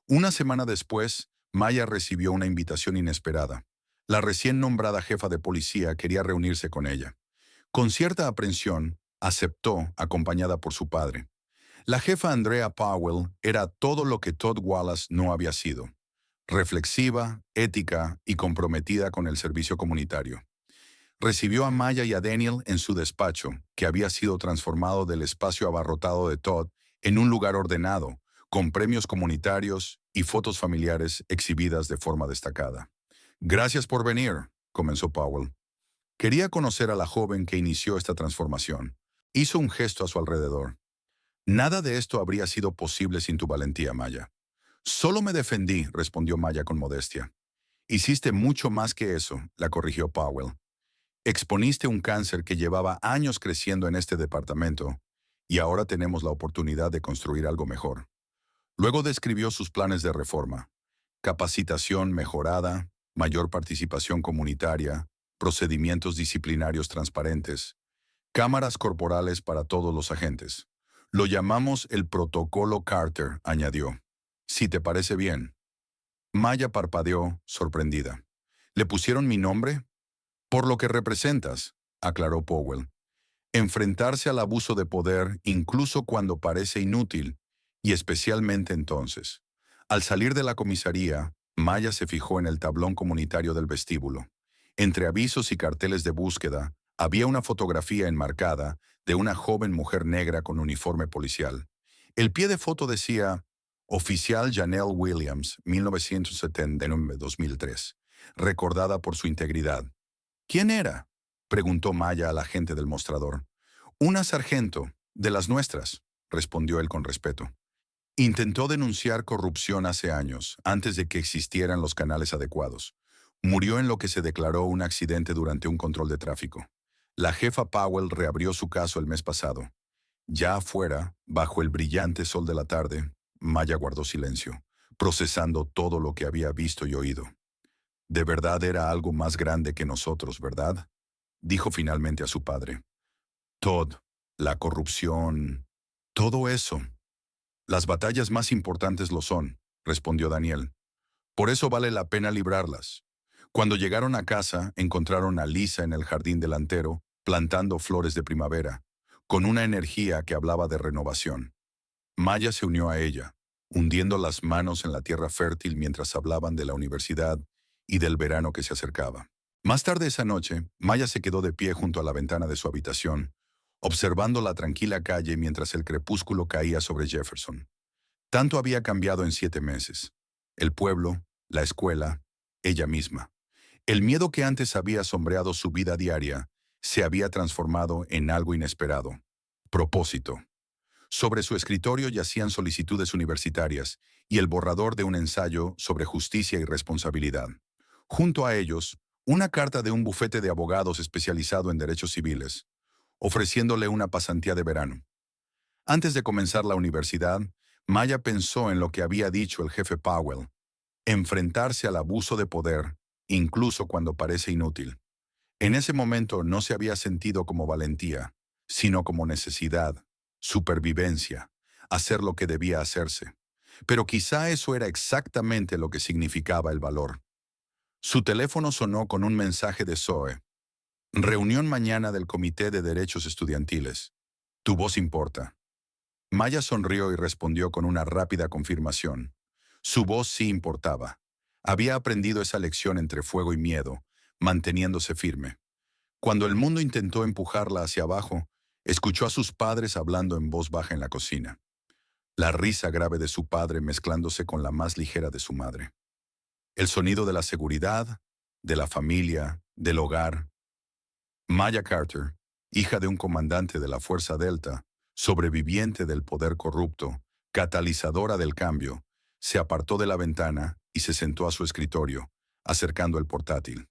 Una semana después, Maya recibió una invitación inesperada. La recién nombrada jefa de policía quería reunirse con ella. Con cierta aprensión, aceptó, acompañada por su padre. La jefa Andrea Powell era todo lo que Todd Wallace no había sido: reflexiva, ética y comprometida con el servicio comunitario. Recibió a Maya y a Daniel en su despacho, que había sido transformado del espacio abarrotado de Todd en un lugar ordenado, con premios comunitarios y fotos familiares exhibidas de forma destacada. Gracias por venir, comenzó Powell. Quería conocer a la joven que inició esta transformación. Hizo un gesto a su alrededor. Nada de esto habría sido posible sin tu valentía, Maya. Solo me defendí, respondió Maya con modestia. Hiciste mucho más que eso, la corrigió Powell. Exponiste un cáncer que llevaba años creciendo en este departamento y ahora tenemos la oportunidad de construir algo mejor. Luego describió sus planes de reforma: capacitación mejorada, mayor participación comunitaria, procedimientos disciplinarios transparentes, cámaras corporales para todos los agentes. Lo llamamos el Protocolo Carter, añadió. Si te parece bien. Maya parpadeó, sorprendida. ¿Le pusieron mi nombre? Por lo que representas, aclaró Powell. Enfrentarse al abuso de poder incluso cuando parece inútil, y especialmente entonces. Al salir de la comisaría, Maya se fijó en el tablón comunitario del vestíbulo. Entre avisos y carteles de búsqueda, había una fotografía enmarcada de una joven mujer negra con uniforme policial. El pie de foto decía: Oficial Janelle Williams, 1979-2003, recordada por su integridad. ¿Quién era?, preguntó Maya al agente del mostrador. Una sargento, de las nuestras, respondió él con respeto. Intentó denunciar corrupción hace años, antes de que existieran los canales adecuados. Murió en lo que se declaró un accidente durante un control de tráfico. La jefa Powell reabrió su caso el mes pasado. Ya afuera, bajo el brillante sol de la tarde, Maya guardó silencio, procesando todo lo que había visto y oído. De verdad era algo más grande que nosotros, ¿verdad?, dijo finalmente a su padre. Todd, la corrupción, todo eso. Las batallas más importantes lo son, respondió Daniel. Por eso vale la pena librarlas. Cuando llegaron a casa, encontraron a Lisa en el jardín delantero, plantando flores de primavera, con una energía que hablaba de renovación. Maya se unió a ella, hundiendo las manos en la tierra fértil mientras hablaban de la universidad y del verano que se acercaba. Más tarde esa noche, Maya se quedó de pie junto a la ventana de su habitación, observando la tranquila calle mientras el crepúsculo caía sobre Jefferson. Tanto había cambiado en 7 meses. El pueblo, la escuela, ella misma. El miedo que antes había sombreado su vida diaria se había transformado en algo inesperado: propósito. Sobre su escritorio yacían solicitudes universitarias y el borrador de un ensayo sobre justicia y responsabilidad. Junto a ellos, una carta de un bufete de abogados especializado en derechos civiles, ofreciéndole una pasantía de verano. Antes de comenzar la universidad, Maya pensó en lo que había dicho el jefe Powell: enfrentarse al abuso de poder, incluso cuando parece inútil. En ese momento no se había sentido como valentía, sino como necesidad, supervivencia, hacer lo que debía hacerse. Pero quizá eso era exactamente lo que significaba el valor. Su teléfono sonó con un mensaje de Zoe. Reunión mañana del Comité de Derechos Estudiantiles. Tu voz importa. Maya sonrió y respondió con una rápida confirmación. Su voz sí importaba. Había aprendido esa lección entre fuego y miedo, manteniéndose firme. Cuando el mundo intentó empujarla hacia abajo, escuchó a sus padres hablando en voz baja en la cocina. La risa grave de su padre mezclándose con la más ligera de su madre. El sonido de la seguridad, de la familia, del hogar. Maya Carter, hija de un comandante de la Fuerza Delta, sobreviviente del poder corrupto, catalizadora del cambio, se apartó de la ventana y se sentó a su escritorio, acercando el portátil.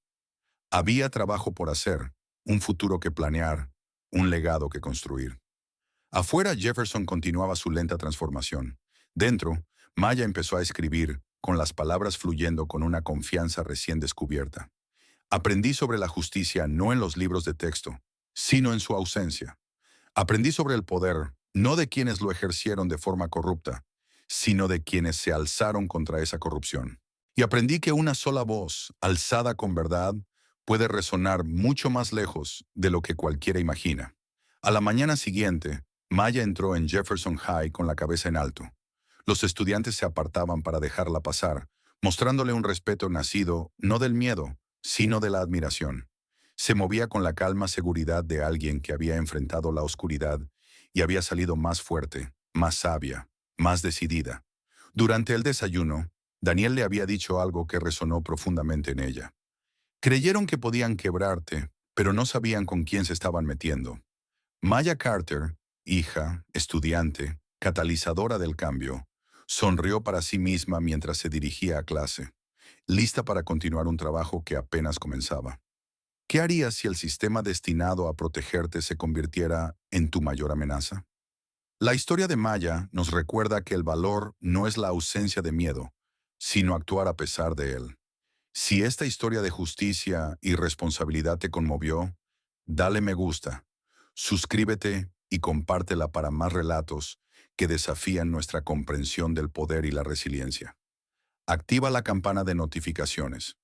Había trabajo por hacer, un futuro que planear, un legado que construir. Afuera, Jefferson continuaba su lenta transformación. Dentro, Maya empezó a escribir, con las palabras fluyendo con una confianza recién descubierta. Aprendí sobre la justicia no en los libros de texto, sino en su ausencia. Aprendí sobre el poder, no de quienes lo ejercieron de forma corrupta, sino de quienes se alzaron contra esa corrupción. Y aprendí que una sola voz, alzada con verdad, puede resonar mucho más lejos de lo que cualquiera imagina. A la mañana siguiente, Maya entró en Jefferson High con la cabeza en alto. Los estudiantes se apartaban para dejarla pasar, mostrándole un respeto nacido no del miedo, sino de la admiración. Se movía con la calma seguridad de alguien que había enfrentado la oscuridad y había salido más fuerte, más sabia, más decidida. Durante el desayuno, Daniel le había dicho algo que resonó profundamente en ella. Creyeron que podían quebrarte, pero no sabían con quién se estaban metiendo. Maya Carter, hija, estudiante, catalizadora del cambio, sonrió para sí misma mientras se dirigía a clase, lista para continuar un trabajo que apenas comenzaba. ¿Qué harías si el sistema destinado a protegerte se convirtiera en tu mayor amenaza? La historia de Maya nos recuerda que el valor no es la ausencia de miedo, sino actuar a pesar de él. Si esta historia de justicia y responsabilidad te conmovió, dale me gusta, suscríbete y compártela para más relatos que desafían nuestra comprensión del poder y la resiliencia. Activa la campana de notificaciones.